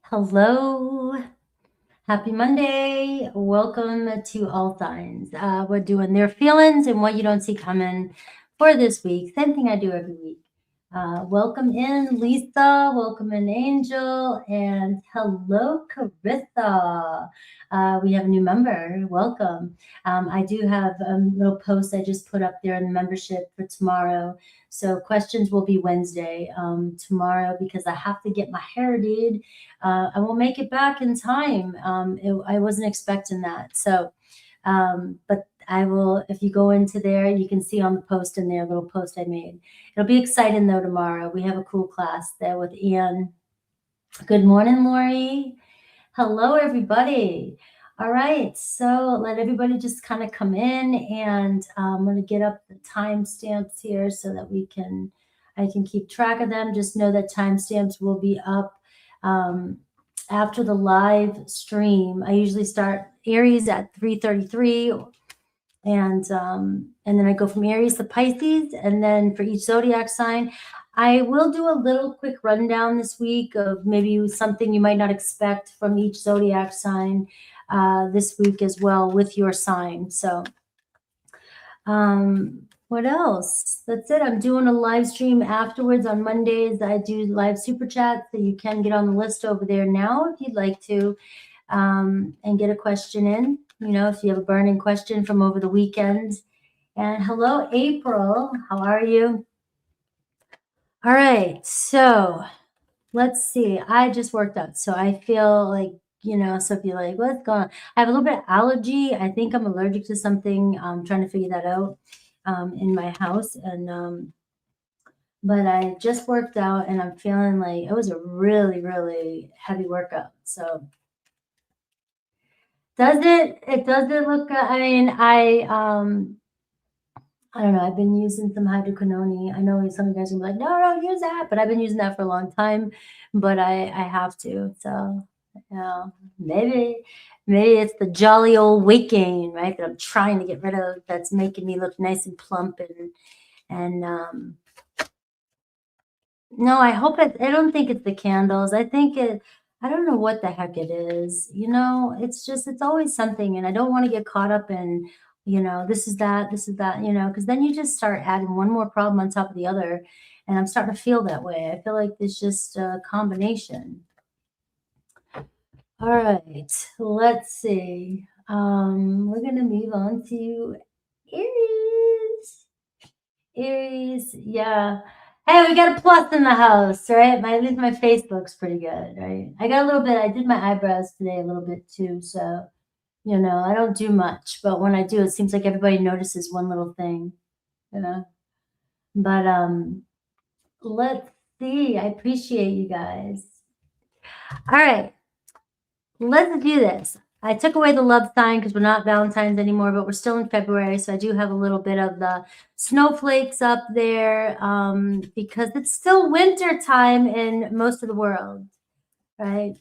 Hello, happy Monday. Welcome to All Signs. We're doing their feelings and what you don't see coming for this week. Same thing I do every week. Welcome in, Lisa. Welcome in, Angel. And hello, Carissa. We have a new member. Welcome. I do have a little post I just put up there in the membership for tomorrow. So questions will be Wednesday tomorrow because I have to get my hair did. I won't make it back in time. I wasn't expecting that. So, but I will, if you go into there, you can see on the post in there, a little post I made. It'll be exciting though tomorrow. We have a cool class there with Ian. Good morning, Lori. Hello, everybody. All right, so let everybody just kind of come in, and I'm going to get up the timestamps here so that I can keep track of them. Just know that timestamps will be up after the live stream. I usually start Aries at 3:33, and then I go from Aries to Pisces, and then for each zodiac sign, I will do a little quick rundown this week of maybe something you might not expect from each zodiac sign this week as well with your sign. So what else? That's it. I'm doing a live stream afterwards on Mondays. I do live super chats, so you can get on the list over there now if you'd like to, and get a question in. You know, if you have a burning question from over the weekend. And hello, April. How are you? All right. So let's see. I just worked out, so I feel like, so if you're like, what's going on? I have a little bit of allergy. I think I'm allergic to something. I'm trying to figure that out in my house. And but I just worked out and I'm feeling like it was a really, really heavy workout. So it doesn't look good. I mean, I don't know. I've been using some hydroquinone. I know some of you guys are gonna be like, no, don't use that. But I've been using that for a long time. But I have to. So, maybe it's the jolly old weight gain, right? That I'm trying to get rid of. That's making me look nice and plump. And no, I hope it. I don't think it's the candles. I think it. I don't know what the heck it is. It's always something. And I don't want to get caught up in this is that, because then you just start adding one more problem on top of the other. And I'm starting to feel that way. I feel like it's just a combination. All right, let's see. We're going to move on to Aries. Yeah. Hey, we got a plus in the house, right? At least my face looks pretty good, right? I did my eyebrows today a little bit too, so I don't do much, but when I do, it seems like everybody notices one little thing, But let's see. I appreciate you guys. All right, let's do this. I took away the love sign because we're not Valentine's anymore, but we're still in February, so I do have a little bit of the snowflakes up there because it's still winter time in most of the world, right?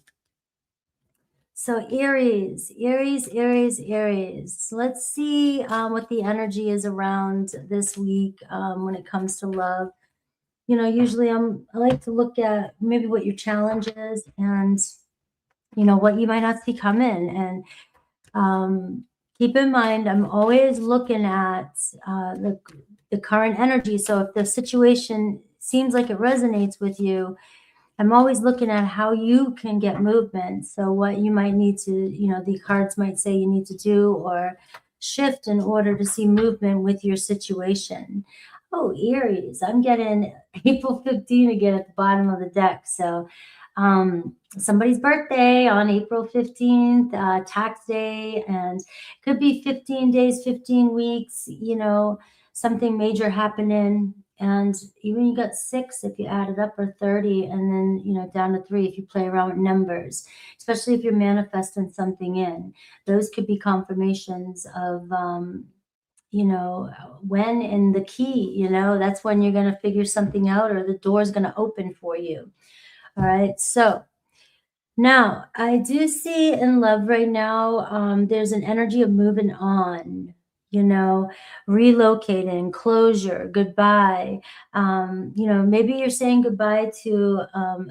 So Aries. Let's see what the energy is around this week when it comes to love. Usually I like to look at maybe what your challenge is and, what you might not see coming. And keep in mind, I'm always looking at the current energy. So if the situation seems like it resonates with you, I'm always looking at how you can get movement. So what you might need to, the cards might say you need to do or shift in order to see movement with your situation. Oh, Aries, I'm getting April 15 again at the bottom of the deck. So somebody's birthday on April 15th, tax day, and could be 15 days, 15 weeks, something major happening. And even you got 6 if you add it up, or 30, and then down to 3 if you play around with numbers, especially if you're manifesting something in. Those could be confirmations of when in the key, that's when you're going to figure something out, or the door's going to open for you. All right, so now I do see in love right now there's an energy of moving on. you know, relocating, closure, goodbye. You know, maybe you're saying goodbye to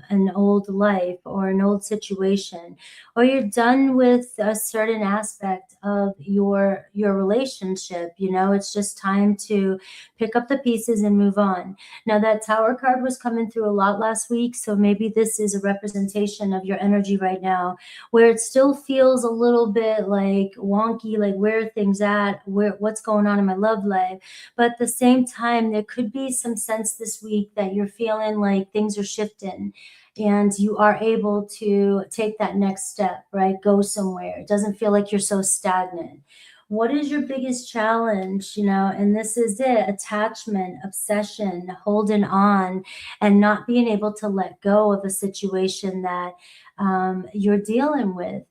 an old life or an old situation, or you're done with a certain aspect of your relationship. You know, it's just time to pick up the pieces and move on. Now, that Tower card was coming through a lot last week, so maybe this is a representation of your energy right now, where it still feels a little bit like wonky, like where are things at, what's going on in my love life. But at the same time, there could be some sense this week that you're feeling like things are shifting and you are able to take that next step, right? Go somewhere. It doesn't feel like you're so stagnant. What is your biggest challenge? You know, and this is it: attachment, obsession, holding on, and not being able to let go of a situation that you're dealing with,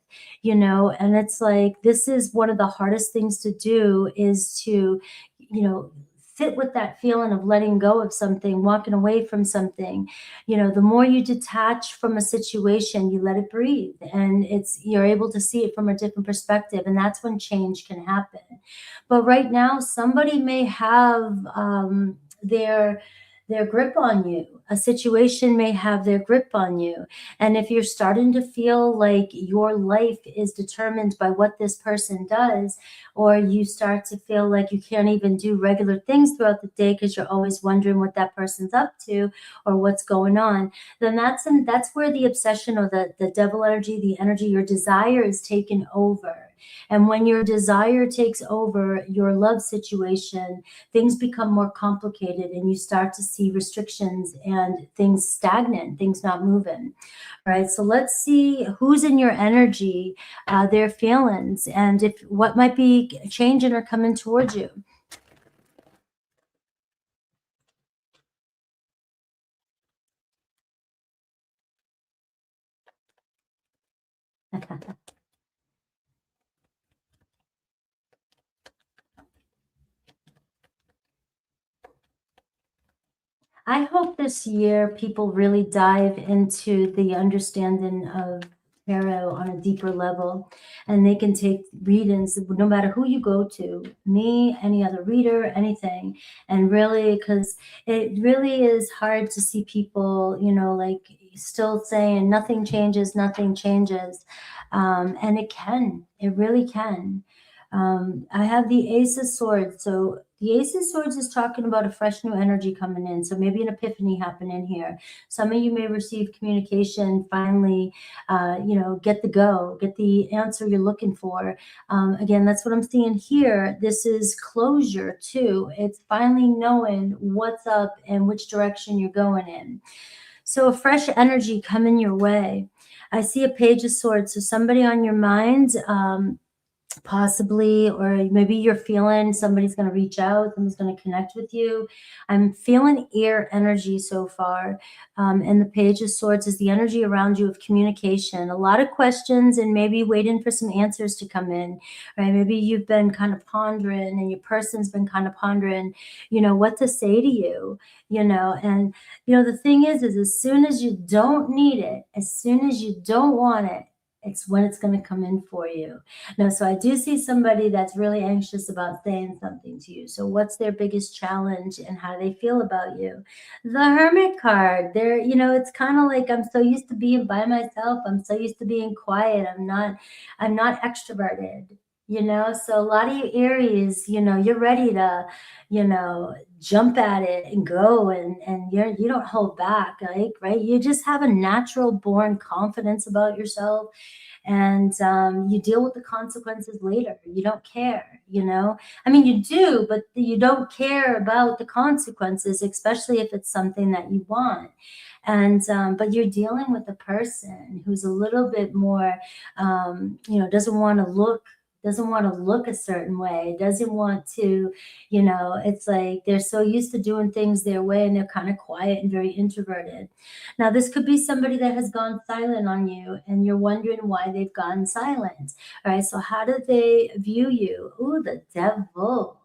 you know. And it's like, this is one of the hardest things to do, is to, you know, sit with that feeling of letting go of something, walking away from something. You know, the more you detach from a situation, you let it breathe, and you're able to see it from a different perspective, and that's when change can happen. But right now, somebody may have their grip on you. A situation may have their grip on you. And if you're starting to feel like your life is determined by what this person does, or you start to feel like you can't even do regular things throughout the day because you're always wondering what that person's up to or what's going on, then that's where the obsession, or the devil energy, the energy, your desire, is taken over. And when your desire takes over your love situation, things become more complicated, and you start to see restrictions and things stagnant, things not moving. All right, so let's see who's in your energy, their feelings, and if what might be changing or coming towards you. I hope this year people really dive into the understanding of tarot on a deeper level, and they can take readings no matter who you go to, me, any other reader, anything. And really, because it really is hard to see people, you know, like still saying nothing changes, nothing changes. And it really can. I have the Ace of Swords. So the Ace of Swords is talking about a fresh new energy coming in. So maybe an epiphany happening here. Some of you may receive communication, finally, you know, get the answer you're looking for. Again, that's what I'm seeing here. This is closure too. It's finally knowing what's up and which direction you're going in. So a fresh energy coming your way. I see a Page of Swords. So somebody on your mind, possibly, or maybe you're feeling somebody's going to reach out, somebody's going to connect with you. I'm feeling air energy so far. And the Page of Swords is the energy around you of communication, a lot of questions, and maybe waiting for some answers to come in, right? Maybe you've been kind of pondering, and your person's been kind of pondering, you know, what to say to you, you know. And you know, the thing is as soon as you don't need it, as soon as you don't want it, it's when it's going to come in for you. No, so I do see somebody that's really anxious about saying something to you. So what's their biggest challenge, and how do they feel about you? The Hermit card. There, you know, it's kind of like, I'm so used to being by myself. I'm so used to being quiet. I'm not extroverted. You know, so a lot of you Aries, you know, you're ready to, you know, jump at it and go, and you don't hold back, like, right? You just have a natural born confidence about yourself, and you deal with the consequences later. You don't care, you know. I mean, you do, but you don't care about the consequences, especially if it's something that you want. And but you're dealing with a person who's a little bit more, you know, doesn't want to look a certain way, doesn't want to, you know, it's like they're so used to doing things their way, and they're kind of quiet and very introverted. Now, this could be somebody that has gone silent on you, and you're wondering why they've gone silent. All right, so how do they view you? Ooh, the devil.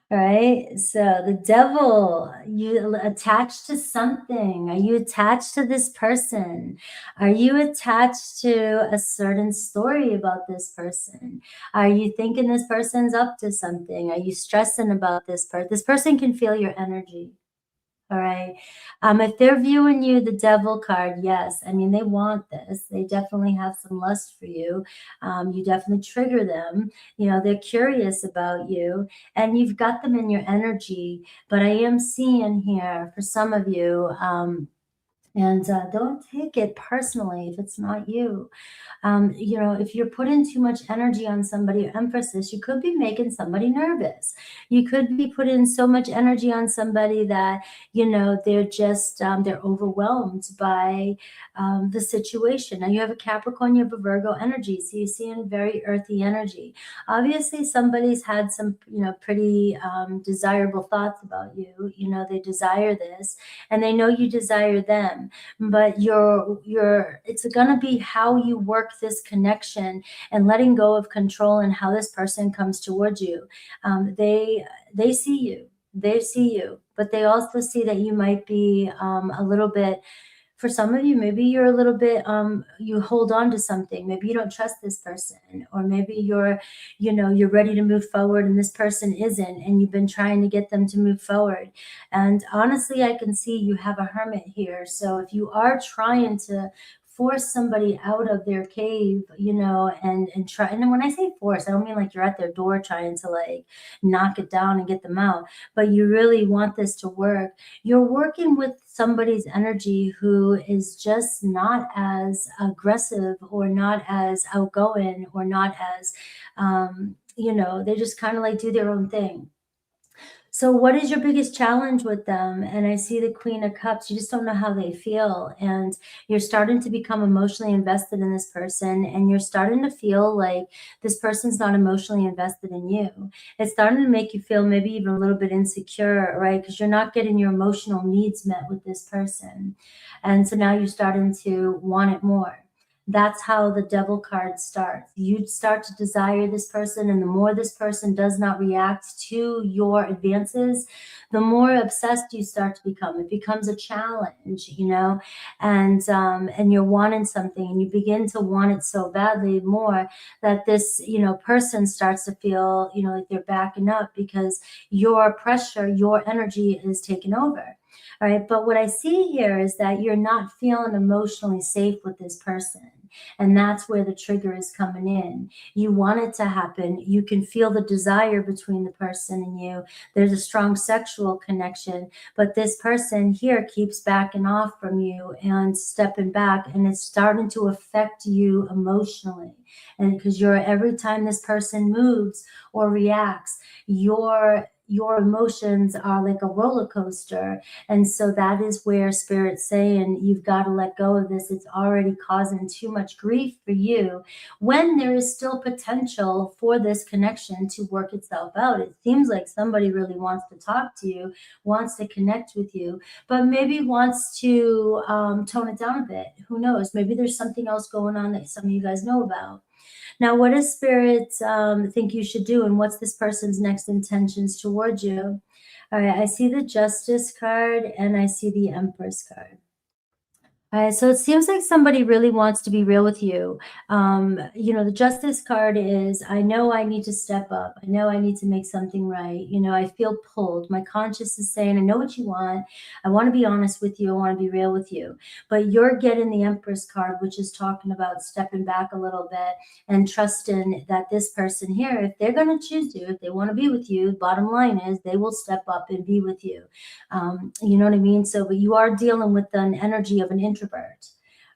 Right? So the devil, you attached to something. Are you attached to this person? Are you attached to a certain story about this person? Are you thinking this person's up to something? Are you stressing about this person? This person can feel your energy. All right. If they're viewing you the devil card, yes. I mean, they want this. They definitely have some lust for you. You definitely trigger them. You know, they're curious about you and you've got them in your energy. But I am seeing here for some of you, and don't take it personally if it's not you. You know, if you're putting too much energy on somebody or emphasis, you could be making somebody nervous. You could be putting so much energy on somebody that, you know, they're just, they're overwhelmed by the situation. Now you have a Capricorn, you have a Virgo energy. So you're seeing very earthy energy. Obviously somebody's had some, you know, pretty desirable thoughts about you. You know, they desire this and they know you desire them, but it's going to be how you work this connection and letting go of control and how this person comes towards you. They see you, but they also see that you might be a little bit, for some of you, maybe you're a little bit, you hold on to something. Maybe you don't trust this person, or maybe you're, you know, you're ready to move forward and this person isn't, and you've been trying to get them to move forward. And honestly, I can see you have a hermit here. So if you are trying to force somebody out of their cave, you know, and try, and when I say force, I don't mean like you're at their door trying to like knock it down and get them out, but you really want this to work. You're working with somebody's energy who is just not as aggressive or not as outgoing or not as, you know, they just kind of like do their own thing. So what is your biggest challenge with them? And I see the Queen of Cups. You just don't know how they feel. And you're starting to become emotionally invested in this person. And you're starting to feel like this person's not emotionally invested in you. It's starting to make you feel maybe even a little bit insecure, right? Because you're not getting your emotional needs met with this person. And so now you're starting to want it more. That's how the devil card starts. You start to desire this person, and the more this person does not react to your advances, the more obsessed you start to become. It becomes a challenge, you know, and you're wanting something, and you begin to want it so badly more that this, you know, person starts to feel, you know, like they're backing up because your pressure, your energy is taken over. All right. But what I see here is that you're not feeling emotionally safe with this person. And that's where the trigger is coming in. You want it to happen. You can feel the desire between the person and you. There's a strong sexual connection, but this person here keeps backing off from you and stepping back, and it's starting to affect you emotionally. And because you're, every time this person moves or reacts, your emotions are like a roller coaster. And so that is where Spirit's saying you've got to let go of this. It's already causing too much grief for you when there is still potential for this connection to work itself out. It seems like somebody really wants to talk to you, wants to connect with you, but maybe wants to tone it down a bit. Who knows? Maybe there's something else going on that some of you guys know about. Now, what does Spirit think you should do, and what's this person's next intentions towards you? All right, I see the Justice card and I see the Empress card. All right, so it seems like somebody really wants to be real with you. You know, the Justice card is, I know I need to step up. I know I need to make something right. You know, I feel pulled. My conscience is saying, I know what you want. I want to be honest with you. I want to be real with you. But you're getting the Empress card, which is talking about stepping back a little bit and trusting that this person here, if they're going to choose you, if they want to be with you, bottom line is they will step up and be with you. You know what I mean? So, but you are dealing with an energy of an introvert,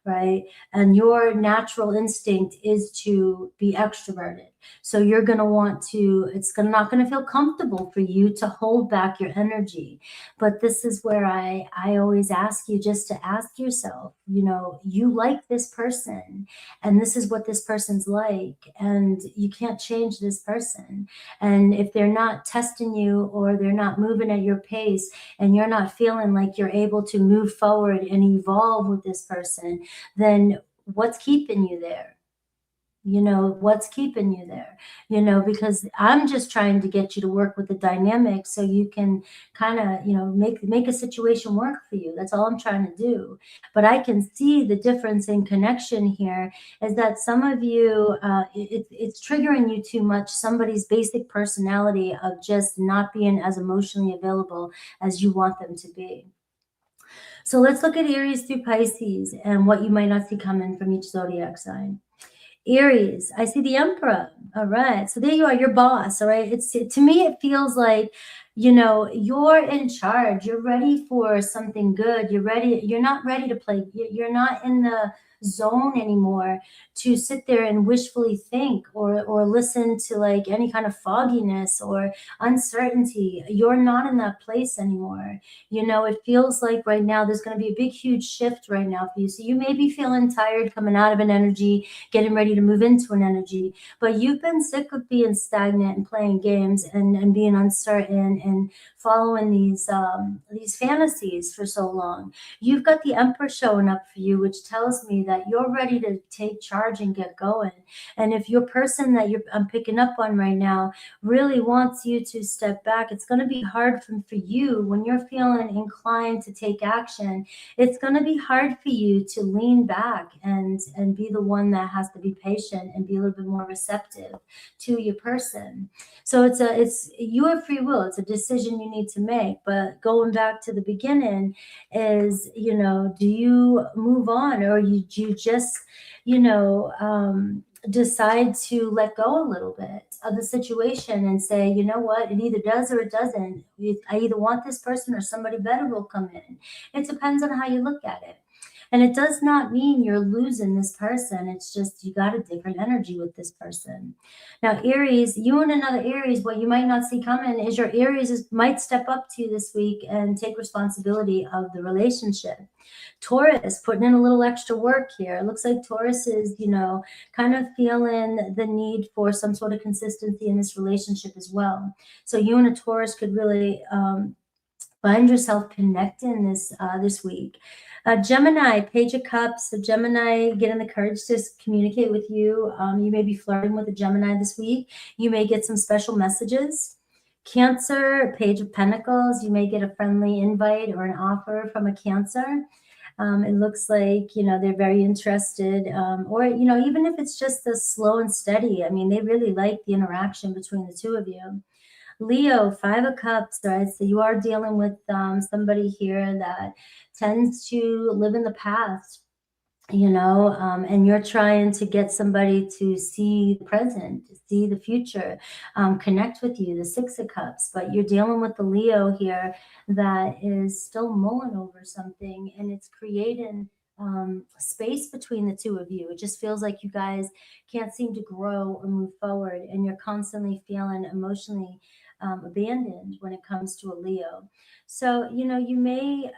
right? And your natural instinct is to be extroverted. So you're going to want to, not going to feel comfortable for you to hold back your energy. But this is where I always ask you just to ask yourself, you know, you like this person and this is what this person's like, and you can't change this person. And if they're not testing you or they're not moving at your pace and you're not feeling like you're able to move forward and evolve with this person, then what's keeping you there? You know, what's keeping you there? You know, because I'm just trying to get you to work with the dynamic so you can kind of, you know, make a situation work for you. That's all I'm trying to do. But I can see the difference in connection here is that some of you, it's triggering you too much. Somebody's basic personality of just not being as emotionally available as you want them to be. So let's look at Aries through Pisces and what you might not see coming from each zodiac sign. Aries, I see the Emperor. All right. So there you are, your boss. All right. It's to me, it feels like, you know, you're in charge. You're ready for something good. You're ready. You're not ready to play. You're not in the zone anymore to sit there and wishfully think or listen to like any kind of fogginess or uncertainty. You're not in that place anymore. You know, it feels like right now there's going to be a big, huge shift right now for you. So you may be feeling tired coming out of an energy, getting ready to move into an energy, but you've been sick of being stagnant and playing games and being uncertain and following these fantasies for so long. You've got the Emperor showing up for you, which tells me that you're ready to take charge and get going. And if your person that I'm picking up on right now really wants you to step back, it's going to be hard for you when you're feeling inclined to take action. It's going to be hard for you to lean back and be the one that has to be patient and be a little bit more receptive to your person. So it's you have free will. It's a decision you need to make. But going back to the beginning is, you know, do you move on or do you just, you know, decide to let go a little bit of the situation and say, you know what, it either does or it doesn't. I either want this person or somebody better will come in. It depends on how you look at it. And it does not mean you're losing this person. It's just you got a different energy with this person. Now, Aries, you and another Aries, what you might not see coming is your might step up to you this week and take responsibility of the relationship. Taurus putting in a little extra work here. It looks like Taurus is, you know, kind of feeling the need for some sort of consistency in this relationship as well. So you and a Taurus could really find yourself connecting this week. Gemini, Page of Cups. So Gemini, getting the courage to communicate with you. You may be flirting with a Gemini this week. You may get some special messages. Cancer, Page of Pentacles. You may get a friendly invite or an offer from a Cancer. It looks like, you know, they're very interested, or, you know, even if it's just the slow and steady, I mean, they really like the interaction between the two of you. Leo, Five of Cups, right? So you are dealing with somebody here that tends to live in the past, you know, and you're trying to get somebody to see the present, see the future, connect with you, the Six of Cups. But you're dealing with the Leo here that is still mulling over something, and it's creating space between the two of you. It just feels like you guys can't seem to grow or move forward, and you're constantly feeling emotionally abandoned when it comes to a Leo. So, you know, you may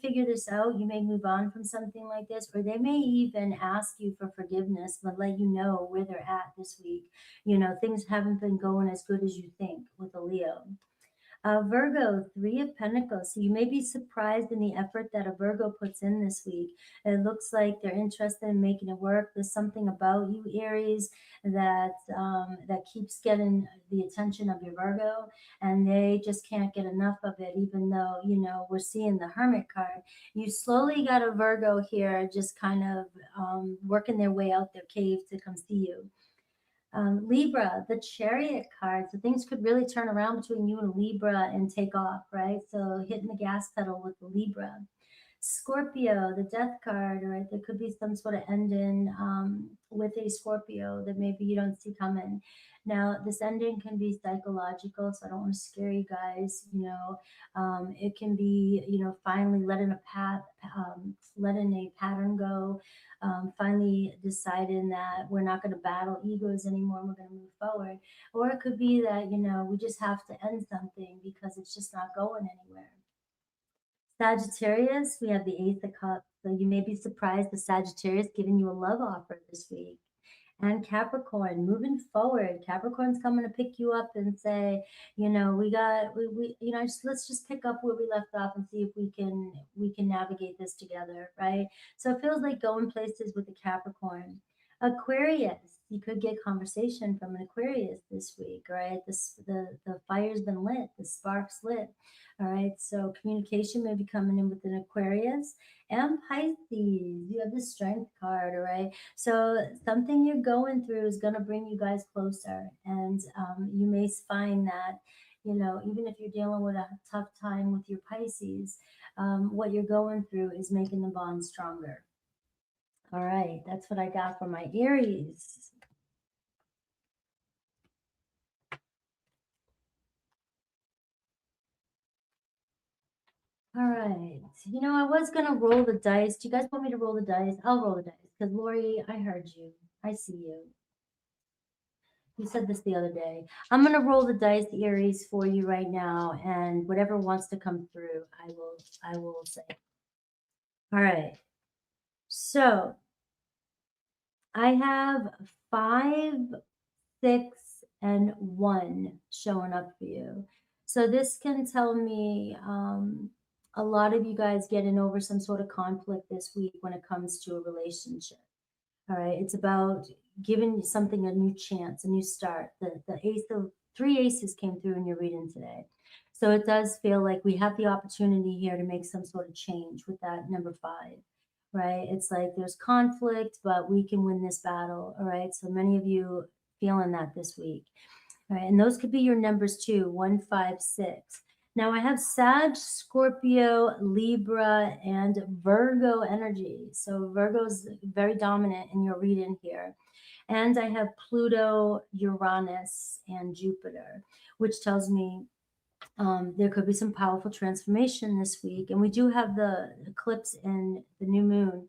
figure this out, you may move on from something like this, or they may even ask you for forgiveness, but let you know where they're at this week. You know, things haven't been going as good as you think with a Leo. Virgo, Three of Pentacles. So you may be surprised in the effort that a Virgo puts in this week. It looks like they're interested in making it work. There's something about you, Aries, that keeps getting the attention of your Virgo, and they just can't get enough of it. Even though, you know, we're seeing the Hermit card, you slowly got a Virgo here, just kind of working their way out their cave to come see you. Libra, the Chariot card. So things could really turn around between you and Libra and take off, right? So hitting the gas pedal with the Libra. Scorpio, the Death card, right? There could be some sort of ending with a Scorpio that maybe you don't see coming. Now, this ending can be psychological, so I don't want to scare you guys. You know, it can be, you know, finally letting a pattern go, finally deciding that we're not going to battle egos anymore. We're going to move forward, or it could be that, you know, we just have to end something because it's just not going anywhere. Sagittarius, we have the Ace of Cups. So you may be surprised the Sagittarius giving you a love offer this week. And Capricorn, moving forward, Capricorn's coming to pick you up and say, you know, you know, let's just pick up where we left off and see if we can navigate this together, right? So it feels like going places with the Capricorn. Aquarius, you could get conversation from an Aquarius this week, right? The fire's been lit, the spark's lit. All right, so communication may be coming in with an Aquarius and Pisces. You have the Strength card, all right? So something you're going through is going to bring you guys closer, and you may find that, you know, even if you're dealing with a tough time with your Pisces, what you're going through is making the bond stronger. All right, that's what I got for my Aries. All right. You know, I was going to roll the dice. Do you guys want me to roll the dice? I'll roll the dice because Lori, I heard you. I see you. You said this the other day. I'm going to roll the dice, Aries, for you right now, and whatever wants to come through, I will say. All right. So, I have 5, 6, and 1 showing up for you. So this can tell me a lot of you guys getting over some sort of conflict this week when it comes to a relationship. All right, it's about giving something a new chance, a new start. The ace of 3 aces came through in your reading today. So it does feel like we have the opportunity here to make some sort of change with that number 5, right? It's like there's conflict, but we can win this battle. All right, so many of you feeling that this week. All right, and those could be your numbers too, 1, 5, 6. Now I have Sag, Scorpio, Libra, and Virgo energy. So Virgo's very dominant in your reading here. And I have Pluto, Uranus, and Jupiter, which tells me there could be some powerful transformation this week. And we do have the eclipse and the new moon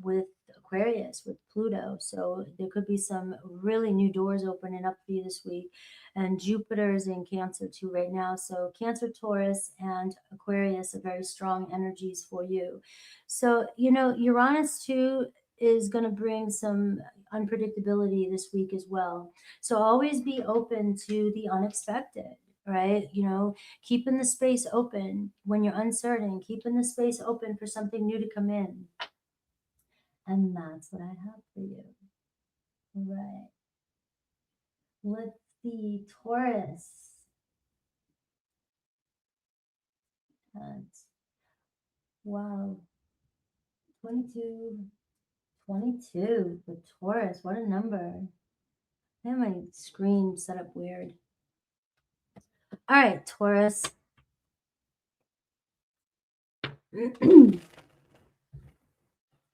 with Aquarius, with Pluto. So there could be some really new doors opening up for you this week. And Jupiter is in Cancer too right now. So Cancer, Taurus, and Aquarius are very strong energies for you. So, you know, Uranus too is going to bring some unpredictability this week as well. So always be open to the unexpected. Right? You know, keeping the space open when you're uncertain, keeping the space open for something new to come in. And that's what I have for you. Right. Let's see, Taurus. That's, wow. 22. 22 for Taurus. What a number. I have my screen set up weird. All right, Taurus.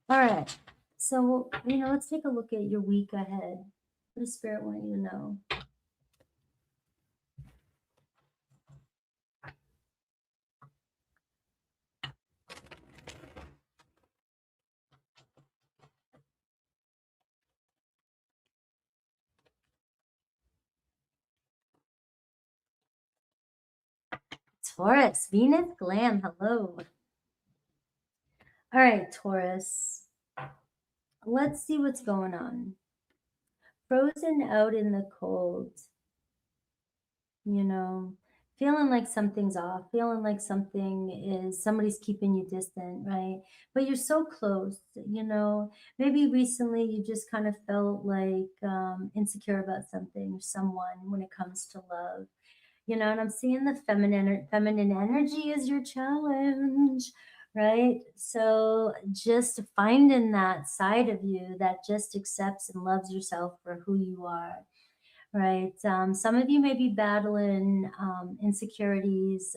All right. So, you know, let's take a look at your week ahead. What does Spirit want you to know? Taurus, Venus, Glam, hello. All right, Taurus. Let's see what's going on. Frozen out in the cold. You know, feeling like something's off, feeling like somebody's keeping you distant, right? But you're so close, you know. Maybe recently you just kind of felt like insecure about something or someone when it comes to love. You know, and I'm seeing the feminine energy is your challenge, right? So just finding that side of you that just accepts and loves yourself for who you are, right? Some of you may be battling insecurities,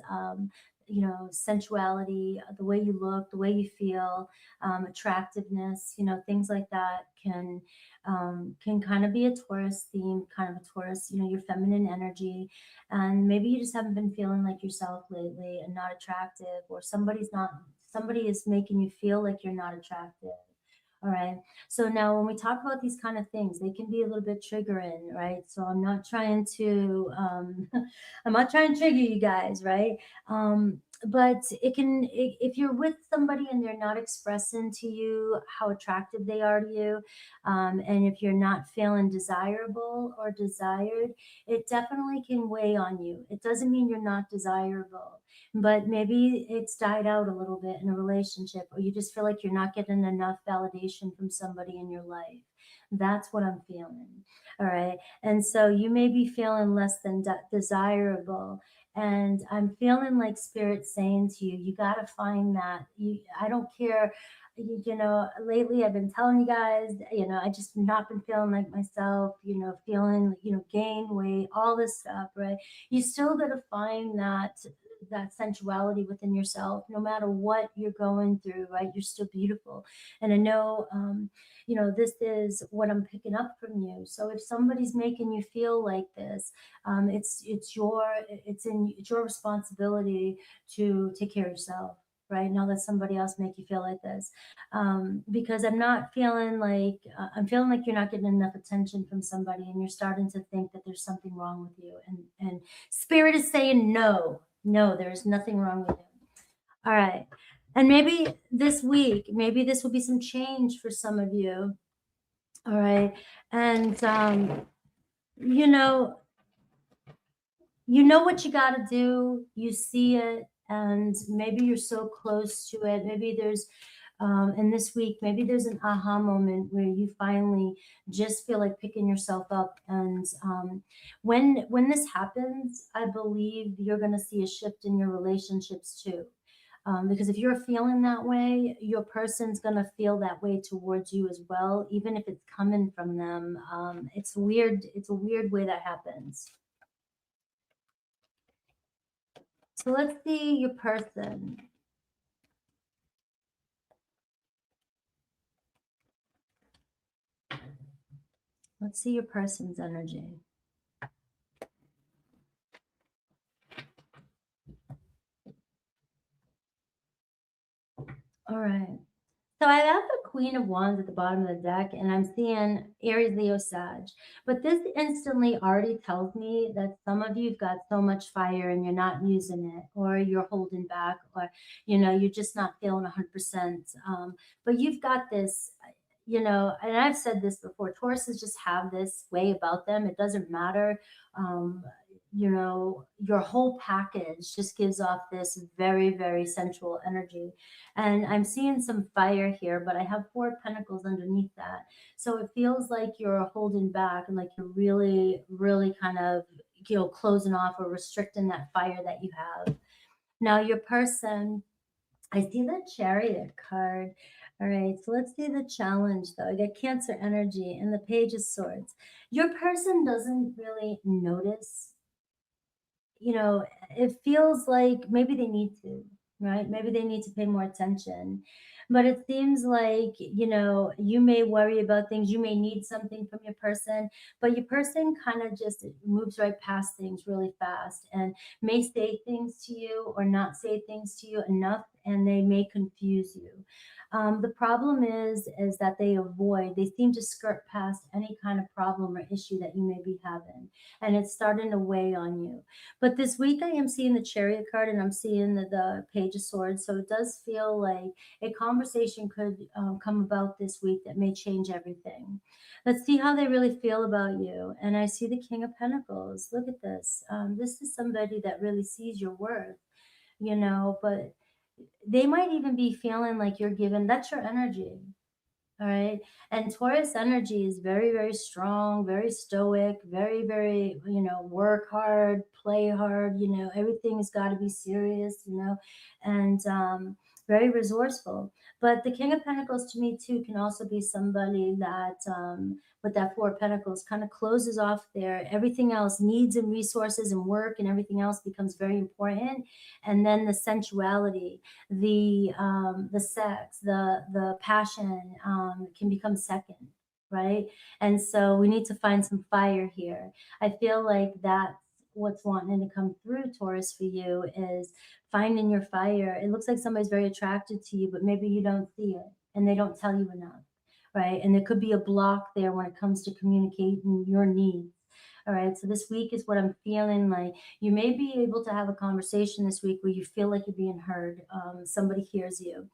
you know, sensuality, the way you look, the way you feel, attractiveness, you know, things like that can kind of be a Taurus theme, kind of a Taurus, you know, your feminine energy. And maybe you just haven't been feeling like yourself lately and not attractive, or somebody is making you feel like you're not attractive. All right. So now when we talk about these kind of things, they can be a little bit triggering, right? So I'm not trying to I'm not trying to trigger you guys, right? But if you're with somebody and they're not expressing to you how attractive they are to you, and if you're not feeling desirable or desired, it definitely can weigh on you. It doesn't mean you're not desirable, but maybe it's died out a little bit in a relationship, or you just feel like you're not getting enough validation from somebody in your life. That's what I'm feeling. All right. And so you may be feeling less than desirable. And I'm feeling like spirit saying to you, you got to find that. I don't care. Lately I've been telling you guys, I just not been feeling like myself, feeling, gain weight, all this stuff, right? You still got to find that sensuality within yourself, no matter what you're going through, right? You're still beautiful. And I know, this is what I'm picking up from you. So if somebody's making you feel like this, it's your responsibility to take care of yourself, right? Not let somebody else make you feel like this, because I'm feeling like you're not getting enough attention from somebody, and you're starting to think that there's something wrong with you, and spirit is saying no, there's nothing wrong with you. All right. And maybe this week, maybe this will be some change for some of you. All right. And, you know, what you got to do, you see it, and maybe you're so close to it. Maybe there's, and this week, maybe there's an aha moment where you finally just feel like picking yourself up. And when this happens, I believe you're going to see a shift in your relationships too. Because if you're feeling that way, your person's going to feel that way towards you as well, even if it's coming from them. It's weird. It's a weird way that happens. So let's see your person. Let's see your person's energy. All right. So I have the Queen of Wands at the bottom of the deck, and I'm seeing Aries, Leo, Sag. But this instantly already tells me that some of you've got so much fire and you're not using it, or you're holding back, or you're just not feeling 100%. But you've got this. And I've said this before, Tauruses just have this way about them. It doesn't matter. Um, your whole package just gives off this very, very sensual energy. And I'm seeing some fire here, but I have 4 pentacles underneath that. So it feels like you're holding back and like you're really, really kind of, closing off or restricting that fire that you have. Now, your person, I see the Chariot card. All right, so let's see the challenge though. I got Cancer energy and the Page of Swords. Your person doesn't really notice. It feels like maybe they need to, right? Maybe they need to pay more attention. But it seems like, you may worry about things. You may need something from your person, but your person kind of just moves right past things really fast and may say things to you or not say things to you enough, and they may confuse you. The problem is that they seem to skirt past any kind of problem or issue that you may be having, and it's starting to weigh on you. But this week I am seeing the Chariot card and I'm seeing the Page of Swords. So it does feel like a conversation could come about this week that may change everything. Let's see how they really feel about you. And I see the King of Pentacles. Look at this. This is somebody that really sees your worth, but they might even be feeling like you're given, that's your energy. All right. And Taurus energy is very, very strong, very stoic, very, very, work hard, play hard, everything's got to be serious, and very resourceful. But the King of Pentacles to me, too, can also be somebody that, with that 4 of Pentacles, kind of closes off there. Everything else, needs and resources and work and everything else becomes very important. And then the sensuality, the sex, the passion can become second, right? And so we need to find some fire here. I feel like that's what's wanting to come through, Taurus, for you, is finding your fire. It looks like somebody's very attracted to you, but maybe you don't see it and they don't tell you enough, right? And there could be a block there when it comes to communicating your needs. All right, so this week is what I'm feeling like. You may be able to have a conversation this week where you feel like you're being heard. Somebody hears you.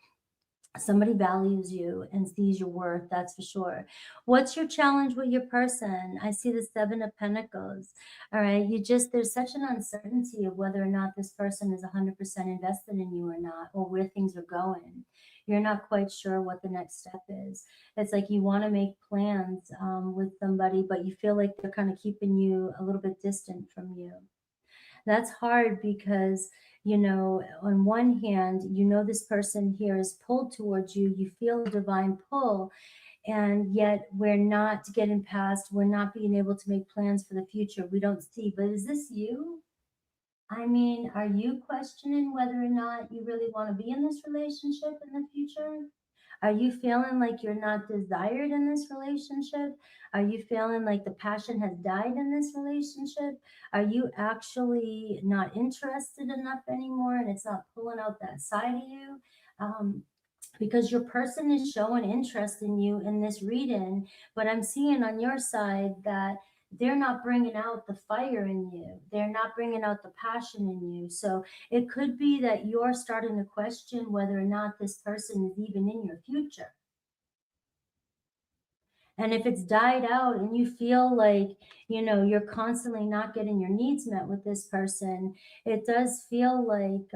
Somebody values you and sees your worth, that's for sure. What's your challenge with your person? I see the Seven of Pentacles. All right, there's such an uncertainty of whether or not this person is 100% invested in you or not, or where things are going. You're not quite sure what the next step is. It's like you want to make plans with somebody, but you feel like they're kind of keeping you a little bit distant from you. That's hard because, on one hand, this person here is pulled towards you. You feel a divine pull, and yet we're not getting past, we're not being able to make plans for the future. We don't see, but is this you? I mean, are you questioning whether or not you really want to be in this relationship in the future? Are you feeling like you're not desired in this relationship? Are you feeling like the passion has died in this relationship? Are you actually not interested enough anymore and it's not pulling out that side of you? Because your person is showing interest in you in this reading, but I'm seeing on your side that they're not bringing out the fire in you. They're not bringing out the passion in you. So it could be that you're starting to question whether or not this person is even in your future. And if it's died out and you feel like, you're constantly not getting your needs met with this person, it does feel like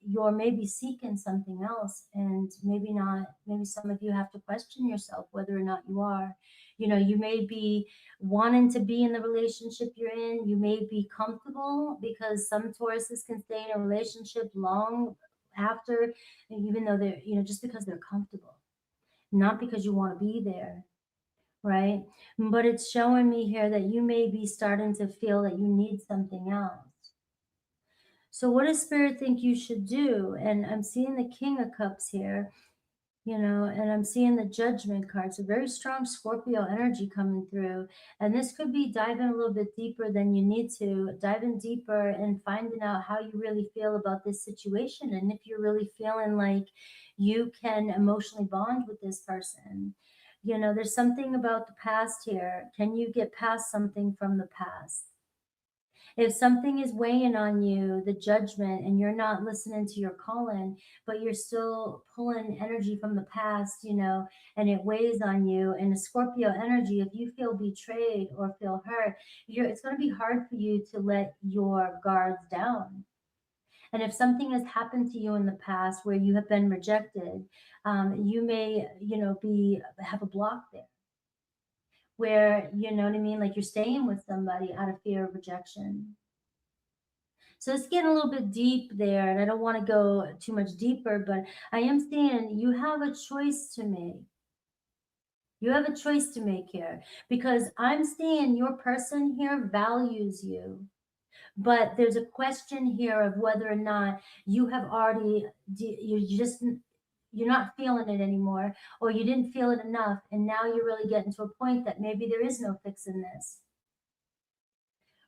you're maybe seeking something else, and maybe not. Maybe some of you have to question yourself whether or not you are. You may be wanting to be in the relationship you're in. You may be comfortable, because some Tauruses can stay in a relationship long after, even though they're, just because they're comfortable, not because you want to be there, right? But it's showing me here that you may be starting to feel that you need something else. So what does Spirit think you should do? And I'm seeing the King of Cups here, and I'm seeing the Judgment card. So very strong Scorpio energy coming through. And this could be diving a little bit deeper than you need to, diving deeper and finding out how you really feel about this situation. And if you're really feeling like you can emotionally bond with this person. There's something about the past here. Can you get past something from the past? If something is weighing on you, the Judgment, and you're not listening to your calling, but you're still pulling energy from the past, and it weighs on you, and the Scorpio energy, if you feel betrayed or feel hurt, it's going to be hard for you to let your guards down. And if something has happened to you in the past where you have been rejected, you may, have a block there, where, you know what I mean? Like you're staying with somebody out of fear of rejection. So it's getting a little bit deep there, and I don't want to go too much deeper, but I am saying you have a choice to make. You have a choice to make here, because I'm seeing your person here values you. But there's a question here of whether or not you have already, you're not feeling it anymore, or you didn't feel it enough, and now you're really getting to a point that maybe there is no fixing this,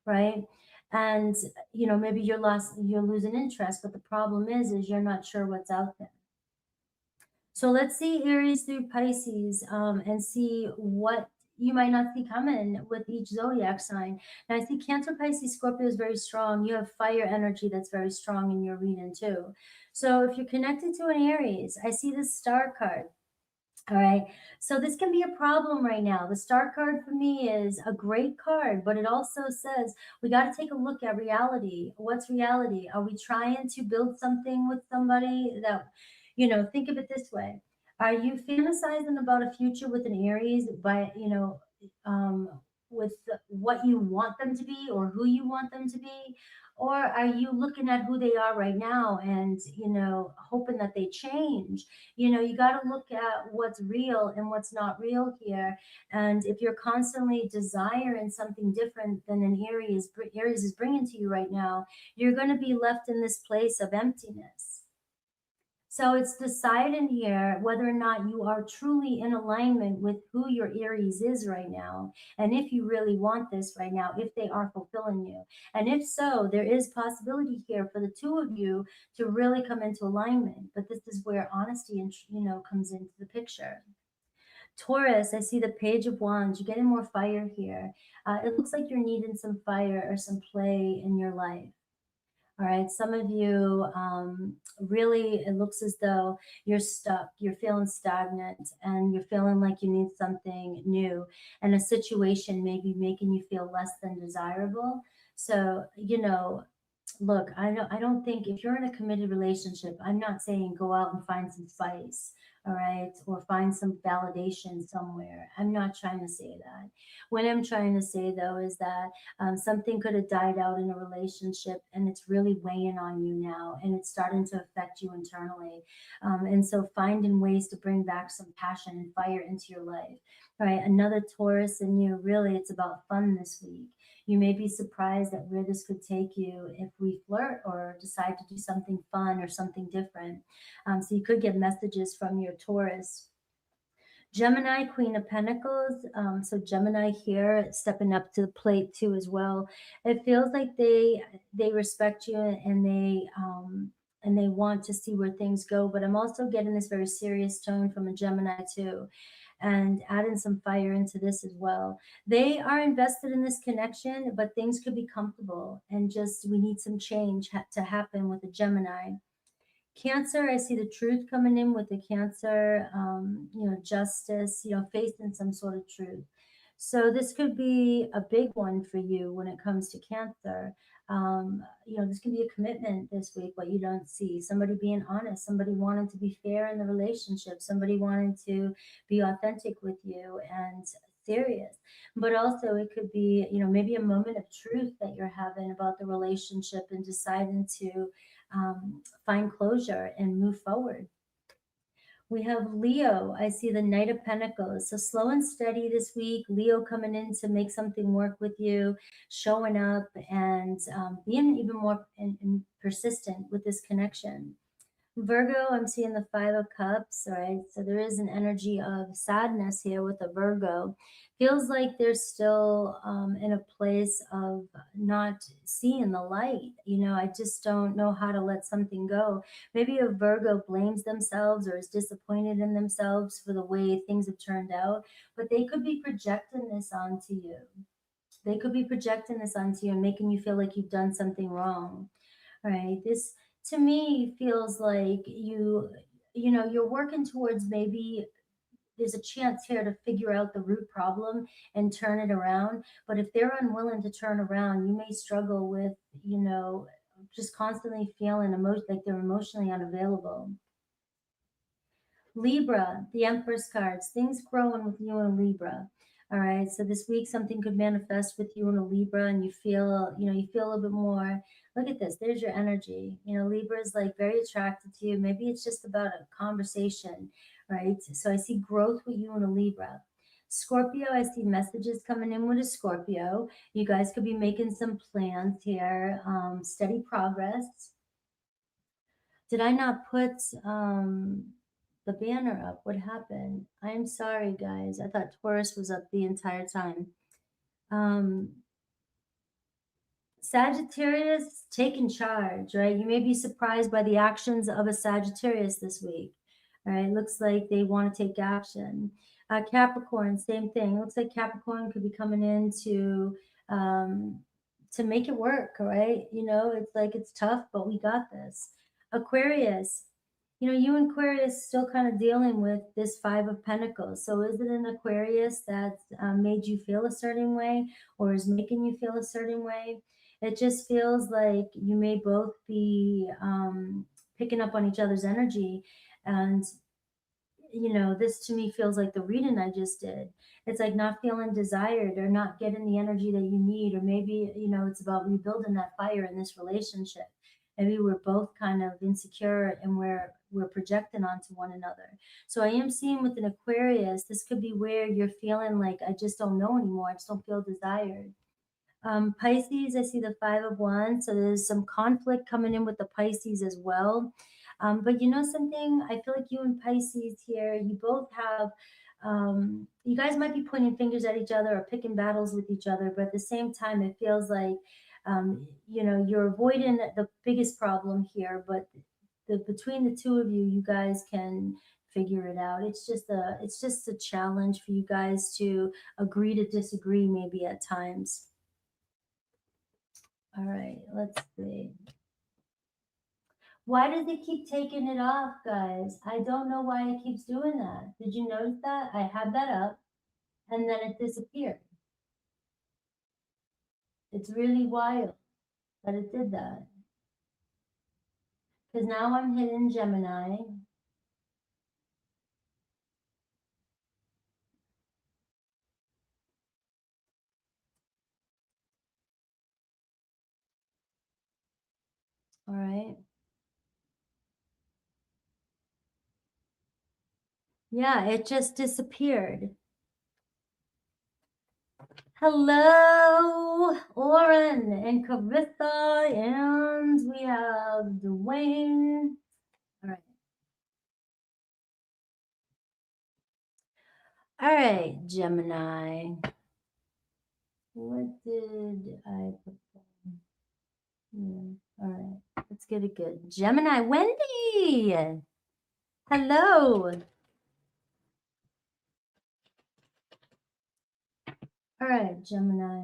right? And maybe you're losing interest, but the problem is you're not sure what's out there. So let's see Aries through Pisces, and see what you might not see coming with each zodiac sign. Now I see Cancer, Pisces, Scorpio is very strong. You have fire energy that's very strong in your reading too. So if you're connected to an Aries, I see the Star card. All right. So this can be a problem right now. The Star card for me is a great card, but it also says we got to take a look at reality. What's reality? Are we trying to build something with somebody that, think of it this way. Are you fantasizing about a future with an Aries by, um, with what you want them to be or who you want them to be? Or are you looking at who they are right now and, hoping that they change? You got to look at what's real and what's not real here. And if you're constantly desiring something different than an Aries is bringing to you right now, you're going to be left in this place of emptiness. So it's deciding here whether or not you are truly in alignment with who your Aries is right now, and if you really want this right now, if they are fulfilling you. And if so, there is possibility here for the two of you to really come into alignment. But this is where honesty and comes into the picture. Taurus, I see the Page of Wands. You're getting more fire here. It looks like you're needing some fire or some play in your life. All right. Some of you, really, it looks as though you're stuck, you're feeling stagnant, and you're feeling like you need something new. And a situation may be making you feel less than desirable. So, look, I don't think if you're in a committed relationship, I'm not saying go out and find some spice, all right, or find some validation somewhere. I'm not trying to say that. What I'm trying to say though is that something could have died out in a relationship and it's really weighing on you now and it's starting to affect you internally. And so finding ways to bring back some passion and fire into your life. All right, another Taurus in you, really, it's about fun this week. You may be surprised at where this could take you if we flirt or decide to do something fun or something different. So you could get messages from your Taurus. Gemini, Queen of Pentacles. So Gemini here, stepping up to the plate too as well. It feels like they respect you and they want to see where things go. But I'm also getting this very serious tone from a Gemini too, and adding some fire into this as well. They are invested in this connection, but things could be comfortable and just we need some change to happen with a Gemini. Cancer, I see the truth coming in with the Cancer, justice, facing some sort of truth. So this could be a big one for you when it comes to Cancer. This could be a commitment this week, what you don't see. Somebody being honest, somebody wanting to be fair in the relationship, somebody wanting to be authentic with you and serious. But also it could be, maybe a moment of truth that you're having about the relationship and deciding to find closure and move forward. We have Leo. I see the Knight of Pentacles. So slow and steady this week. Leo coming in to make something work with you, showing up and being even more persistent with this connection. Virgo, I'm seeing the Five of Cups, right? So there is an energy of sadness here with a Virgo. Feels like they're still in a place of not seeing the light. I just don't know how to let something go. Maybe a Virgo blames themselves or is disappointed in themselves for the way things have turned out, but they could be projecting this onto you. They could be projecting this onto you and making you feel like you've done something wrong. Right. This to me feels like you're working towards maybe there's a chance here to figure out the root problem and turn it around. But if they're unwilling to turn around, you may struggle with, just constantly feeling like they're emotionally unavailable. Libra, the Empress cards, things growing with you and Libra. All right. So this week something could manifest with you and a Libra and you feel a little bit more. Look at this. There's your energy. Libra is like very attracted to you. Maybe it's just about a conversation, right? So I see growth with you and a Libra. Scorpio, I see messages coming in with a Scorpio. You guys could be making some plans here. Steady progress. Did I not put the banner up? What happened? I'm sorry, guys. I thought Taurus was up the entire time. Um, Sagittarius taking charge, right? You may be surprised by the actions of a Sagittarius this week. All right, looks like they want to take action. Capricorn, same thing. Looks like Capricorn could be coming in to make it work, right? It's like it's tough, but we got this. Aquarius, you and Aquarius still kind of dealing with this Five of Pentacles. So is it an Aquarius that made you feel a certain way or is making you feel a certain way? It just feels like you may both be picking up on each other's energy. And, this to me feels like the reading I just did. It's like not feeling desired or not getting the energy that you need. Or maybe, it's about rebuilding that fire in this relationship. Maybe we're both kind of insecure and we're projecting onto one another. So I am seeing with an Aquarius, this could be where you're feeling like I just don't know anymore. I just don't feel desired. Pisces, I see the Five of Wands. So there's some conflict coming in with the Pisces as well. But you know something? I feel like you and Pisces here, you both have, you guys might be pointing fingers at each other or picking battles with each other. But at the same time, it feels like, you're avoiding the biggest problem here. But between the two of you, you guys can figure it out. It's just a challenge for you guys to agree to disagree maybe at times. All right, let's see. Why does it keep taking it off, guys? I don't know why it keeps doing that. Did you notice that? I had that up and then it disappeared. It's really wild that it did that. Because now I'm hidden Gemini. All right. Yeah, it just disappeared. Hello, Oren and Carissa, and we have Dwayne. All right. All right, Gemini. What did I put? All right, let's get it good. Gemini, Wendy. Hello. All right, Gemini.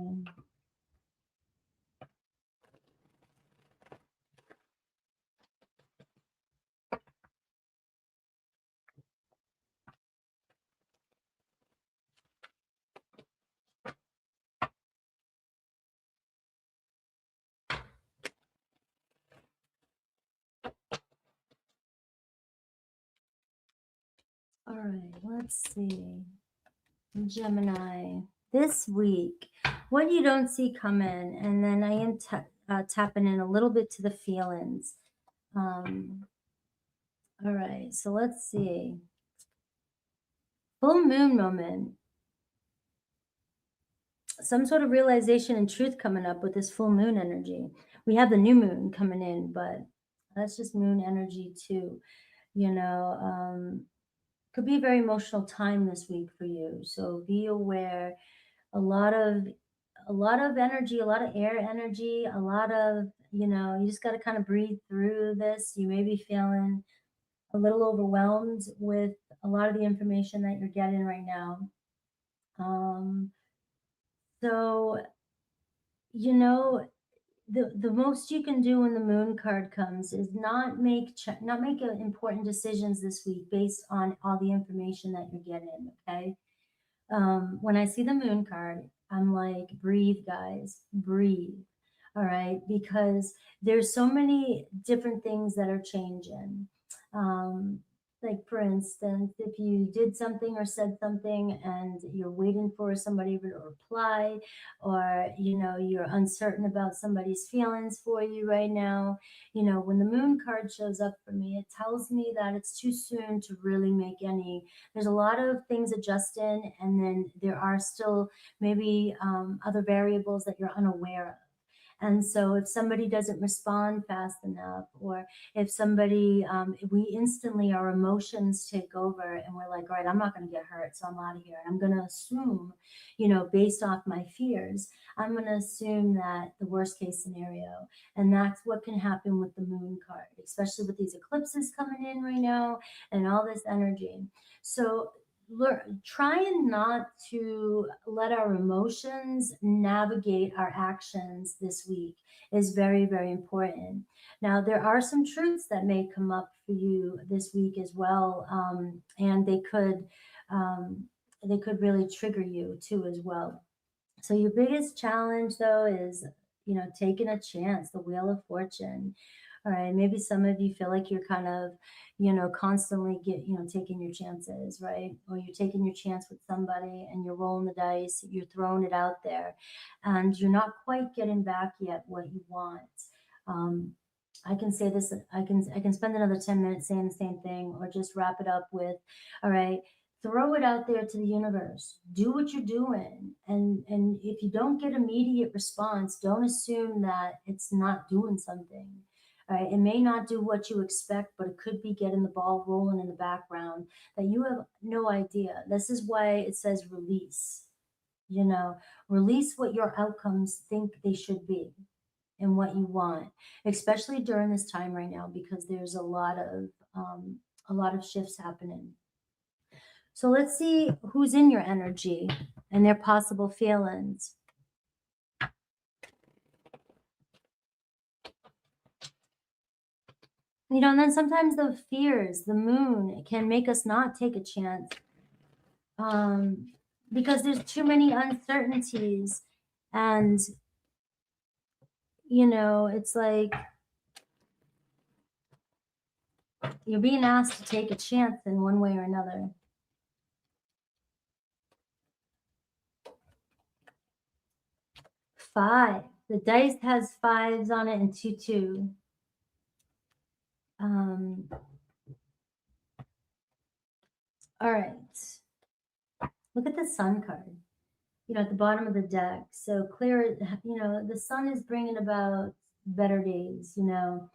All right, let's see. Gemini, this week, what you don't see coming, and then I am tapping in a little bit to the feelings. All right, so let's see. Full moon moment. Some sort of realization and truth coming up with this full moon energy. We have the new moon coming in, but that's just moon energy too. You know, could be a very emotional time this week for you. So be aware. A lot of energy, a lot of air energy, a lot of, you just got to kind of breathe through this. You may be feeling a little overwhelmed with a lot of the information that you're getting right now. So, you know, the most you can do when the moon card comes is not make important decisions this week based on all the information that you're getting. Okay. When I see the moon card, I'm like, breathe, guys, breathe. All right. Because there's so many different things that are changing. Um, like, for instance, if you did something or said something and you're waiting for somebody to reply, or, you're uncertain about somebody's feelings for you right now, when the moon card shows up for me, it tells me that it's too soon to really make any. There's a lot of things adjusting, and then there are still maybe other variables that you're unaware of. And so if somebody doesn't respond fast enough, or if somebody, we instantly, our emotions take over and we're like, all right, I'm not going to get hurt, so I'm out of here. And I'm going to assume, based off my fears, I'm going to assume that the worst case scenario. And that's what can happen with the moon card, especially with these eclipses coming in right now and all this energy. So trying not to let our emotions navigate our actions this week is very, very important. Now, there are some truths that may come up for you this week as well, and they could really trigger you too as well. So your biggest challenge, though, is taking a chance, the Wheel of Fortune. All right, maybe some of you feel like you're kind of, constantly taking your chances, right? Or you're taking your chance with somebody and you're rolling the dice, you're throwing it out there, and you're not quite getting back yet what you want. I can say this, I can spend another 10 minutes saying the same thing, or just wrap it up with, all right, throw it out there to the universe. Do what you're doing. And if you don't get immediate response, don't assume that it's not doing something. All right. It may not do what you expect, but it could be getting the ball rolling in the background that you have no idea. This is why it says release. Release what your outcomes think they should be and what you want, especially during this time right now, because there's a lot of shifts happening. So let's see who's in your energy and their possible feelings. You know, and then sometimes the fears, the moon can make us not take a chance, because there's too many uncertainties. And, you know, it's like you're being asked to take a chance in one way or another. Five. The dice has fives on it and 2-2. All right. Look at the sun card, you know, at the bottom of the deck. So clear, you know, the sun is bringing about better days, you know,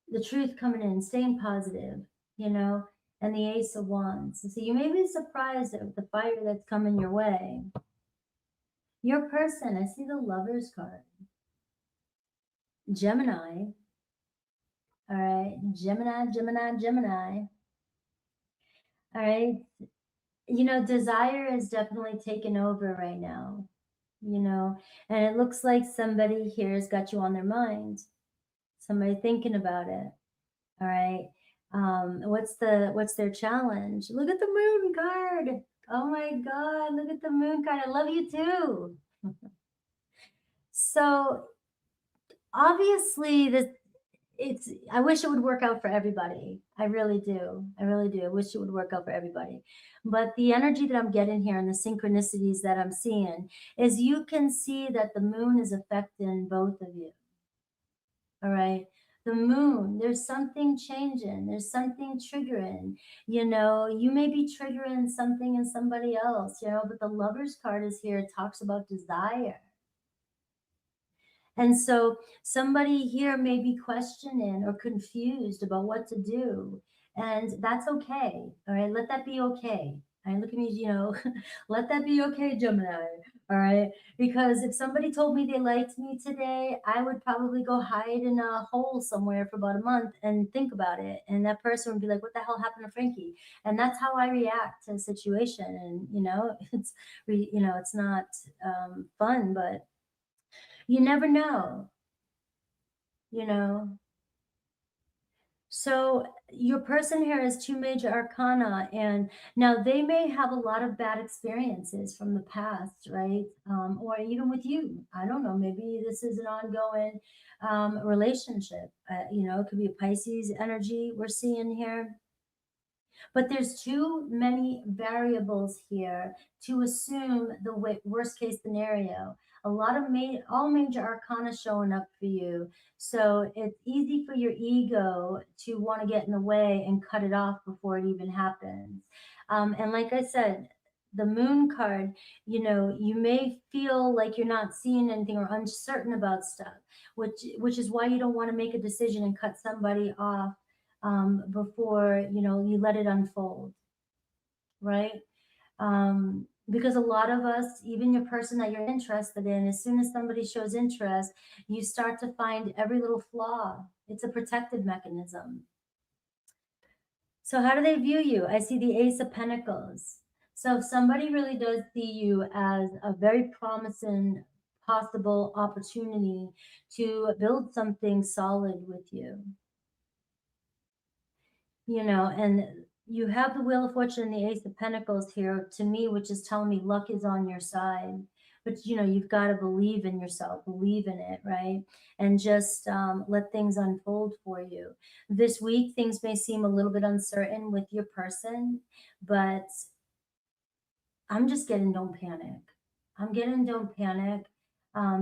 the truth coming in, staying positive, you know, and the Ace of Wands. So you may be surprised at the fire that's coming your way. Your person, I see the Lover's card. Gemini. All right. Gemini, Gemini, Gemini. All right. You know, desire is definitely taken over right now, you know, and it looks like somebody here has got you on their mind, somebody thinking about it. All right. What's their challenge? Look at the moon card. Oh my God, look at the moon card. I love you too. So obviously I wish it would work out for everybody. I really do. I really do. I wish it would work out for everybody. But the energy that I'm getting here and the synchronicities that I'm seeing is you can see that the moon is affecting both of you. All right. The moon, there's something changing, there's something triggering. You know, you may be triggering something in somebody else, you know, but the Lover's card is here. It talks about desire. And so somebody here may be questioning or confused about what to do. And that's okay. All right. Let that be okay. All right. Look at me, you know, let that be okay, Gemini. All right. Because if somebody told me they liked me today, I would probably go hide in a hole somewhere for about a month and think about it. And that person would be like, what the hell happened to Frankie? And that's how I react to a situation. And, you know, you know, it's not fun, but you never know, you know. So your person here has two major arcana, and now they may have a lot of bad experiences from the past, right? Or even with you. I don't know. Maybe this is an ongoing relationship. You know, it could be a Pisces energy we're seeing here. But there's too many variables here to assume the worst case scenario. A lot of all major arcana showing up for you. So it's easy for your ego to want to get in the way and cut it off before it even happens. And like I said, the moon card, you know, you may feel like you're not seeing anything or uncertain about stuff, which is why you don't want to make a decision and cut somebody off before, you know, you let it unfold, right? Because a lot of us, even your person that you're interested in, as soon as somebody shows interest, you start to find every little flaw. It's a protective mechanism. So how do they view you? I see the Ace of Pentacles. So if somebody really does see you as a very promising possible opportunity to build something solid with you, you know, and you have the Wheel of Fortune and the Ace of Pentacles here to me, which is telling me luck is on your side. But, you know, you've got to believe in yourself, believe in it, right? And just let things unfold for you. This week, things may seem a little bit uncertain with your person, but I'm just getting don't panic. I'm getting don't panic.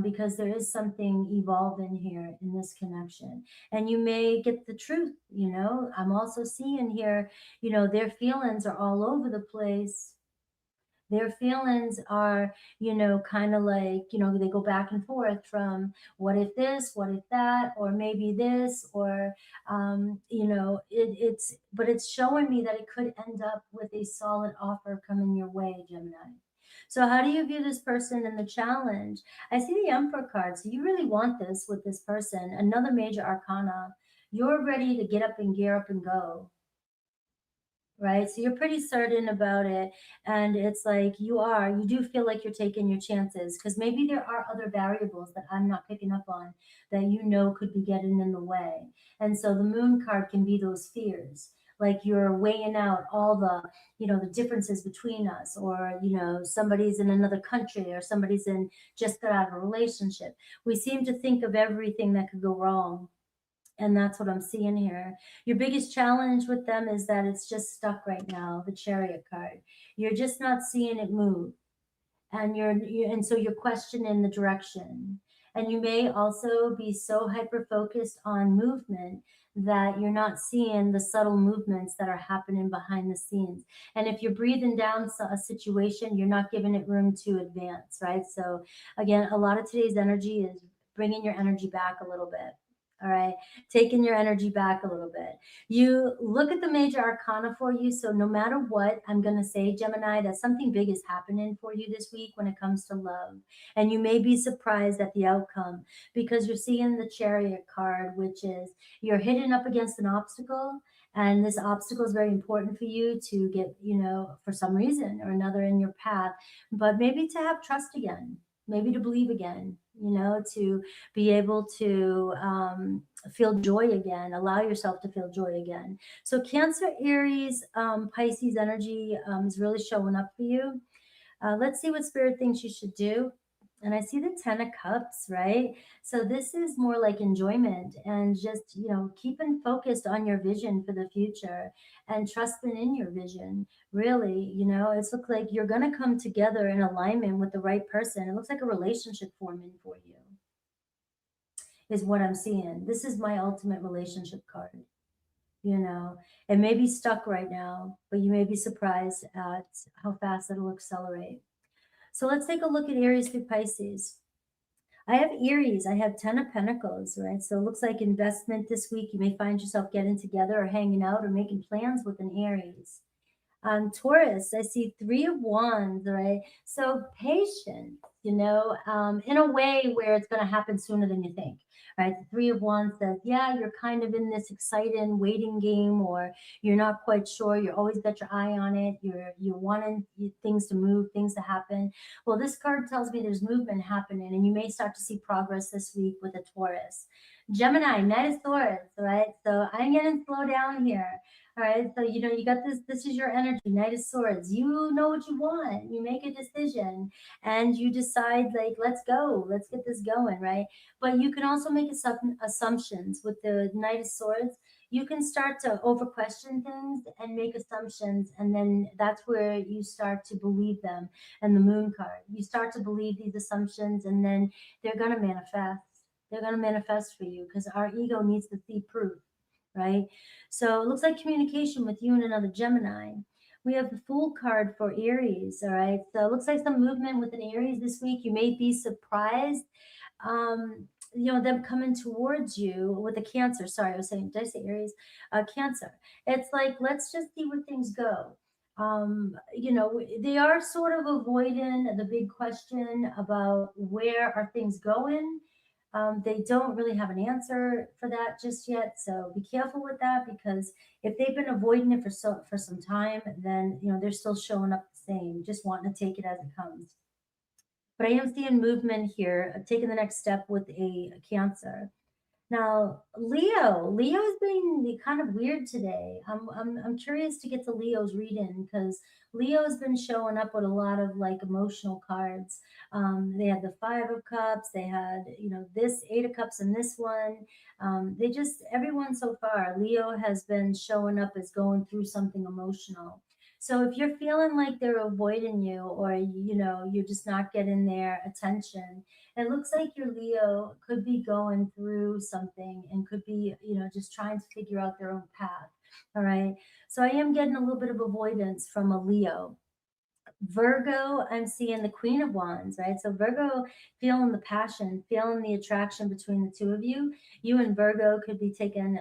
Because there is something evolving here in this connection. And you may get the truth, you know. I'm also seeing here, you know, their feelings are all over the place. Their feelings are, you know, kind of like, you know, they go back and forth from what if this, what if that, or maybe this, or, you know, but it's showing me that it could end up with a solid offer coming your way, Gemini. So how do you view this person in the challenge? I see the Emperor card. So you really want this with this person. Another major arcana. You're ready to get up and gear up and go. right? So you're pretty certain about it. And it's like you do feel like you're taking your chances because maybe there are other variables that I'm not picking up on that could be getting in the way. And so the moon card can be those fears. Like you're weighing out all the differences between us, or, somebody's in another country, or somebody's just got out of a relationship. We seem to think of everything that could go wrong, and that's what I'm seeing here. Your biggest challenge with them is that it's just stuck right now, the Chariot card. You're just not seeing it move. And and so you're questioning the direction. And you may also be so hyper focused on movement that you're not seeing the subtle movements that are happening behind the scenes. And if you're breathing down a situation, you're not giving it room to advance, right? So again, a lot of today's energy is bringing your energy back a little bit. All right, taking your energy back a little bit. You look at the major arcana for you. So no matter what, I'm going to say, Gemini, that something big is happening for you this week when it comes to love. And you may be surprised at the outcome because you're seeing the Chariot card, which is you're hitting up against an obstacle. And this obstacle is very important for you to get, for some reason or another in your path, but maybe to have trust again, maybe to believe again, to be able to feel joy again, allow yourself to feel joy again. So Cancer, Aries, Pisces energy is really showing up for you. Let's see what Spirit thinks you should do. And I see the 10 of Cups, right? So this is more like enjoyment and just, keeping focused on your vision for the future and trusting in your vision. Really, it's look like you're going to come together in alignment with the right person. It looks like a relationship forming for you, is what I'm seeing. This is my ultimate relationship card. It may be stuck right now, but you may be surprised at how fast it'll accelerate. So let's take a look at Aries through Pisces. I have Aries. I have 10 of Pentacles, right? So it looks like investment this week. You may find yourself getting together or hanging out or making plans with an Aries. Taurus, I see 3 of Wands, right? So patient, in a way where it's going to happen sooner than you think, right? The 3 of Wands says, yeah, you're kind of in this exciting waiting game, or you're not quite sure. You're always got your eye on it. You're wanting things to move, things to happen. Well, this card tells me there's movement happening, and you may start to see progress this week with a Taurus. Gemini, Knight of Swords, right? So I'm going to slow down here. All right. So, you got this is your energy, Knight of Swords. You know what you want. You make a decision and you decide, like, let's go. Let's get this going, right? But you can also make assumptions with the Knight of Swords. You can start to over question things and make assumptions. And then that's where you start to believe them. And the Moon card, you start to believe these assumptions, and then they're going to manifest. They're going to manifest for you because our ego needs to see proof, right? So it looks like communication with you and another Gemini. We have the Fool card for Aries, all right? So it looks like some movement with an Aries this week. You may be surprised, them coming towards you with a Cancer. Sorry, I was saying, did I say Aries? Cancer. It's like, let's just see where things go. They are sort of avoiding the big question about where are things going. They don't really have an answer for that just yet, so be careful with that, because if they've been avoiding it for some time, then they're still showing up the same, just wanting to take it as it comes. But I am seeing movement here, taking the next step with a Cancer. Now, Leo's been kind of weird today. I'm curious to get to Leo's reading because Leo's been showing up with a lot of like emotional cards. They had the 5 of Cups. They had, this 8 of Cups and this one. Everyone so far, Leo has been showing up as going through something emotional. So if you're feeling like they're avoiding you, or, you're just not getting their attention, it looks like your Leo could be going through something and could be, just trying to figure out their own path. All right. So I am getting a little bit of avoidance from a Leo. Virgo, I'm seeing the Queen of Wands, right? So Virgo, feeling the passion, feeling the attraction between the two of you. You and Virgo could be taking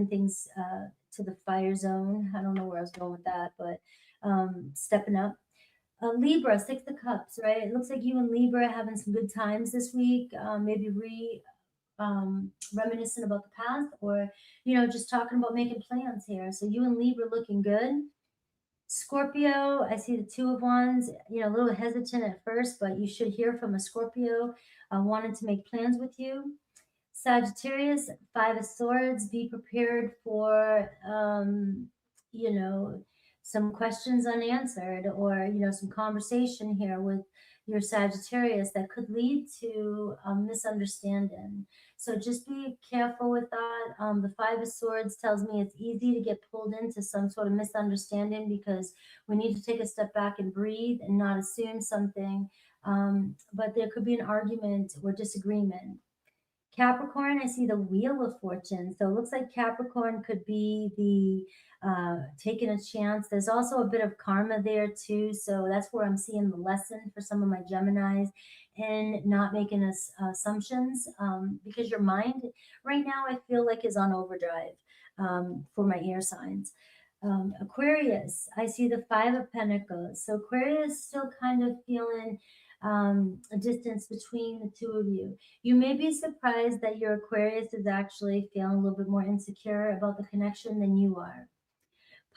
things to the fire zone. I don't know where I was going with that, but stepping up. Libra, 6 of Cups, right? It looks like you and Libra are having some good times this week. Maybe reminiscent about the past, or, you know, just talking about making plans here. So you and Libra looking good. Scorpio, I see the Two of Wands, you know, a little hesitant at first, but you should hear from a Scorpio wanting to make plans with you. Sagittarius, Five of Swords, be prepared for, you know, some questions unanswered, or, you know, some conversation here with your Sagittarius that could lead to a misunderstanding. So just be careful with that. The Five of Swords tells me it's easy to get pulled into some sort of misunderstanding because we need to take a step back and breathe and not assume something. But there could be an argument or disagreement. Capricorn, I see the Wheel of Fortune. So it looks like Capricorn could be the taking a chance. There's also a bit of karma there too. So that's where I'm seeing the lesson for some of my Geminis, and not making assumptions, because your mind right now, I feel like, is on overdrive for my air signs. Aquarius, I see the Five of Pentacles. So Aquarius still kind of feeling a distance between the two of you. You may be surprised that your Aquarius is actually feeling a little bit more insecure about the connection than you are.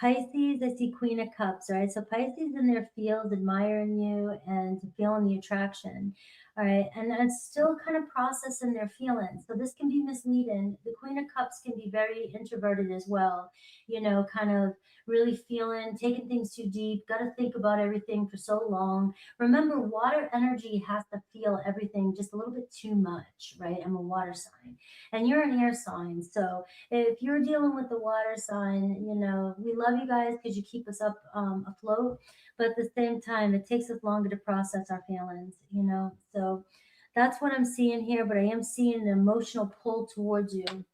Pisces, I see Queen of Cups, right? So Pisces in their field admiring you and feeling the attraction, all right? And it's still kind of processing their feelings. So this can be misleading. The Queen of Cups can be very introverted as well, you know, kind of really feeling, taking things too deep, got to think about everything for so long. Remember, water energy has to feel everything just a little bit too much, right? I'm a water sign and you're an air sign. So if you're dealing with the water sign, you know, we love you guys because you keep us up afloat. But at the same time, it takes us longer to process our feelings, you know. So that's what I'm seeing here. But I am seeing an emotional pull towards you.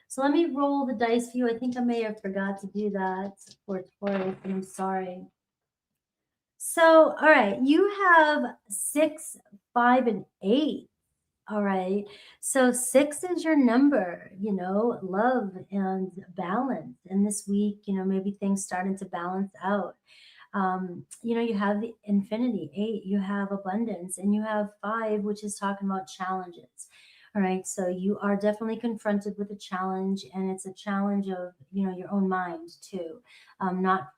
So let me roll the dice for you. I think I may have forgot to do that for Taurus, and I'm sorry. So, all right, you have 6, 5, and 8. All right. So 6 is your number, you know, love and balance. And this week, you know, maybe things starting to balance out. You know, you have the infinity, 8, you have abundance, and you have 5, which is talking about challenges. All right. So you are definitely confronted with a challenge, and it's a challenge of, you know, your own mind too. Not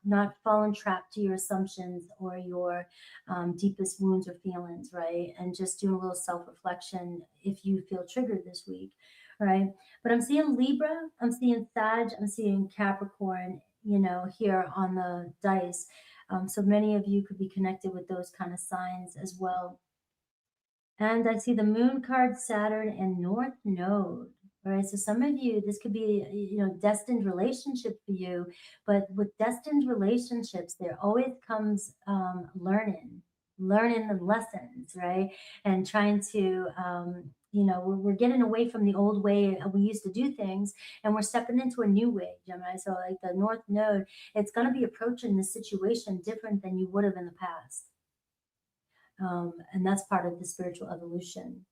falling trapped to your assumptions or your deepest wounds or feelings, right? And just doing a little self-reflection if you feel triggered this week. All right. But I'm seeing Libra, I'm seeing Sag, I'm seeing Capricorn, you know, here on the dice. So many of you could be connected with those kind of signs as well. And I see the Moon card, Saturn, and North Node. All right. So some of you, this could be, you know, destined relationship for you. But with destined relationships, there always comes learning the lessons, right? And trying to, you know, we're getting away from the old way we used to do things, and we're stepping into a new way, Gemini. So like the North Node, it's going to be approaching the situation different than you would have in the past. And that's part of the spiritual evolution.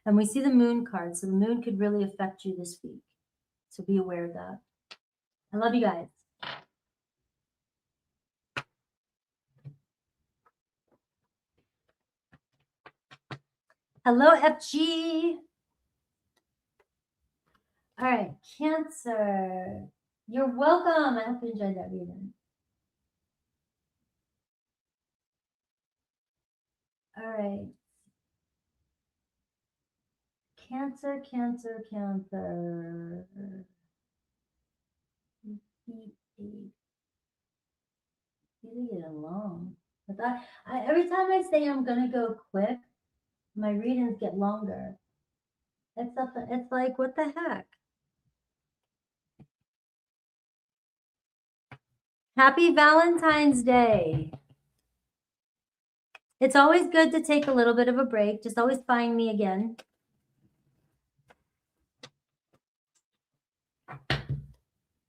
And we see the Moon card. So the moon could really affect you this week. So be aware of that. I love you guys. Hello, FG. All right, Cancer. You're welcome. I hope you enjoyed that reading. All right. Cancer, Cancer, Cancer. You get along. But every time I say I'm gonna go quick, my readings get longer. It's like, what the heck? Happy Valentine's Day. It's always good to take a little bit of a break. Just always find me again.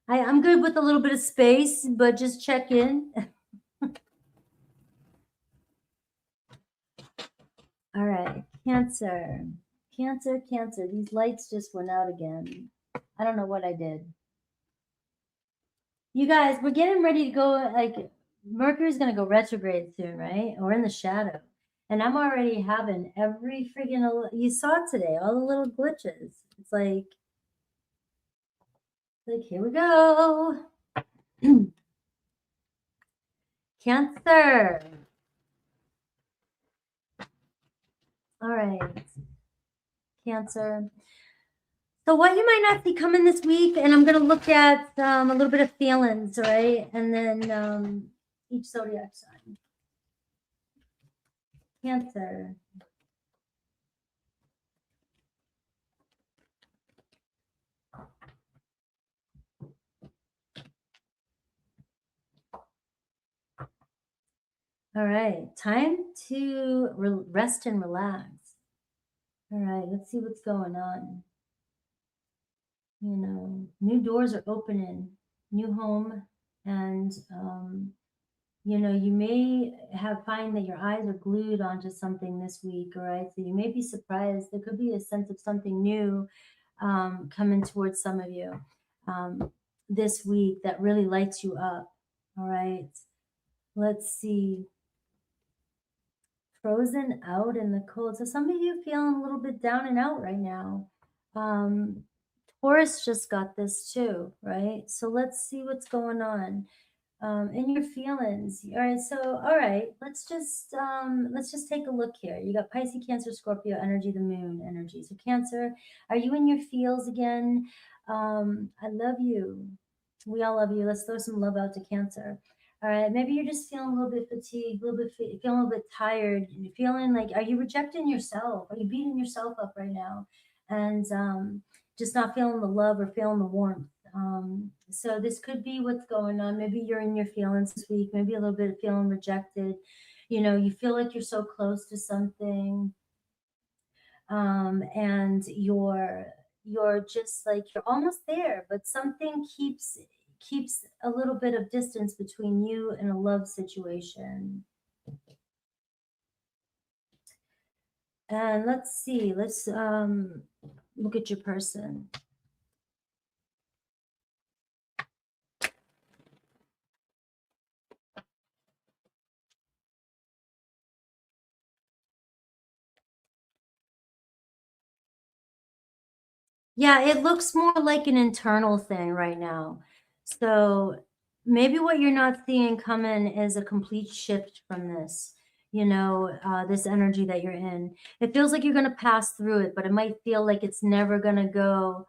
I'm good with a little bit of space, but just check in. All right, Cancer. Cancer, Cancer. These lights just went out again. I don't know what I did. You guys, we're getting ready to go, like, Mercury's going to go retrograde soon, right? Or in the shadow. And I'm already having every freaking, you saw it today, all the little glitches. It's like here we go. Cancer. All right. Cancer. So what you might not see coming this week, and I'm going to look at a little bit of feelings, right? And then each zodiac sign. Cancer. All right, time to rest and relax. All right, let's see what's going on. You know, new doors are opening, new home, and you know, you may find that your eyes are glued onto something this week, all right? So you may be surprised. There could be a sense of something new coming towards some of you this week that really lights you up, all right? Let's see. Frozen out in the cold. So some of you feeling a little bit down and out right now. Taurus just got this too, right? So let's see what's going on in your feelings. All right, so all right, let's just take a look here. You got Pisces, Cancer, Scorpio energy, the moon energy. So Cancer, are you in your feels again? I love you. We all love you. Let's throw some love out to Cancer. All right, maybe you're just feeling a little bit fatigued, a little bit feeling a little bit tired. You're feeling like, are you rejecting yourself? Are you beating yourself up right now? And just not feeling the love or feeling the warmth. So this could be what's going on. Maybe you're in your feelings this week, maybe a little bit of feeling rejected. You know, you feel like you're so close to something, and you're just like you're almost there, but something keeps a little bit of distance between you and a love situation. And let's see, let's look at your person. Yeah, it looks more like an internal thing right now. So maybe what you're not seeing coming is a complete shift from this, you know, this energy that you're in. It feels like you're going to pass through it, but it might feel like it's never going to go,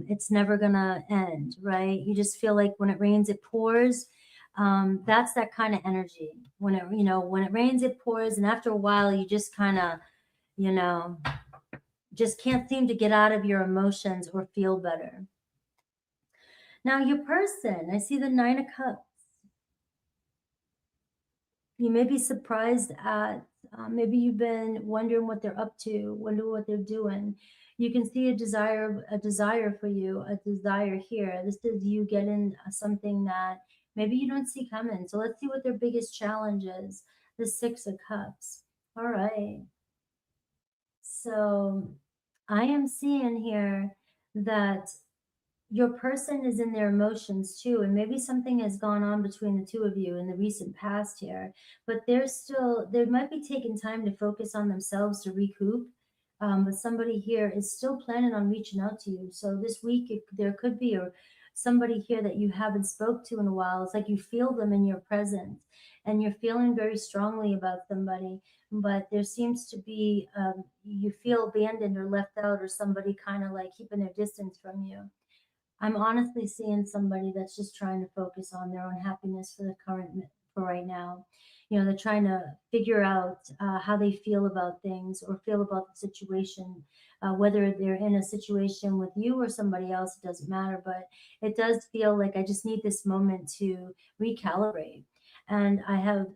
it's never going to end, right? You just feel like when it rains, it pours. That's that kind of energy. When it rains, it pours. And after a while, you just kind of, you know, just can't seem to get out of your emotions or feel better. Now, your person, I see the Nine of Cups. You may be surprised at, maybe you've been wondering what they're up to, wonder what they're doing. You can see a desire for you, a desire here. This is you getting something that maybe you don't see coming. So let's see what their biggest challenge is. The Six of Cups. All right. So I am seeing here that your person is in their emotions too, and maybe something has gone on between the two of you in the recent past here, but they might be taking time to focus on themselves to recoup. But somebody here is still planning on reaching out to you. So this week there could be somebody here that you haven't spoke to in a while. It's like you feel them in your presence and you're feeling very strongly about somebody, but there seems to be you feel abandoned or left out, or somebody kind of like keeping their distance from you. I'm honestly seeing somebody that's just trying to focus on their own happiness for right now. You know, they're trying to figure out how they feel about things or feel about the situation, whether they're in a situation with you or somebody else, it doesn't matter. But it does feel like I just need this moment to recalibrate. And I have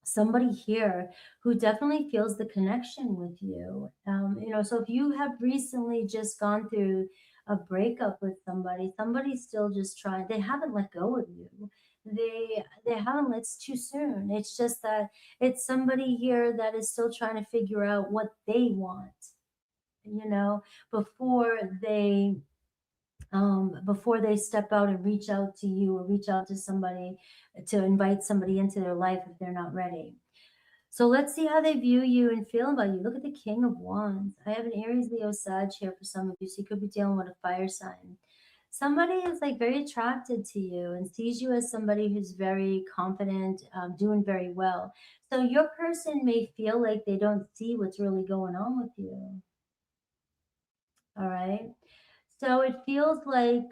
somebody here who definitely feels the connection with you. You know, so if you have recently just gone through a breakup with somebody, somebody's still just trying, they haven't let go of you. They haven't, it's too soon. It's just that it's somebody here that is still trying to figure out what they want, you know, before they before they step out and reach out to you or reach out to somebody to invite somebody into their life if they're not ready. So let's see how they view you and feel about you. Look at the King of Wands. I have an Aries, Leo, Sag here for some of you. So you could be dealing with a fire sign. Somebody is like very attracted to you and sees you as somebody who's very confident, doing very well. So your person may feel like they don't see what's really going on with you. All right. So it feels like,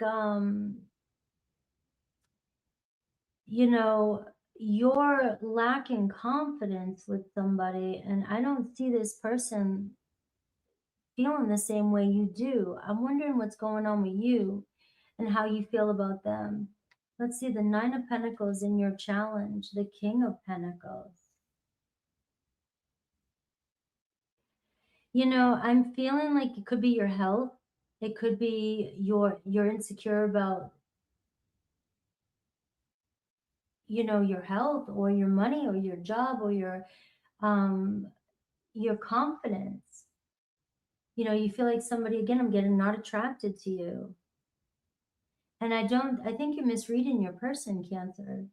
you know, you're lacking confidence with somebody, and I don't see this person feeling the same way you do. I'm wondering what's going on with you and how you feel about them. Let's see the Nine of Pentacles in your challenge, the King of Pentacles. You know, I'm feeling like it could be your health. It could be you're insecure about, you know, your health or your money or your job or um your confidence. You know, you feel like somebody, again, I'm getting not attracted to you. And I think you're misreading your person, Cancer.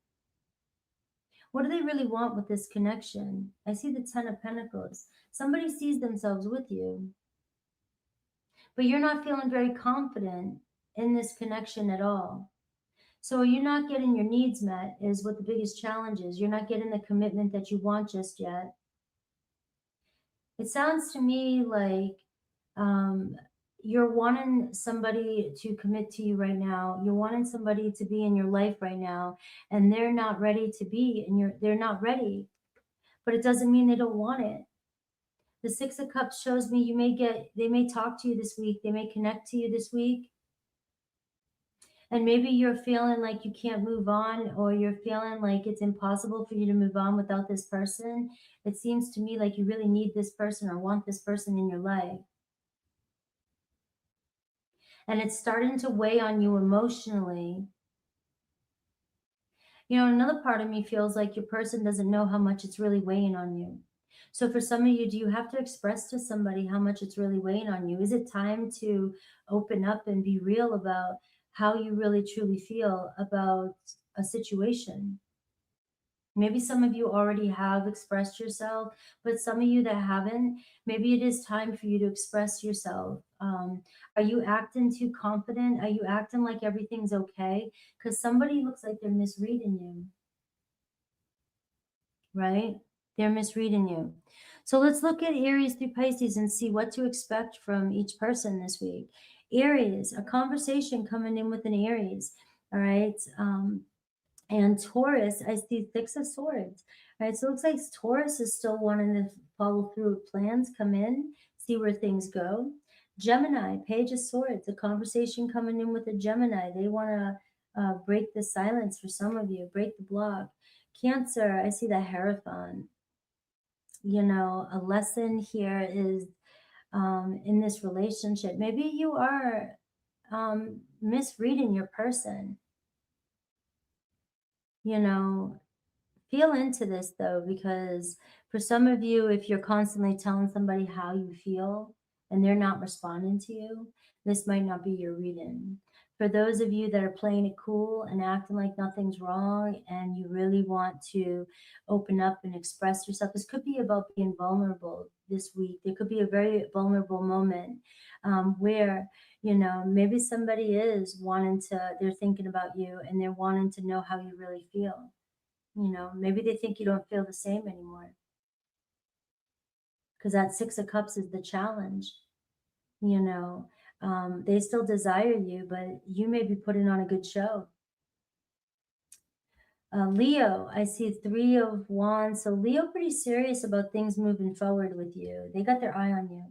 What do they really want with this connection? I see the Ten of Pentacles. Somebody sees themselves with you, but you're not feeling very confident in this connection at all. So you're not getting your needs met is what the biggest challenge is. You're not getting the commitment that you want just yet. It sounds to me like um, you're wanting somebody to commit to you right now. You're wanting somebody to be in your life right now, and they're not ready to be, and they're not ready. But it doesn't mean they don't want it. The Six of Cups shows me they may talk to you this week, they may connect to you this week, and maybe you're feeling like you can't move on, or you're feeling like it's impossible for you to move on without this person. It seems to me like you really need this person or want this person in your life. And it's starting to weigh on you emotionally. You know, another part of me feels like your person doesn't know how much it's really weighing on you. So for some of you, do you have to express to somebody how much it's really weighing on you? Is it time to open up and be real about how you really truly feel about a situation? Maybe some of you already have expressed yourself, but some of you that haven't, maybe it is time for you to express yourself. Are you acting too confident? Are you acting like everything's okay? Because somebody looks like they're misreading you, right? They're misreading you. So let's look at Aries through Pisces and see what to expect from each person this week. Aries, a conversation coming in with an Aries, all right? And Taurus, I see Six of Swords. Right, so it looks like Taurus is still wanting to follow through with plans, come in, see where things go. Gemini, Page of Swords, a conversation coming in with a Gemini. They want to break the silence for some of you, break the block. Cancer, I see the Hierophant. You know, a lesson here is in this relationship. Maybe you are misreading your person. You know, feel into this though, because for some of you, if you're constantly telling somebody how you feel and they're not responding to you, this might not be your reading. For those of you that are playing it cool and acting like nothing's wrong and you really want to open up and express yourself, this could be about being vulnerable this week. There could be a very vulnerable moment where, you know, maybe somebody is wanting to, they're thinking about you and they're wanting to know how you really feel. You know, maybe they think you don't feel the same anymore. Because that Six of Cups is the challenge. You know, they still desire you, but you may be putting on a good show. Leo, I see Three of Wands. So Leo pretty serious about things moving forward with you. They got their eye on you.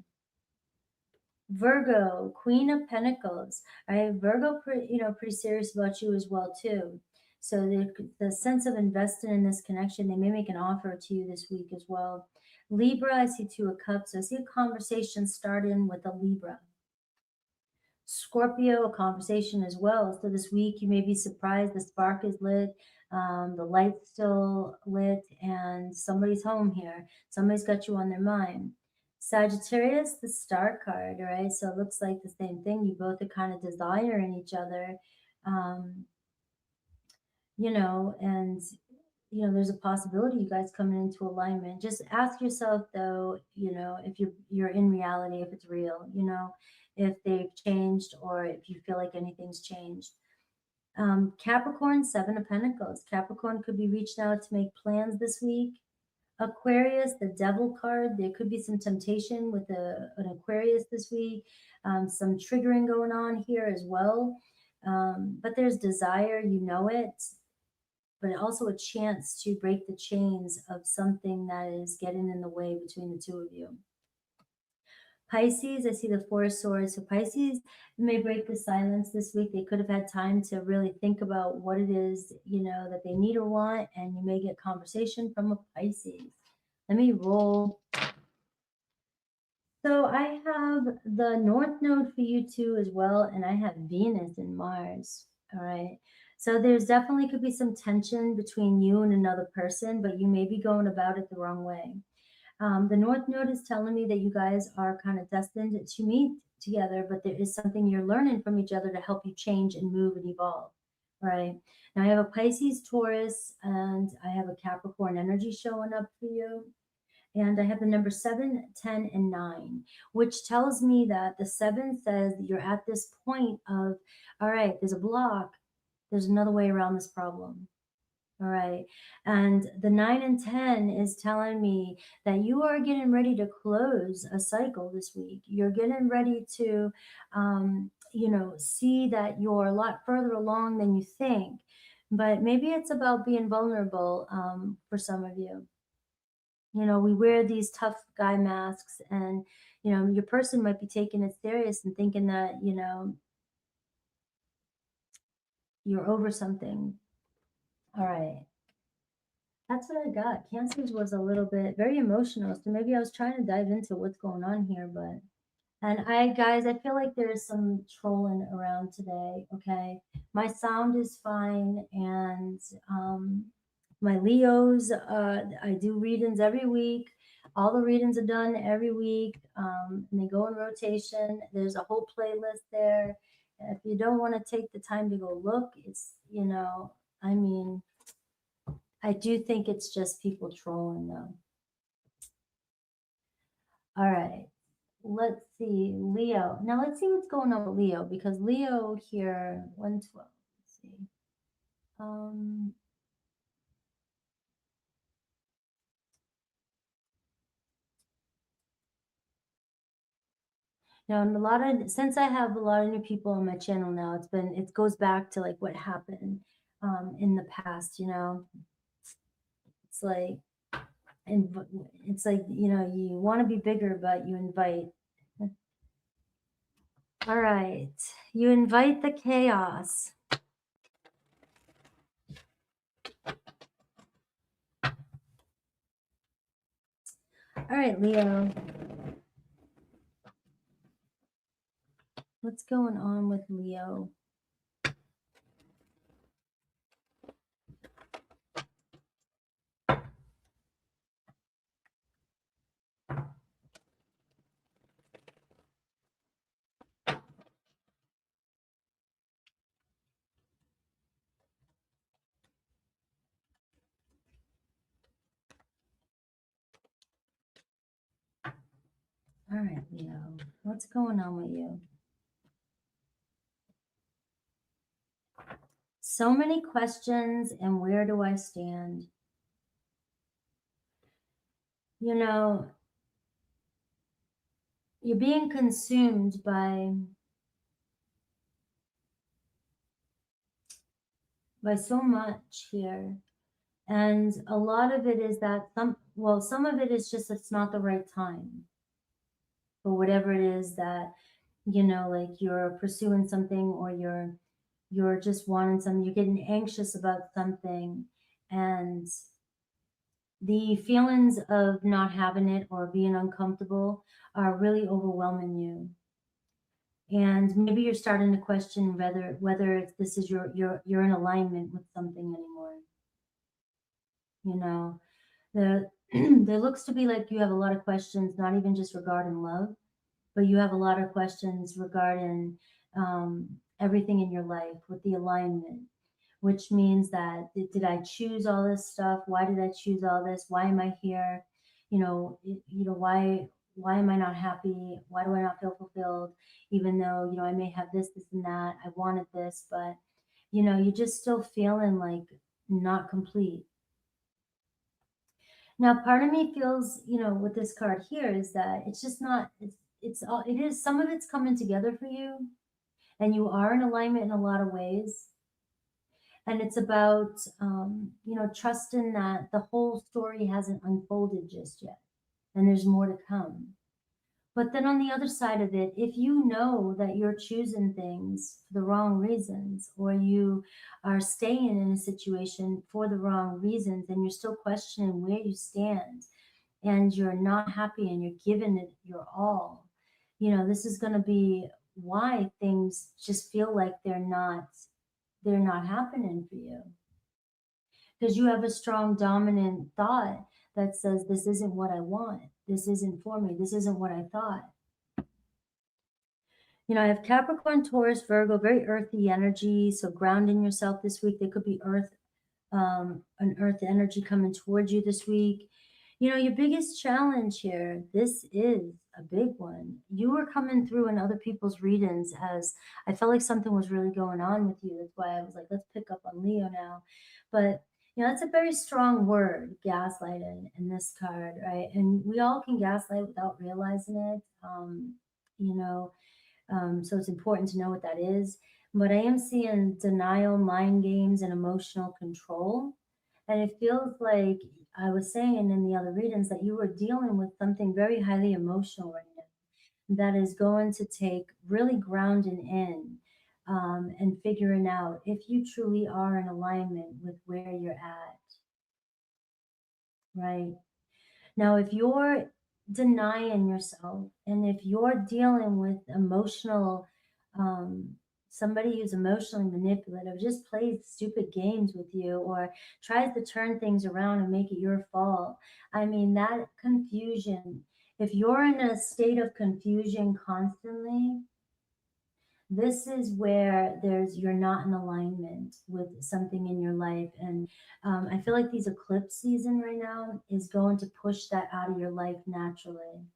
Virgo, Queen of Pentacles. Virgo, pretty serious about you as well too. So the sense of investing in this connection, they may make an offer to you this week as well. Libra, I see Two of Cups. So I see a conversation starting with a Libra. Scorpio, a conversation as well. So this week you may be surprised the spark is lit, the light's still lit, and somebody's home here. Somebody's got you on their mind. Sagittarius, the star card, right? So it looks like the same thing. You both are kind of desiring each other, you know, and you know, there's a possibility you guys coming into alignment. Just ask yourself though, you know, if you're in reality, if it's real, you know, if they've changed or if you feel like anything's changed. Capricorn, Seven of Pentacles. Capricorn could be reaching out to make plans this week. Aquarius, the Devil card. There could be some temptation with an Aquarius this week. Some triggering going on here as well. But there's desire, you know it, but also a chance to break the chains of something that is getting in the way between the two of you. Pisces, I see the Four of Swords. So Pisces may break the silence this week. They could have had time to really think about what it is, you know, that they need or want, and you may get conversation from a Pisces. Let me roll. So I have the North Node for you too as well, and I have Venus and Mars. All right. So there's definitely could be some tension between you and another person, but you may be going about it the wrong way. The North Node is telling me that you guys are kind of destined to meet together, but there is something you're learning from each other to help you change and move and evolve. All right. Now I have a Pisces, Taurus, and I have a Capricorn energy showing up for you. And I have the number 7, 10, and 9, which tells me that the 7 says that you're at this point of, all right, there's a block. There's another way around this problem. All right. And the 9 and 10 is telling me that you are getting ready to close a cycle this week. You're getting ready to, you know, see that you're a lot further along than you think. But maybe it's about being vulnerable for some of you. You know, we wear these tough guy masks, and, you know, your person might be taking it serious and thinking that, you know, you're over something. All right. That's what I got. Cancer's was a little bit very emotional. So maybe I was trying to dive into what's going on here, but and guys, I feel like there's some trolling around today. Okay. My sound is fine. And my Leos, I do readings every week. All the readings are done every week. And they go in rotation. There's a whole playlist there. If you don't want to take the time to go look, it's, you know, I mean, I do think it's just people trolling though. All right. Let's see. Leo. Now let's see what's going on with Leo, because Leo here, 112. Let's see. Now, and a lot of, since I have a lot of new people on my channel now, it goes back to like what happened in the past, you know. It's like, and it's like, you know, you want to be bigger, but you invite. All right. You invite the chaos. All right, Leo. What's going on with Leo? All right, Leo. What's going on with you? So many questions, and where do I stand? You know, you're being consumed by so much here. And a lot of it is that some of it is just it's not the right time for whatever it is that, you know, like you're pursuing something, or you're just wanting something, you're getting anxious about something, and the feelings of not having it or being uncomfortable are really overwhelming you. And maybe you're starting to question whether this is you're in alignment with something anymore. You know, there looks to be like you have a lot of questions, not even just regarding love, but you have a lot of questions regarding everything in your life with the alignment. which means that did I choose all this stuff? Why did I choose all this? Why am I here? Why am I not happy? Why do I not feel fulfilled? Even though, I may have this and that, I wanted this, but you're just still feeling like not complete. Now, part of me feels, with this card here is that it's just not, it is, some of it's coming together for you, and you are in alignment in a lot of ways. And it's about, trusting that the whole story hasn't unfolded just yet, and there's more to come. But then on the other side of it, if you know that you're choosing things for the wrong reasons, or you are staying in a situation for the wrong reasons, and you're still questioning where you stand, and you're not happy, and you're giving it your all, this is going to be why things just feel like they're not happening for you, because you have a strong dominant thought that says, this isn't what I want, this isn't for me, this isn't what I thought. I have Capricorn, Taurus, Virgo, very earthy energy. So grounding yourself this week. There could be an earth energy coming towards you this week. Your biggest challenge here, this is a big one. You were coming through in other people's readings as I felt like something was really going on with you. That's why I was like, let's pick up on Leo now. But, that's a very strong word, gaslighting, in this card, right? And we all can gaslight without realizing it. So it's important to know what that is. But I am seeing denial, mind games, and emotional control. And it feels like I was saying in the other readings that you were dealing with something very highly emotional right now that is going to take really grounding in, and figuring out if you truly are in alignment with where you're at. Right. Now, if you're denying yourself, and if you're dealing with emotional, somebody who's emotionally manipulative, just plays stupid games with you, or tries to turn things around and make it your fault, I mean, that confusion, if you're in a state of confusion constantly, this is where you're not in alignment with something in your life. And I feel like these eclipse season right now is going to push that out of your life naturally.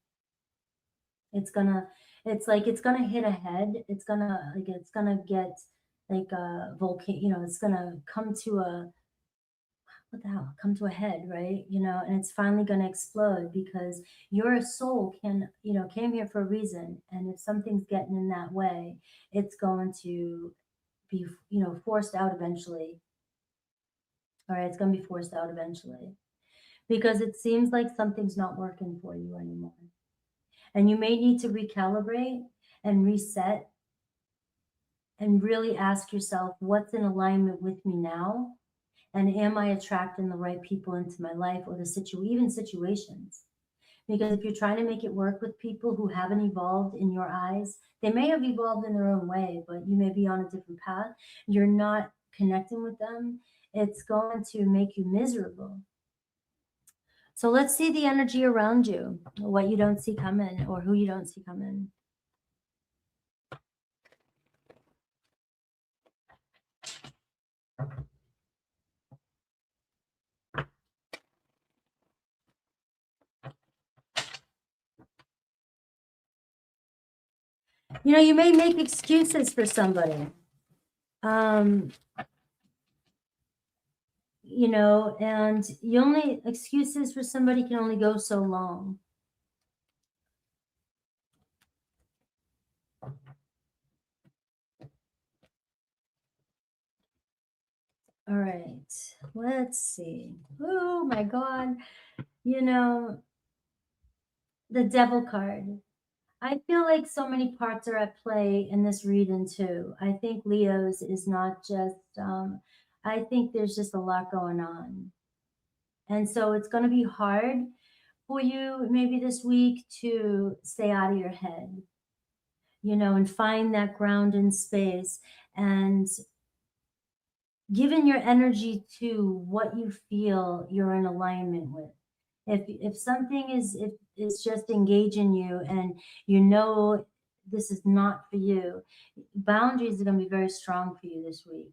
It's gonna hit a head. It's gonna get like a volcano, it's gonna come to a, what the hell, come to a head, right? And it's finally going to explode, because your soul came here for a reason. And if something's getting in that way, it's going to be, forced out eventually. All right, it's going to be forced out eventually, because it seems like something's not working for you anymore. And you may need to recalibrate and reset and really ask yourself, what's in alignment with me now? And am I attracting the right people into my life, or even situations? Because if you're trying to make it work with people who haven't evolved in your eyes, they may have evolved in their own way, but you may be on a different path. You're not connecting with them. It's going to make you miserable. So let's see the energy around you, what you don't see coming, or who you don't see coming. You may make excuses for somebody. And excuses for somebody can only go so long. All right, let's see. Oh my God. The Devil card. I feel like so many parts are at play in this reading too. I think Leo's is not just, I think there's just a lot going on. And so it's going to be hard for you maybe this week to stay out of your head, and find that ground in space, and giving your energy to what you feel you're in alignment with. If something is just engaging you, and this is not for you, boundaries are going to be very strong for you this week.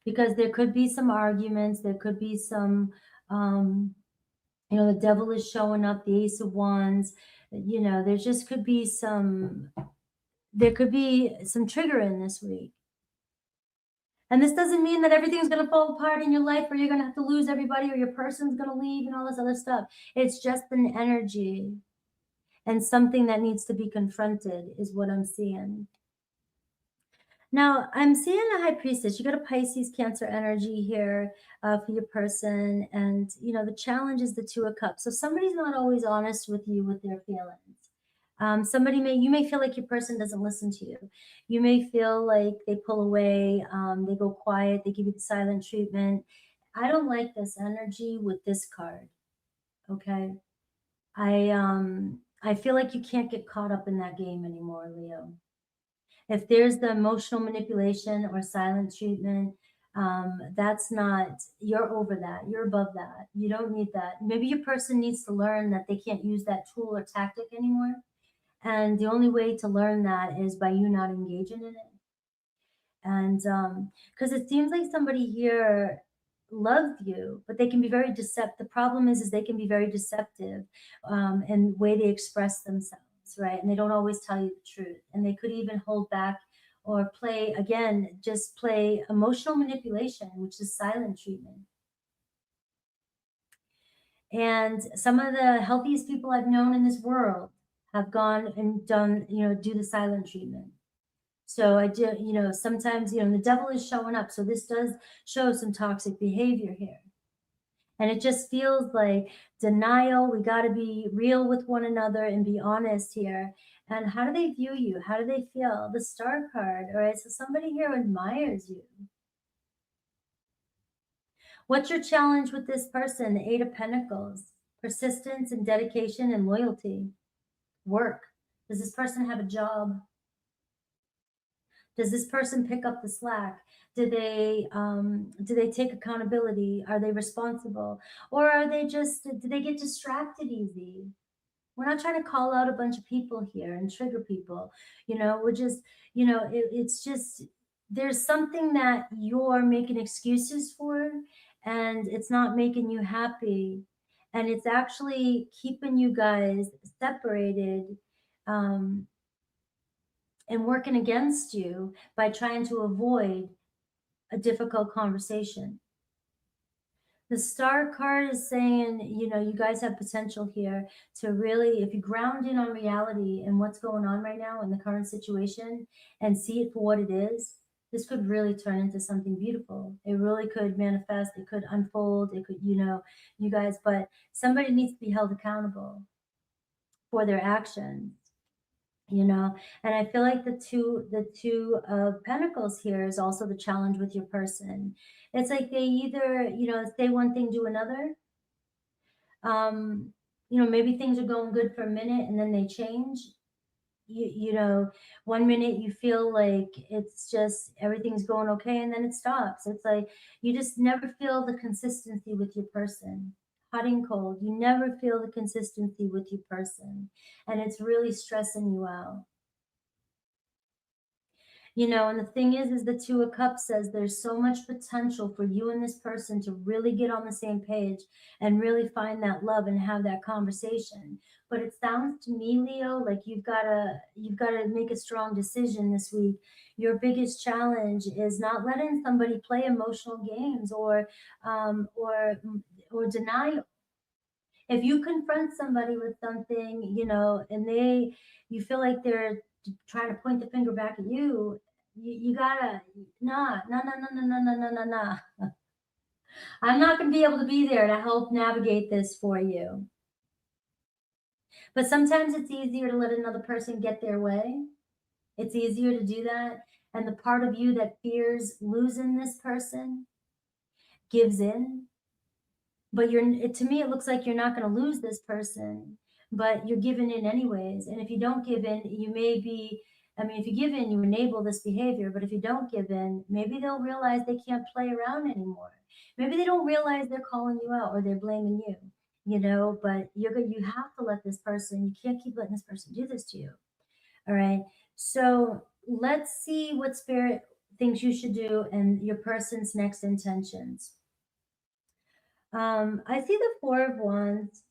because there could be some arguments, there could be some, the devil is showing up, the Ace of Wands, there just could be there could be some triggering this week. And this doesn't mean that everything's going to fall apart in your life, or you're going to have to lose everybody, or your person's going to leave and all this other stuff. It's just an energy and something that needs to be confronted is what I'm seeing. Now, I'm seeing a High Priestess. You got a Pisces, Cancer energy here for your person. And, the challenge is the Two of Cups. So somebody's not always honest with you with their feelings. You may feel like your person doesn't listen to you. You may feel like they pull away, they go quiet, they give you the silent treatment. I don't like this energy with this card. Okay. I feel like you can't get caught up in that game anymore, Leo. If there's the emotional manipulation or silent treatment, that's not, you're over that. You're above that. You don't need that. Maybe your person needs to learn that they can't use that tool or tactic anymore. And the only way to learn that is by you not engaging in it. And because it seems like somebody here loved you, but they can be very deceptive. The problem is they can be very deceptive in the way they express themselves, right? And they don't always tell you the truth. And they could even hold back or just play emotional manipulation, which is silent treatment. And some of the healthiest people I've known in this world have gone and done, do the silent treatment. So I do, sometimes, the devil is showing up. So this does show some toxic behavior here. And it just feels like denial. We got to be real with one another and be honest here. And how do they view you? How do they feel? The Star card, all right? So somebody here admires you. What's your challenge with this person? The Eight of Pentacles, persistence and dedication and loyalty. Work. Does this person have a job? Does this person pick up the slack? Do they take accountability? Are they responsible? Or are they do they get distracted easy? We're not trying to call out a bunch of people here and trigger people. We're just, it's just, there's something that you're making excuses for, and it's not making you happy. And it's actually keeping you guys separated. And working against you by trying to avoid a difficult conversation. The Star card is saying, you guys have potential here to really, if you ground in on reality and what's going on right now in the current situation and see it for what it is, this could really turn into something beautiful. It really could manifest. It could unfold. It could, you guys, but somebody needs to be held accountable for their actions. And I feel like the two of Pentacles here is also the challenge with your person. It's like they either, say one thing, do another. Maybe things are going good for a minute and then they change. One minute you feel like it's just everything's going okay and then it stops. It's like you just never feel the consistency with your person. Hot and cold. You never feel the consistency with your person. And it's really stressing you out. And the thing is the Two of Cups says there's so much potential for you and this person to really get on the same page and really find that love and have that conversation. But it sounds to me, Leo, like you've got to make a strong decision this week. Your biggest challenge is not letting somebody play emotional games or denial. If you confront somebody with something, and you feel like they're trying to point the finger back at you, you gotta, nah. I'm not gonna be able to be there to help navigate this for you. But sometimes it's easier to let another person get their way. It's easier to do that. And the part of you that fears losing this person gives in. But to me, it looks like you're not going to lose this person, but you're giving in anyways. And if you don't give in, if you give in, you enable this behavior. But if you don't give in, maybe they'll realize they can't play around anymore. Maybe they don't realize they're calling you out or they're blaming you, but you have to let this person, you can't keep letting this person do this to you. All right. So let's see what Spirit things you should do and your person's next intentions. I see the Four of Wands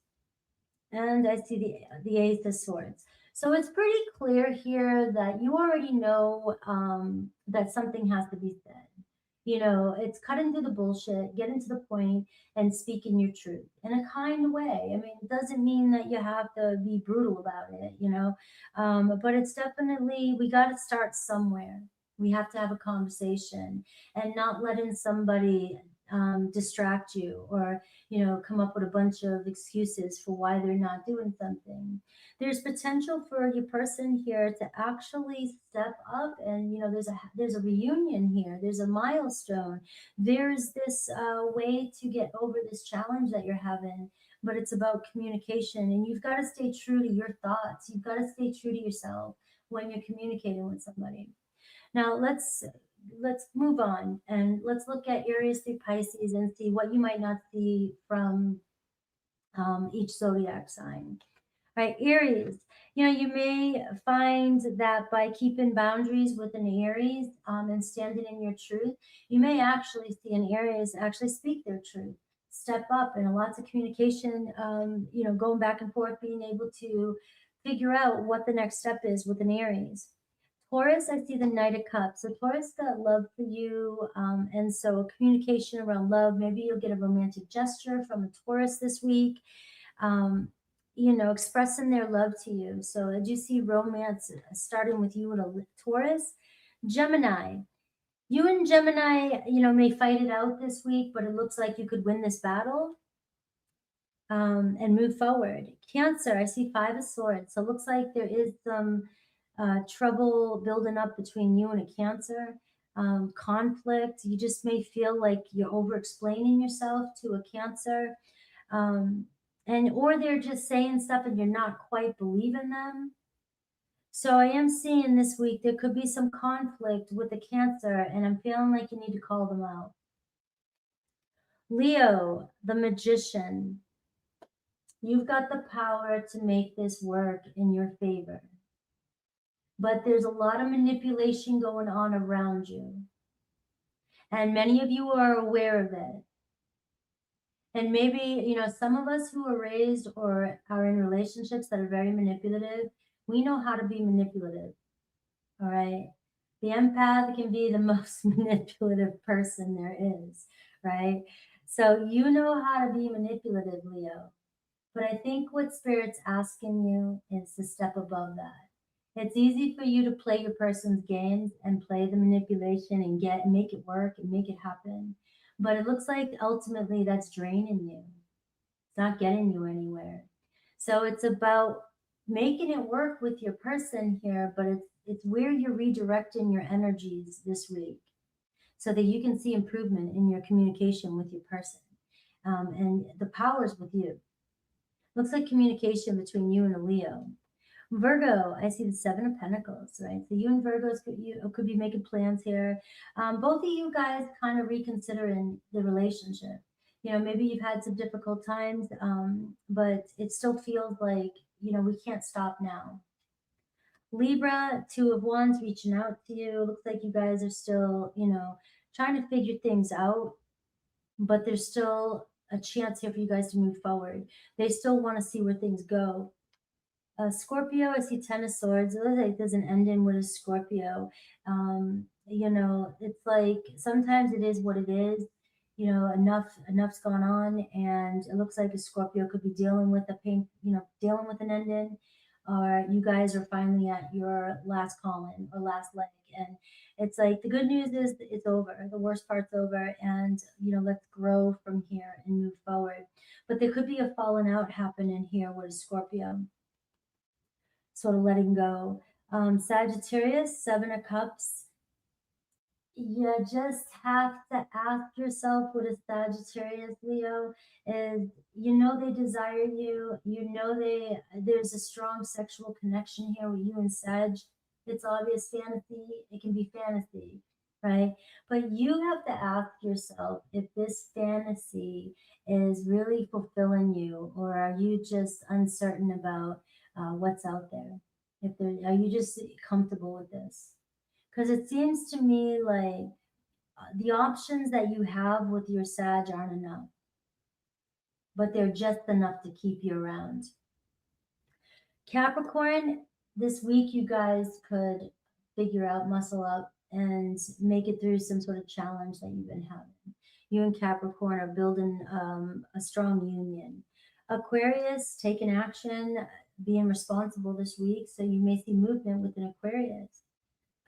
and I see the Ace of Swords. So it's pretty clear here that you already know that something has to be said. You know, it's cutting through the bullshit, getting to the point, and speaking your truth in a kind way. I mean, it doesn't mean that you have to be brutal about it, you know, but it's definitely, we got to start somewhere. We have to have a conversation and not letting somebody distract you or, you know, come up with a bunch of excuses for why they're not doing something. There's potential for your person here to actually step up, and you know, there's a reunion here. There's a milestone. There's this way to get over this challenge that you're having, but it's about communication, and you've got to stay true to your thoughts. You've got to stay true to yourself when you're communicating with somebody. Now let's move on and let's look at Aries through Pisces and see what you might not see from each zodiac sign. Right, Aries. You know, you may find that by keeping boundaries with an Aries and standing in your truth, you may actually see an Aries actually speak their truth, step up, and lots of communication. You know, going back and forth, being able to figure out what the next step is with an Aries. Taurus, I see the Knight of Cups. So Taurus got love for you, and so communication around love. Maybe you'll get a romantic gesture from a Taurus this week. You know, expressing their love to you. So I do see romance starting with you and a Taurus. Gemini. You and Gemini, you know, may fight it out this week, but it looks like you could win this battle and move forward. Cancer, I see Five of Swords. So it looks like there is some trouble building up between you and a Cancer. Conflict. You just may feel like you're over explaining yourself to a Cancer. And or they're just saying stuff and you're not quite believing them. So I am seeing this week there could be some conflict with the Cancer, and I'm feeling like you need to call them out. Leo, the Magician. You've got the power to make this work in your favor. But there's a lot of manipulation going on around you. And many of you are aware of it. And maybe, you know, some of us who are raised or are in relationships that are very manipulative, we know how to be manipulative. All right. The empath can be the most manipulative person there is, right? So you know how to be manipulative, Leo. But I think what Spirit's asking you is to step above that. It's easy for you to play your person's games and play the manipulation and make it work and make it happen. But it looks like ultimately that's draining you. It's not getting you anywhere. So it's about making it work with your person here, but it's where you're redirecting your energies this week so that you can see improvement in your communication with your person. And the power's with you. Looks like communication between you and a Leo. Virgo, I see the Seven of Pentacles, right? So you and Virgos could be making plans here. Both of you guys kind of reconsidering the relationship. You know, maybe you've had some difficult times, but it still feels like, you know, we can't stop now. Libra, Two of Wands reaching out to you. Looks like you guys are still, you know, trying to figure things out, but there's still a chance here for you guys to move forward. They still want to see where things go. Scorpio, I see Ten of Swords. It looks like there's an ending with a Scorpio. You know, it's like sometimes it is what it is. You know, enough's gone on, and it looks like a Scorpio could be dealing with a pain. You know, dealing with an ending, or you guys are finally at your last calling or last leg, and it's like the good news is it's over. The worst part's over, and you know, let's grow from here and move forward. But there could be a falling out happening here with a Scorpio, sort of letting go. Sagittarius, Seven of Cups. You just have to ask yourself what a Sagittarius, Leo, is. You know they desire you. You know there's a strong sexual connection here with you and Sag. It's obvious fantasy. It can be fantasy, right? But you have to ask yourself if this fantasy is really fulfilling you, or are you just uncertain about what's out there? If there, are you just comfortable with this? Because it seems to me like the options that you have with your Sag aren't enough, but they're just enough to keep you around. Capricorn, this week you guys could figure out, muscle up, and make it through some sort of challenge that you've been having. You and Capricorn are building a strong union. Aquarius, taking action, being responsible this week, so you may see movement with an Aquarius.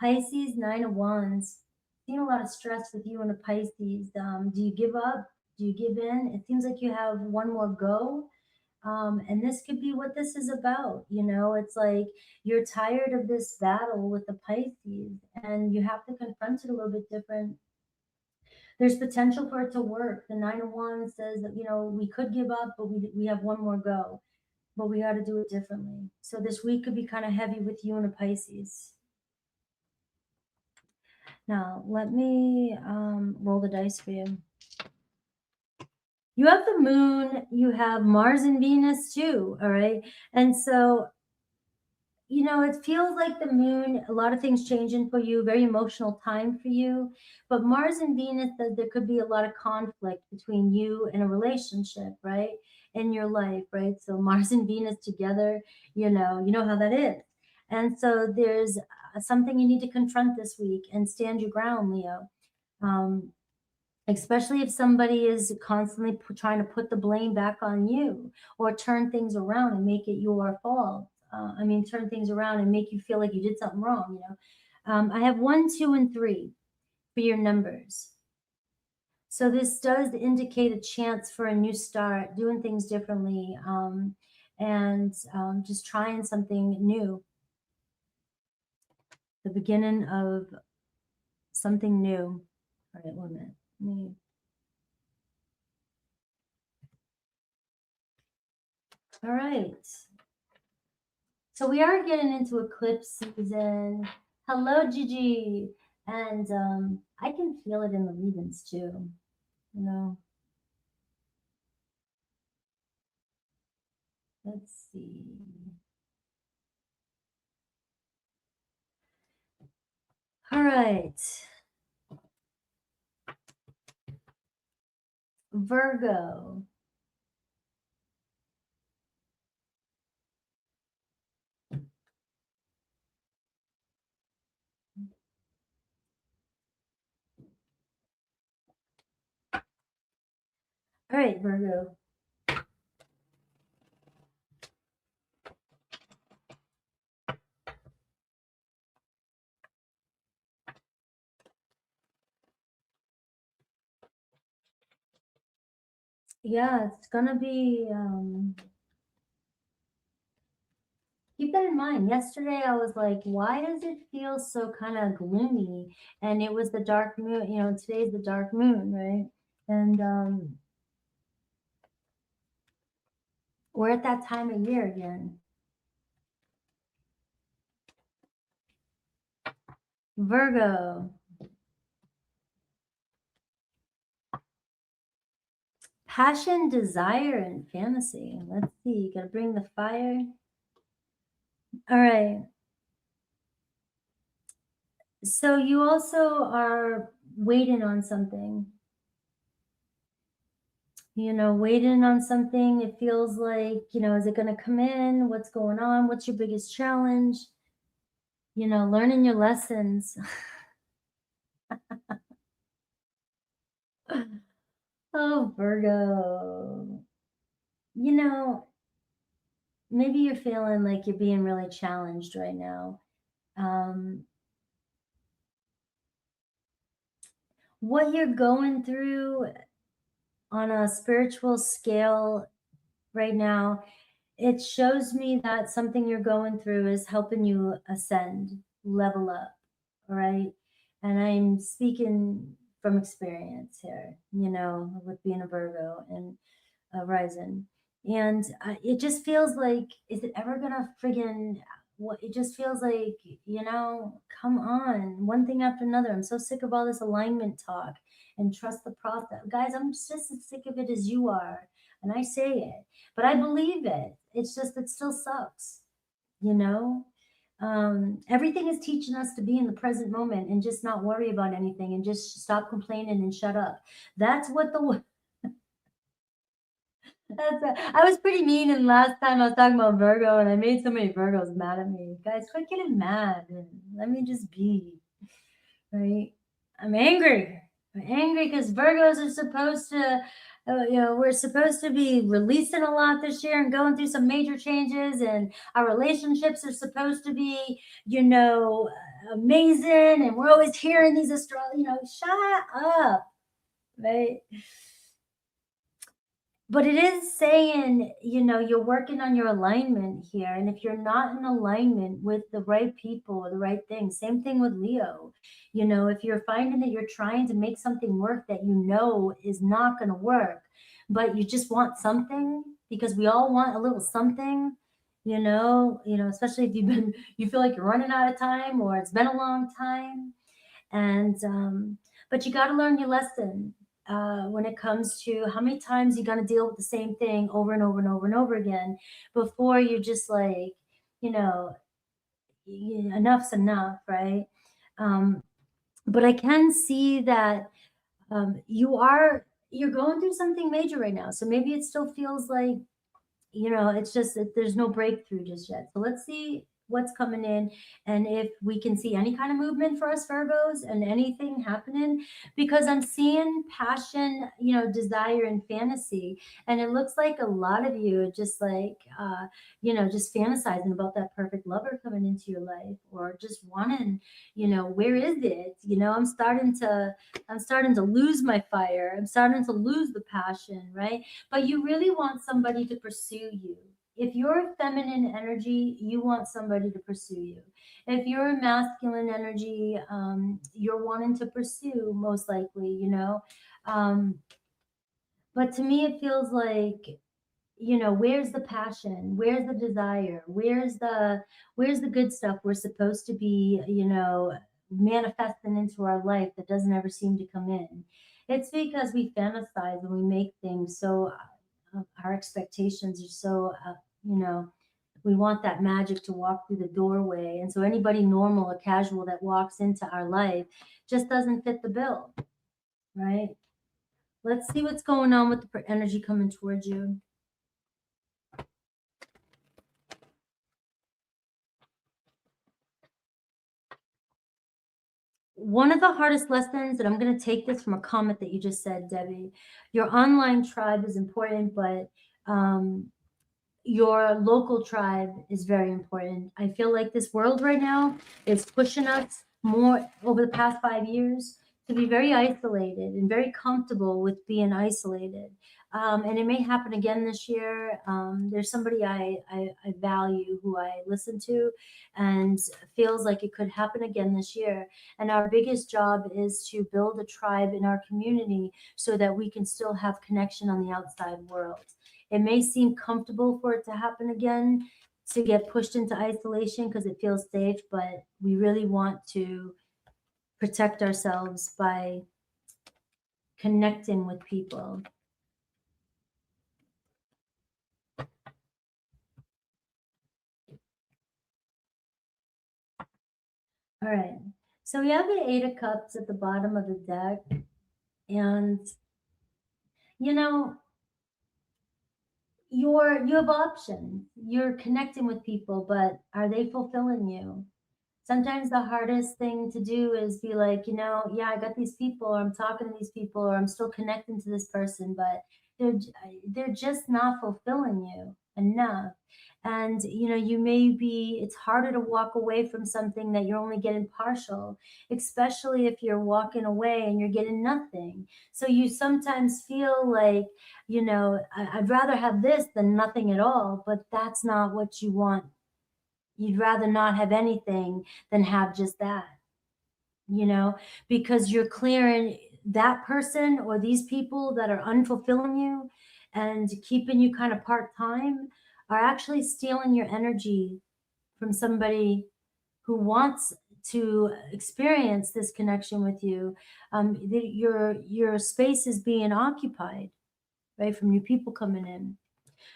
Pisces, Nine of Wands, seeing a lot of stress with you and a Pisces. Do you give up? Do you give in? It seems like you have one more go. And this could be what this is about. You know, it's like you're tired of this battle with the Pisces and you have to confront it a little bit different. There's potential for it to work. The Nine of Wands says that, you know, we could give up, but we have one more go, but we got to do it differently. So this week could be kind of heavy with you and a Pisces. Now, let me roll the dice for you. You have the moon, you have Mars and Venus too, all right? And so, you know, it feels like the moon, a lot of things changing for you, very emotional time for you. But Mars and Venus, there could be a lot of conflict between you and a relationship, right? In your life, right? So Mars and Venus together, you know how that is. And so there's something you need to confront this week and stand your ground, Leo. Especially if somebody is constantly trying to put the blame back on you or turn things around and make it your fault. Turn things around and make you feel like you did something wrong, you know. I have 1, 2, and 3 for your numbers. So this does indicate a chance for a new start, doing things differently, and just trying something new. The beginning of something new. All right, 1 minute. All right. So we are getting into eclipse season. Hello, Gigi. And I can feel it in the readings too, you know. Let's see. All right. Virgo. All right, Virgo. Yeah, it's gonna be keep that in mind. Yesterday I was like, why does it feel so kind of gloomy? And it was the dark moon, you know, today's the dark moon, right? And we're at that time of year again. Virgo. Passion, desire, and fantasy. Let's see. Gotta bring the fire. All right. So you also are waiting on something. You know, waiting on something. It feels like, you know, is it going to come in? What's going on? What's your biggest challenge? You know, learning your lessons. Oh, Virgo. You know, maybe you're feeling like you're being really challenged right now. What you're going through on a spiritual scale right now, it shows me that something you're going through is helping you ascend, level up, all right? And I'm speaking from experience here, you know, with being a Virgo and a rising. And it just feels like, is it ever gonna friggin' what? It just feels like, you know, come on, one thing after another. I'm so sick of all this alignment talk and trust the process. Guys, I'm just as sick of it as you are. And I say it, but I believe it. It's just, it still sucks, you know? Everything is teaching us to be in the present moment and just not worry about anything and just stop complaining and shut up. That's what the I was pretty mean, and last time I was talking about Virgo, and I made so many Virgos mad at me. Guys, quit getting mad and let me just be, right? I'm angry. I'm angry because Virgos are supposed to, we're supposed to be releasing a lot this year and going through some major changes, and our relationships are supposed to be, amazing, and we're always hearing these shut up, right? But it is saying, you're working on your alignment here. And if you're not in alignment with the right people or the right things, same thing with Leo. If you're finding that you're trying to make something work that is not going to work, but you just want something, because we all want a little something, especially if you feel like you're running out of time or it's been a long time. And but you got to learn your lesson when it comes to how many times you're going to deal with the same thing over and over and over and over again before you're just like, enough's enough, right? But I can see that you're going through something major right now, so maybe it still feels like, it's just that there's no breakthrough just yet. So let's see what's coming in, and if we can see any kind of movement for us Virgos and anything happening, because I'm seeing passion, desire and fantasy. And it looks like a lot of you are just like, just fantasizing about that perfect lover coming into your life, or just wanting, where is it? I'm starting to lose my fire. I'm starting to lose the passion, right? But you really want somebody to pursue you. If you're a feminine energy, you want somebody to pursue you. If you're a masculine energy, you're wanting to pursue, most likely. But to me, it feels like, where's the passion? Where's the desire? Where's the good stuff we're supposed to be, manifesting into our life that doesn't ever seem to come in? It's because we fantasize and we make things so, our expectations are so, we want that magic to walk through the doorway. And so anybody normal or casual that walks into our life just doesn't fit the bill, right? Let's see what's going on with the energy coming towards you. One of the hardest lessons, and I'm going to take this from a comment that you just said, Debbie, your online tribe is important, but your local tribe is very important. I feel like this world right now is pushing us more over the past 5 years to be very isolated and very comfortable with being isolated. And it may happen again this year. There's somebody I value, who I listen to, and feels like it could happen again this year. And our biggest job is to build a tribe in our community so that we can still have connection on the outside world. It may seem comfortable for it to happen again, to get pushed into isolation because it feels safe, but we really want to protect ourselves by connecting with people. All right. So we have the Eight of Cups at the bottom of the deck. And, you have options. You're connecting with people, but are they fulfilling you? Sometimes the hardest thing to do is be like, yeah, I got these people, or I'm talking to these people, or I'm still connecting to this person, but they're just not fulfilling you enough. And it's harder to walk away from something that you're only getting partial, especially if you're walking away and you're getting nothing. So you sometimes feel like, I'd rather have this than nothing at all, but that's not what you want. You'd rather not have anything than have just that, because you're clearing that person or these people that are unfulfilling you and keeping you kind of part-time are actually stealing your energy from somebody who wants to experience this connection with you. Your space is being occupied, right, from new people coming in.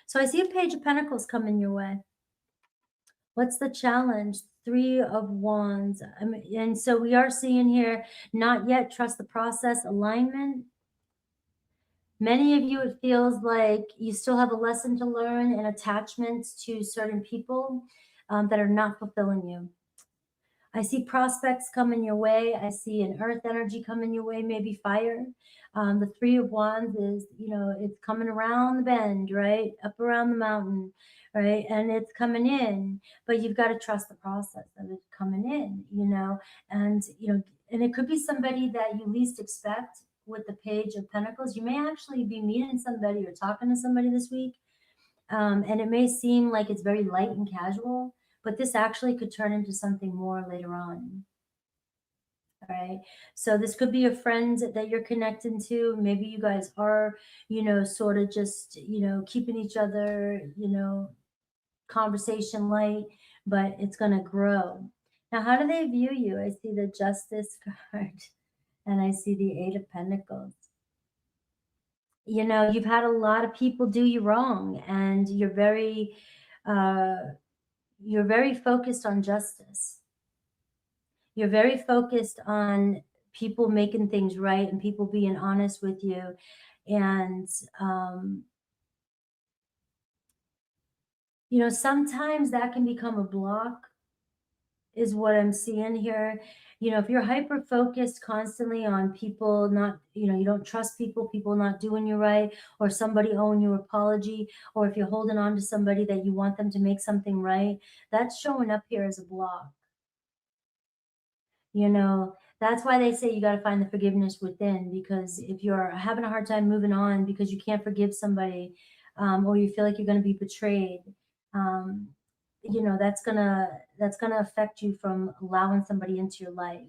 So I see a Page of Pentacles coming your way. What's the challenge? Three of Wands. And so we are seeing here, not yet, trust the process, alignment. Many of you, it feels like you still have a lesson to learn and attachments to certain people that are not fulfilling you. I see prospects coming your way. I see an earth energy coming your way, maybe fire. The Three of Wands is, it's coming around the bend, right? Up around the mountain, right? And it's coming in, but you've got to trust the process of it coming in, and, and it could be somebody that you least expect with the Page of Pentacles. You may actually be meeting somebody or talking to somebody this week. And it may seem like it's very light and casual, but this actually could turn into something more later on. All right. So this could be a friend that you're connecting to. Maybe you guys are, sort of just, keeping each other, conversation light, but it's going to grow. Now, how do they view you? I see the Justice card and I see the Eight of Pentacles. You've had a lot of people do you wrong, and you're very focused on justice. You're very focused on people making things right and people being honest with you. And, sometimes that can become a block, is what I'm seeing here. If you're hyper focused constantly on people not, you don't trust people not doing you right, or somebody owing you apology, or if you're holding on to somebody that you want them to make something right, that's showing up here as a block. That's why they say you got to find the forgiveness within, because if you're having a hard time moving on because you can't forgive somebody, or you feel like you're going to be betrayed, that's gonna affect you from allowing somebody into your life.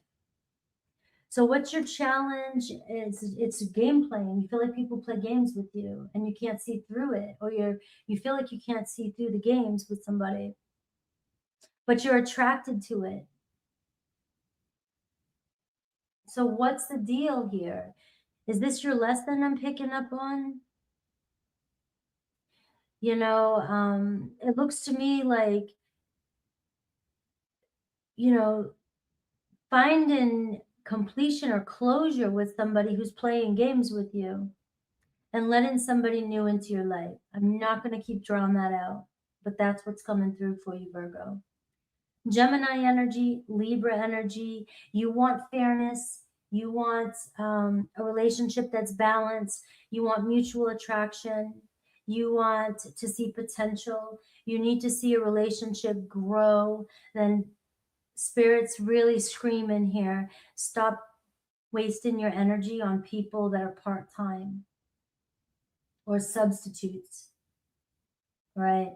So what's your challenge? It's game playing. You feel like people play games with you and you can't see through it, or you feel like you can't see through the games with somebody, but you're attracted to it. So what's the deal here? Is this your lesson I'm picking up on? It looks to me like, finding completion or closure with somebody who's playing games with you and letting somebody new into your life. I'm not going to keep drawing that out, but that's what's coming through for you, Virgo. Gemini energy, Libra energy. You want fairness. You want a relationship that's balanced. You want mutual attraction. You want to see potential. You need to see a relationship grow. Then Spirit's really screaming here. Stop wasting your energy on people that are part-time or substitutes, right?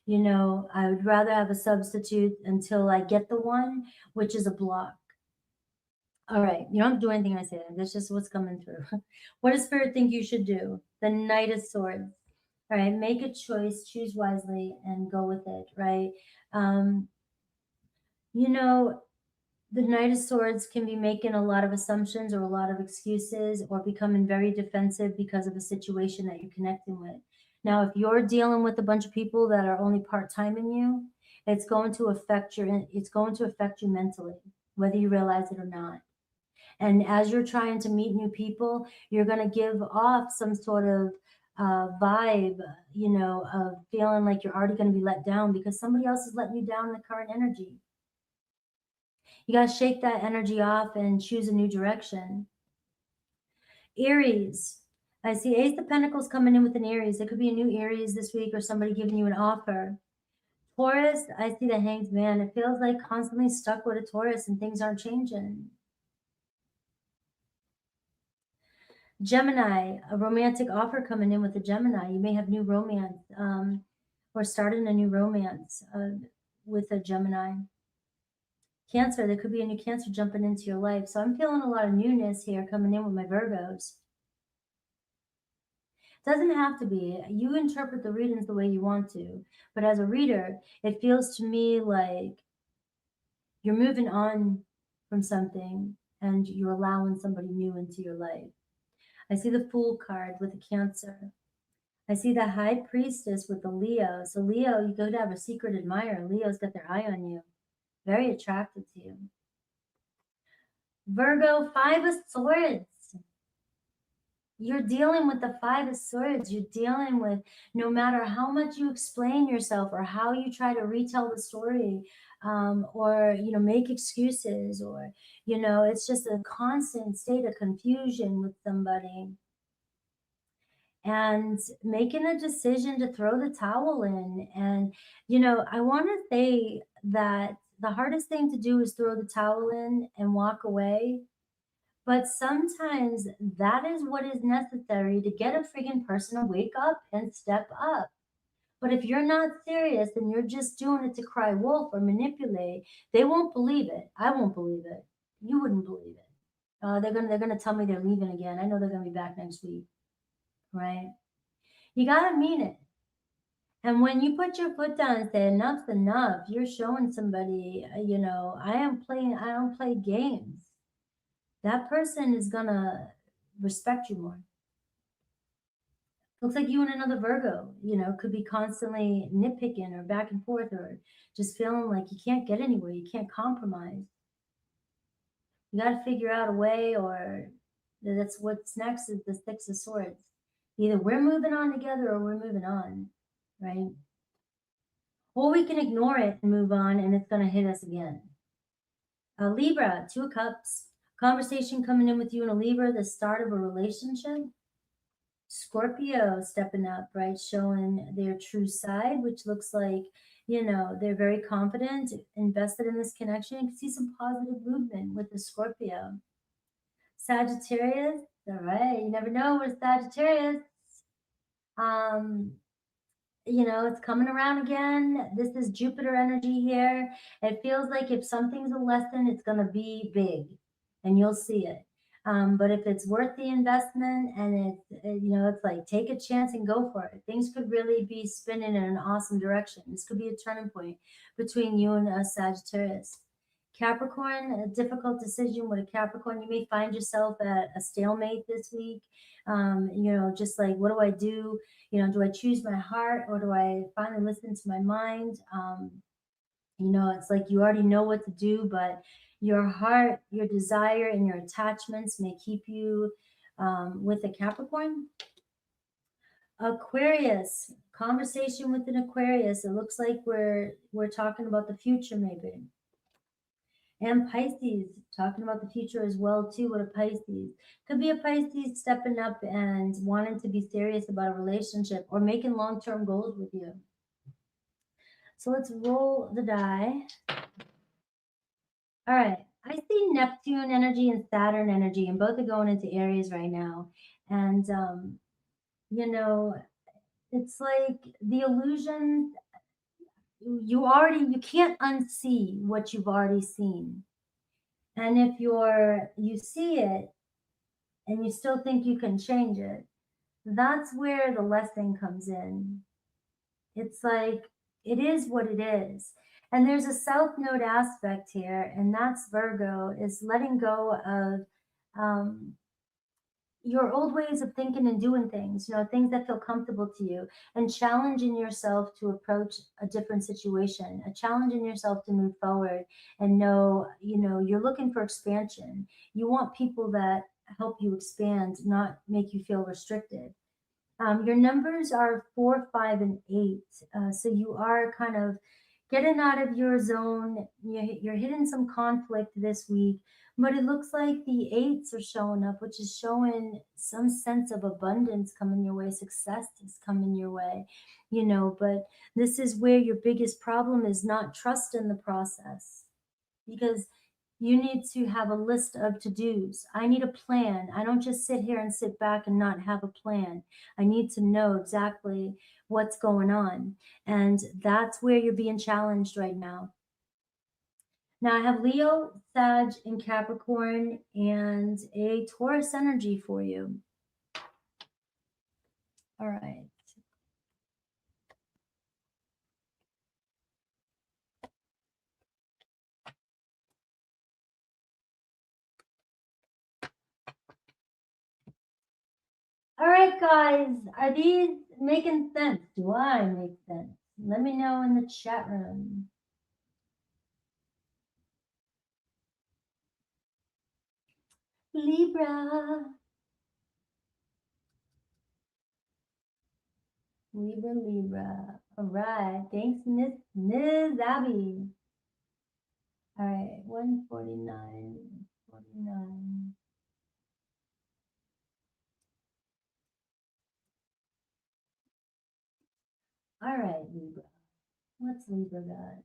I would rather have a substitute until I get the one, which is a block. All right, you don't have to do anything I say. That's just what's coming through. What does Spirit think you should do? The Knight of Swords. All right, make a choice, choose wisely, and go with it, right? The Knight of Swords can be making a lot of assumptions or a lot of excuses, or becoming very defensive because of a situation that you're connecting with. Now, if you're dealing with a bunch of people that are only part-time in you, it's going to affect you mentally, whether you realize it or not. And as you're trying to meet new people, you're going to give off some sort of vibe, of feeling like you're already going to be let down because somebody else is letting you down in the current energy. You got to shake that energy off and choose a new direction. Aries. I see Ace of Pentacles coming in with an Aries. There could be a new Aries this week, or somebody giving you an offer. Taurus, I see the Hanged Man. It feels like constantly stuck with a Taurus and things aren't changing. Gemini, a romantic offer coming in with a Gemini. You may have new romance, or starting a new romance with a Gemini. Cancer, there could be a new Cancer jumping into your life. So I'm feeling a lot of newness here coming in with my Virgos. Doesn't have to be. You interpret the readings the way you want to. But as a reader, it feels to me like you're moving on from something and you're allowing somebody new into your life. I see the Fool card with a Cancer. I see the High Priestess with the Leo. So Leo, you go to have a secret admirer. Leo's got their eye on you. very attracted to you. Virgo, Five of Swords. You're dealing with the Five of Swords. You're dealing with, no matter how much you explain yourself or how you try to retell the story, or, you know, make excuses, or, you know, it's just a constant state of confusion with somebody. And making a decision to throw the towel in. And, you know, I want to say that the hardest thing to do is throw the towel in and walk away. But sometimes that is what is necessary to get a friggin' person to wake up and step up. But if you're not serious and you're just doing it to cry wolf or manipulate, they won't believe it. I won't believe it. You wouldn't believe it. They're gonna tell me they're leaving again. I know they're gonna be back next week, right? You gotta mean it. And when you put your foot down and say enough's enough, you're showing somebody, you know, I don't play games. That person is gonna respect you more. Looks like you and another Virgo, you know, could be constantly nitpicking or back and forth, or just feeling like you can't get anywhere, you can't compromise. You got to figure out a way, or that's what's next is the Six of Swords. Either we're moving on together or we're moving on, right? Or we can ignore it and move on, and it's going to hit us again. Libra, Two of Cups. Conversation coming in with you and a Libra, the start of a relationship. Scorpio stepping up, right? Showing their true side, which looks like, you know, they're very confident, invested in this connection. You can see some positive movement with the Scorpio. Sagittarius, all right, you never know with Sagittarius. You know, it's coming around again. This is Jupiter energy here. It feels like if something's a lesson, it's going to be big and you'll see it. But if it's worth the investment and it's, you know, it's like take a chance and go for it. Things could really be spinning in an awesome direction. This could be a turning point between you and Sagittarius. Capricorn, a difficult decision with a Capricorn. You may find yourself at a stalemate this week. You know, just like, what do I do? You know, do I choose my heart or do I finally listen to my mind? You know, it's like you already know what to do, but your heart, your desire, and your attachments may keep you with a Capricorn. Aquarius, conversation with an Aquarius. It looks like we're talking about the future, maybe. And Pisces, talking about the future as well too with a Pisces. Could be a Pisces stepping up and wanting to be serious about a relationship or making long-term goals with you. So let's roll the die. All right. I see Neptune energy and Saturn energy, and both are going into Aries right now. And, you know, it's like the illusion, you can't unsee what you've already seen. And if you see it and you still think you can change it, that's where the lesson comes in. It's like, it is what it is. And there's a South Node aspect here, and that's Virgo, is letting go of your old ways of thinking and doing things, you know, things that feel comfortable to you, and challenging yourself to approach a different situation, challenging yourself to move forward and know, you know, you're looking for expansion. You want people that help you expand, not make you feel restricted. Your numbers are 4, 5, and 8. So you are kind of getting out of your zone. You're hitting some conflict this week, but it looks like the 8s are showing up, which is showing some sense of abundance coming your way. Success is coming your way, you know, but this is where your biggest problem is not trusting the process, because you need to have a list of to-dos. I need a plan. I don't just sit here and sit back and not have a plan. I need to know exactly what's going on. And that's where you're being challenged right now. Now I have Leo, Sag, and Capricorn, and a Taurus energy for you. All right. All right, guys, are these making sense? Do I make sense? Let me know in the chat room. Libra. Libra, Libra. All right. Thanks, Ms. Abby. All right. 149. 49. All right, Libra. What's Libra got?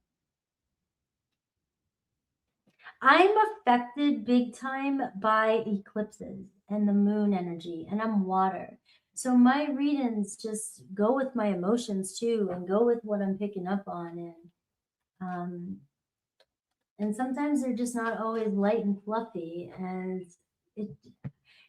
I'm affected big time by eclipses and the moon energy, and I'm water. So my readings just go with my emotions too, and go with what I'm picking up on, um, and sometimes they're just not always light and fluffy, and it,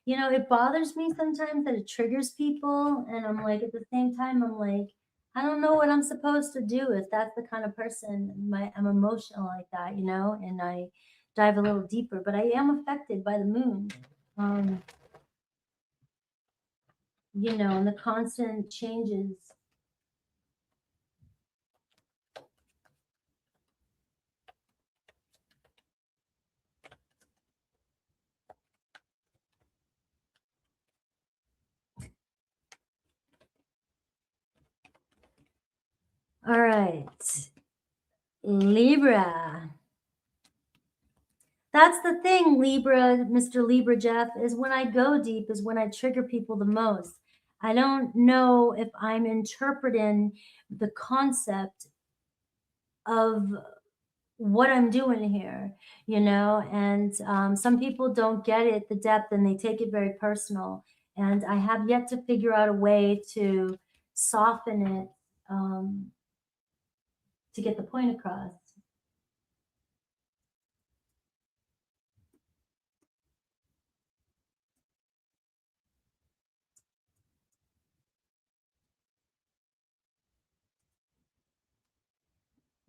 it bothers me sometimes that it triggers people, and I'm like, at the same time, I'm like, I don't know what I'm supposed to do if that's the kind of person I'm emotional like that, and I dive a little deeper, but I am affected by the moon, um, and the constant changes. All right, Libra. That's the thing, Libra, Mr. Libra Jeff, is when I go deep is when I trigger people the most. I don't know if I'm interpreting the concept of what I'm doing here, and some people don't get it, the depth, and they take it very personal. And I have yet to figure out a way to soften it, to get the point across.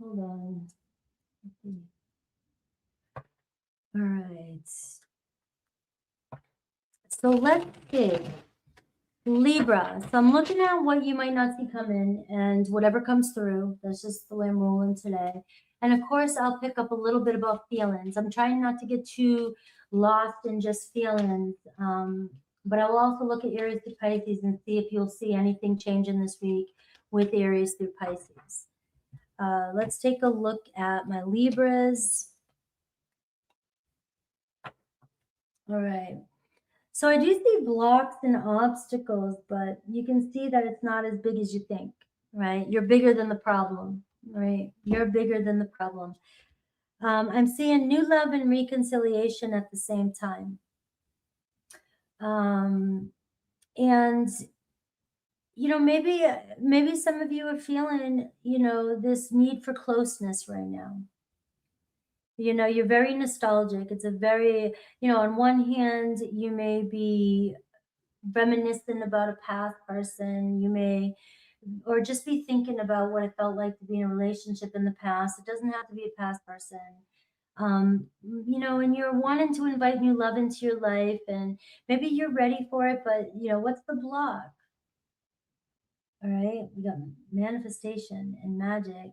Hold on. All right. So let's see. Libra. So I'm looking at what you might not see coming, and whatever comes through. That's just the way I'm rolling today. And of course, I'll pick up a little bit about feelings. I'm trying not to get too lost in just feelings. But I will also look at Aries through Pisces and see if you'll see anything changing this week with Aries through Pisces. Let's take a look at my Libras. All right. So I do see blocks and obstacles, but you can see that it's not as big as you think, right? You're bigger than the problem, right? You're bigger than the problem. I'm seeing new love and reconciliation at the same time. And maybe some of you are feeling, this need for closeness right now. You're very nostalgic. It's a very, on one hand, you may be reminiscent about a past person. You may, or just be thinking about what it felt like to be in a relationship in the past. It doesn't have to be a past person. And you're wanting to invite new love into your life, and maybe you're ready for it, but what's the block? All right, we got manifestation and magic.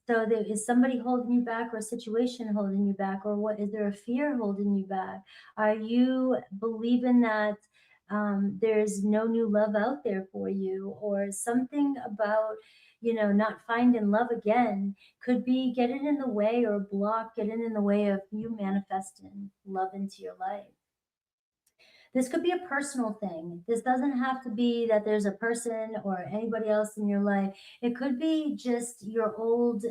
So there is somebody holding you back, or a situation holding you back, or what is there a fear holding you back? Are you believing that there's no new love out there for you, or something about not finding love again could be getting in the way, or block getting in the way of you manifesting love into your life? This could be a personal thing. This doesn't have to be that there's a person or anybody else in your life. It could be just your old,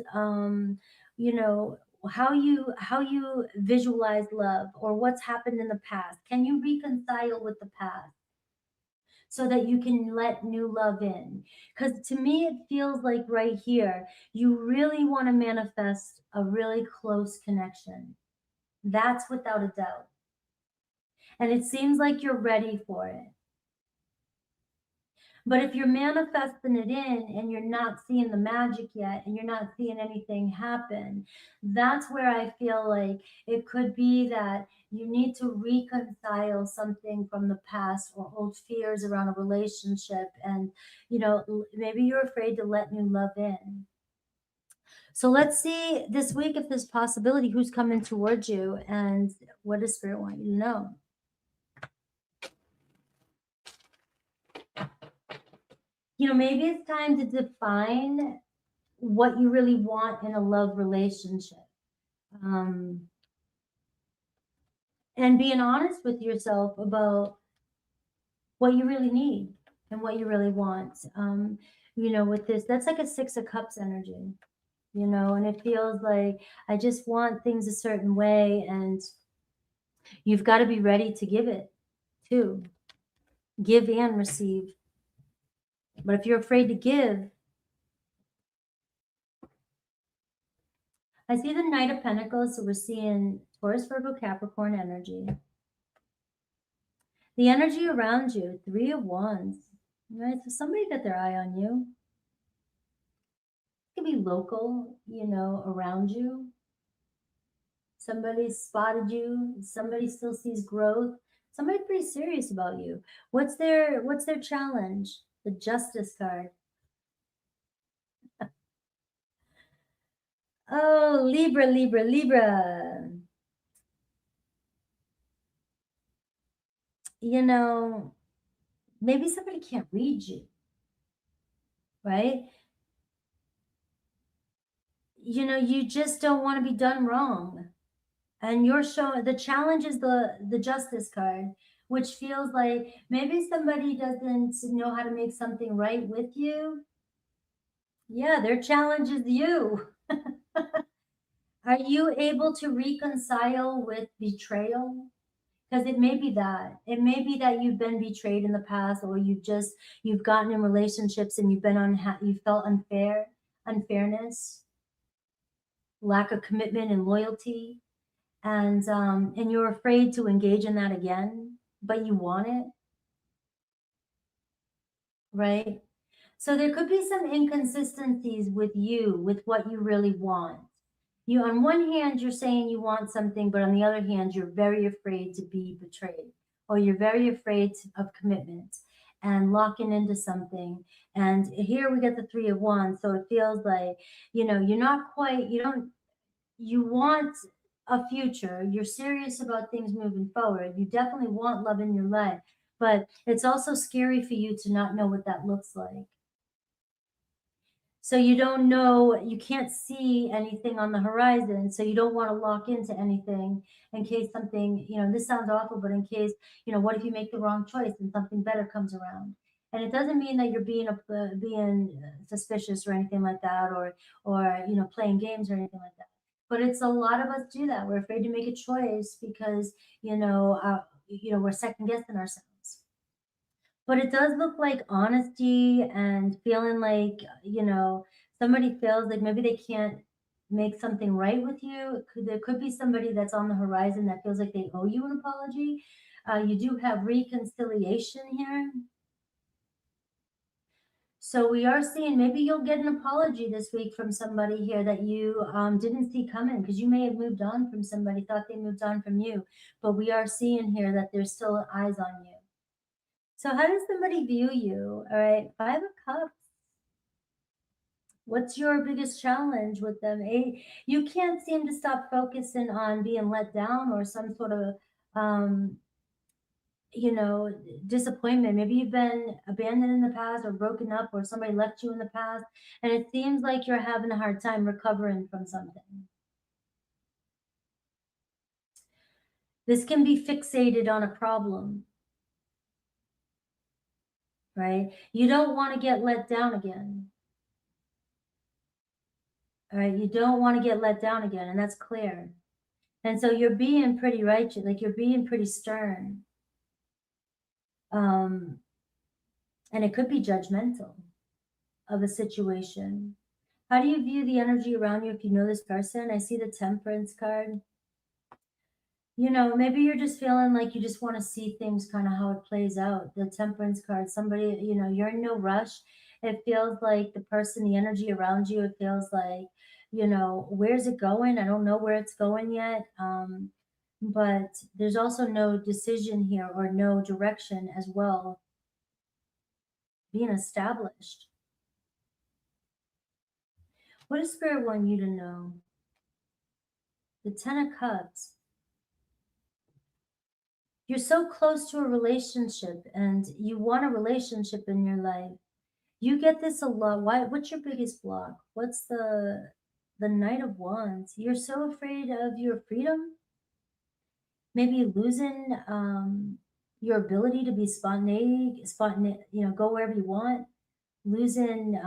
you know, how you visualize love, or what's happened in the past. Can you reconcile with the past so that you can let new love in? Because to me, it feels like right here, you really want to manifest a really close connection. That's without a doubt. And it seems like you're ready for it. But if you're manifesting it in and you're not seeing the magic yet, and you're not seeing anything happen, that's where I feel like it could be that you need to reconcile something from the past, or old fears around a relationship. And, maybe you're afraid to let new love in. So let's see this week if there's possibility who's coming towards you and what does Spirit want you to know. Maybe it's time to define what you really want in a love relationship. And being honest with yourself about what you really need and what you really want. With this, that's like a 6 of Cups energy, and it feels like I just want things a certain way, and you've got to be ready to give it too. Give and receive. But if you're afraid to give, I see the Knight of Pentacles, so we're seeing Taurus, Virgo, Capricorn energy. The energy around you, 3 of Wands, right? So somebody got their eye on you. It can be local, around you. Somebody spotted you. Somebody still sees growth. Somebody pretty serious about you. What's their challenge? The Justice card. Oh, Libra, Libra, Libra. Maybe somebody can't read you, right? You just don't want to be done wrong. And you're showing the challenge is the Justice card, which feels like maybe somebody doesn't know how to make something right with you. Yeah, their challenge is you. Are you able to reconcile with betrayal? Because it may be that. It may be that you've been betrayed in the past, or you've gotten in relationships and you felt unfairness, lack of commitment and loyalty, and you're afraid to engage in that again, but you want it, right? So there could be some inconsistencies with what you really want. On one hand, you're saying you want something, but on the other hand, you're very afraid to be betrayed, or you're very afraid of commitment and locking into something. And here we get the 3 of Wands. So it feels like, you're not quite, you want a future. You're serious about things moving forward. You definitely want love in your life, but it's also scary for you to not know what that looks like. So you don't know, you can't see anything on the horizon. So you don't want to lock into anything in case something, this sounds awful, but in case, what if you make the wrong choice and something better comes around? And it doesn't mean that you're being suspicious or anything like that, or playing games or anything like that. But it's a lot of us do that. We're afraid to make a choice because, we're second guessing ourselves. But it does look like honesty and feeling like, somebody feels like maybe they can't make something right with you. There could be somebody that's on the horizon that feels like they owe you an apology. You do have reconciliation here. So we are seeing maybe you'll get an apology this week from somebody here that you didn't see coming, because you may have moved on from somebody, thought they moved on from you. But we are seeing here that there's still eyes on you. So how does somebody view you? All right, 5 of Cups. What's your biggest challenge with them? You can't seem to stop focusing on being let down or some sort of, disappointment. Maybe you've been abandoned in the past or broken up, or somebody left you in the past, and it seems like you're having a hard time recovering from something. This can be fixated on a problem, right? You don't want to get let down again. All right, you don't want to get let down again, and that's clear. And so you're being pretty righteous, like you're being pretty stern. And it could be judgmental of a situation. How do you view the energy around you if you know this person? I see the Temperance card. Maybe you're just feeling like you just want to see things kind of how it plays out. The Temperance card, somebody, you're in no rush. It feels like the person, the energy around you, it feels like, where's it going? I don't know where it's going yet. But there's also no decision here or no direction as well being established. What does Spirit want you to know? The Ten of Cups. You're so close to a relationship and you want a relationship in your life. You get this a lot. What's your biggest block? What's the Knight of Wands? You're so afraid of your freedom, maybe losing your ability to be spontaneous, go wherever you want, losing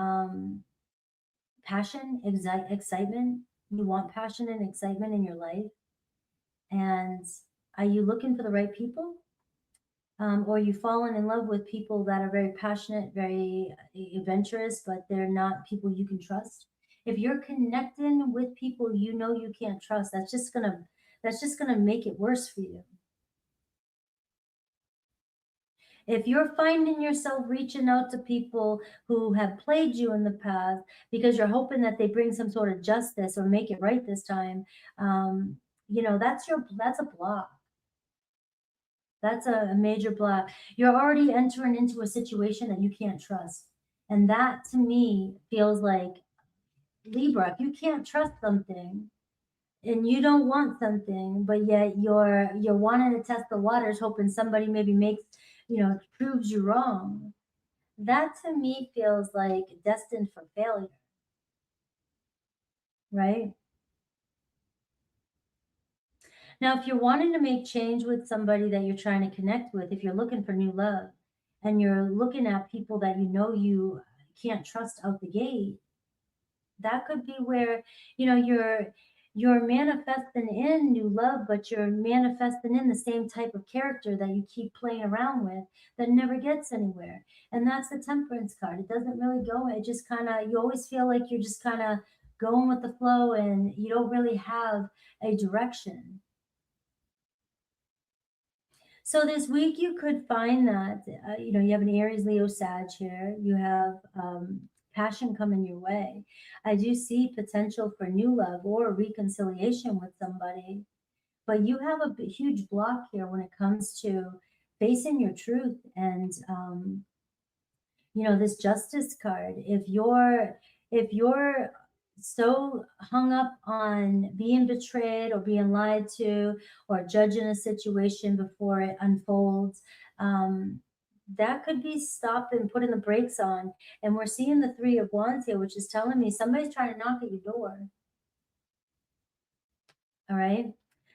passion, excitement. You want passion and excitement in your life. And are you looking for the right people? Or you've fallen in love with people that are very passionate, very adventurous, but they're not people you can trust. If you're connecting with people you know you can't trust, that's just gonna make it worse for you. If you're finding yourself reaching out to people who have played you in the past because you're hoping that they bring some sort of justice or make it right this time, that's a block. That's a major block. You're already entering into a situation that you can't trust. And that to me feels like Libra. If you can't trust something and you don't want something, but yet you're wanting to test the waters, hoping somebody maybe proves you wrong. That to me feels like destined for failure, right? Now, if you're wanting to make change with somebody that you're trying to connect with, if you're looking for new love and you're looking at people that you know you can't trust out the gate, that could be where, you're manifesting in new love, but you're manifesting in the same type of character that you keep playing around with that never gets anywhere. And that's the Temperance card. It doesn't really go, it just kind of, you always feel like you're just kind of going with the flow and you don't really have a direction. So this week you could find that you have an Aries, Leo, Sag here. You have passion coming your way. I do see potential for new love or reconciliation with somebody, but you have a huge block here when it comes to facing your truth and this Justice card. If you're so hung up on being betrayed or being lied to or judging a situation before it unfolds, that could be stopping, putting the brakes on. And we're seeing the Three of Wands here, which is telling me somebody's trying to knock at your door. All right.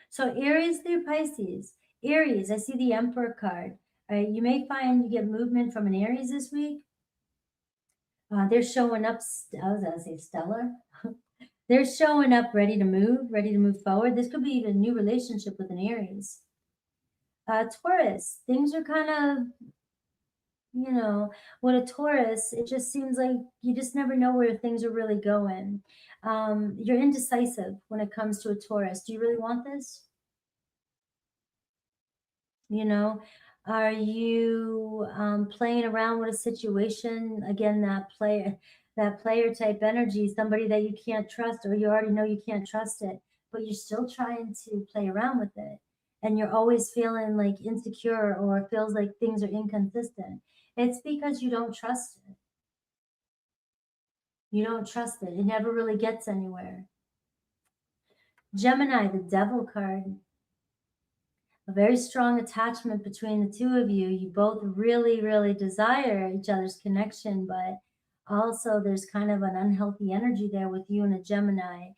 So Aries through Pisces. Aries, I see the Emperor card. All right. You may find you get movement from an Aries this week. They're showing up, I was going to say stellar. They're showing up ready to move forward. This could be even a new relationship with an Aries. Taurus, things are kind of, with a Taurus, it just seems like you just never know where things are really going. You're indecisive when it comes to a Taurus. Do you really want this? Are you playing around with a situation? Again, that player type energy, somebody that you can't trust, or you already know you can't trust it, but you're still trying to play around with it. And you're always feeling like insecure or feels like things are inconsistent. It's because you don't trust it. You don't trust it. It never really gets anywhere. Gemini, the Devil card. A very strong attachment between the two of you. You both really, really desire each other's connection, but also there's kind of an unhealthy energy there with you and a Gemini.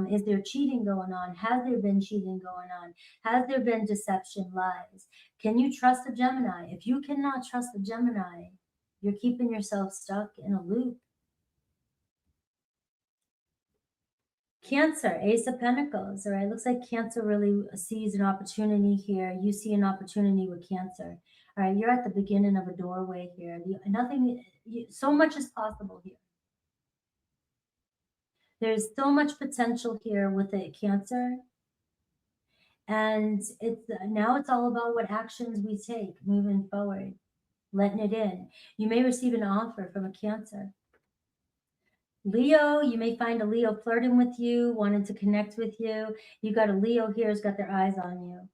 Is there cheating going on? Has there been cheating going on? Has there been deception, lies? Can you trust a Gemini? If you cannot trust a Gemini, you're keeping yourself stuck in a loop. Cancer, Ace of Pentacles. All right, looks like Cancer really sees an opportunity here. You see an opportunity with Cancer. All right, you're at the beginning of a doorway here. So much is possible here. There's so much potential here with the Cancer. And now it's all about what actions we take moving forward, letting it in. You may receive an offer from a Cancer. Leo, you may find a Leo flirting with you, wanting to connect with you. You got a Leo here who's got their eyes on you.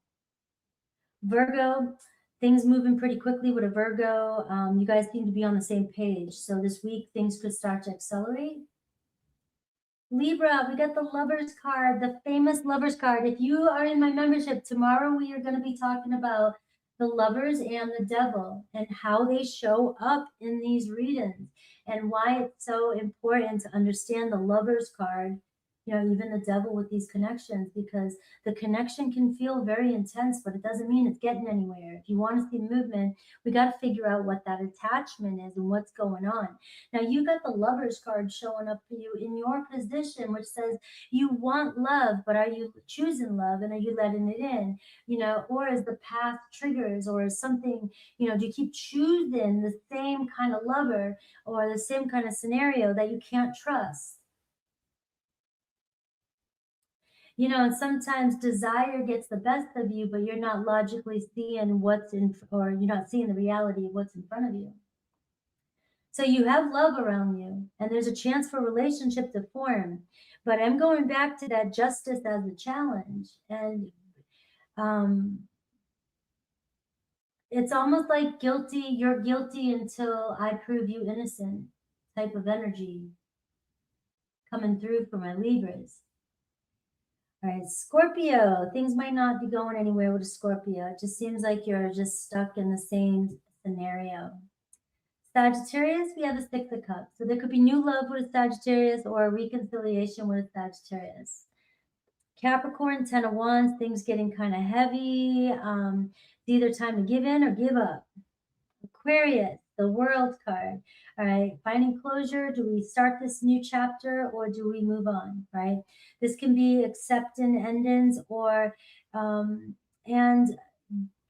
Virgo, things moving pretty quickly with a Virgo. You guys seem to be on the same page. So this week, things could start to accelerate. Libra, we got the Lovers card, the famous Lovers card. If you are in my membership, tomorrow we are going to be talking about the Lovers and the Devil and how they show up in these readings and why it's so important to understand the Lovers card, you know, even the Devil with these connections, because the connection can feel very intense, but it doesn't mean it's getting anywhere. If you want to see movement, we got to figure out what that attachment is and what's going on. Now you got the Lovers card showing up for you in your position, which says you want love, but are you choosing love and are you letting it in? You know, or is the path triggers, or is something, you know, do you keep choosing the same kind of lover or the same kind of scenario that you can't trust? You know, and sometimes desire gets the best of you, but you're not logically seeing what's in, or you're not seeing the reality of what's in front of you. So you have love around you, and there's a chance for a relationship to form. But I'm going back to that justice as a challenge. And it's almost like guilty, you're guilty until I prove you innocent type of energy coming through for my Libras. All right, Scorpio, things might not be going anywhere with a Scorpio. It just seems like you're just stuck in the same scenario. Sagittarius, we have a Six of Cups. So there could be new love with a Sagittarius or a reconciliation with a Sagittarius. Capricorn, 10 of Wands, things getting kind of heavy. It's either time to give in or give up. Aquarius, the World card. All right, finding closure. Do we start this new chapter or do we move on? Right. This can be accepting endings or and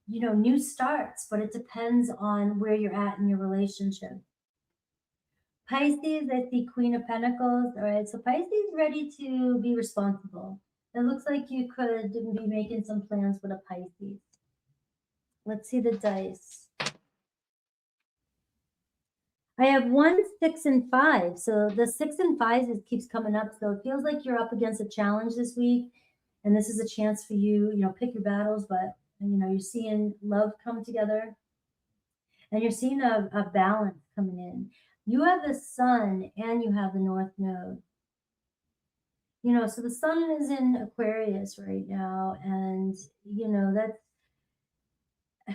you know, new starts, but it depends on where you're at in your relationship. Pisces, I see Queen of Pentacles. All right, so Pisces ready to be responsible. It looks like you could be making some plans with a Pisces. Let's see the dice. I have 1, 6, and 5. So the 6 and 5 keeps coming up. So it feels like you're up against a challenge this week. And this is a chance for you, you know, pick your battles, but, you know, you're seeing love come together and you're seeing a balance coming in. You have the sun and you have the North Node. You know, so the sun is in Aquarius right now. And, you know, that's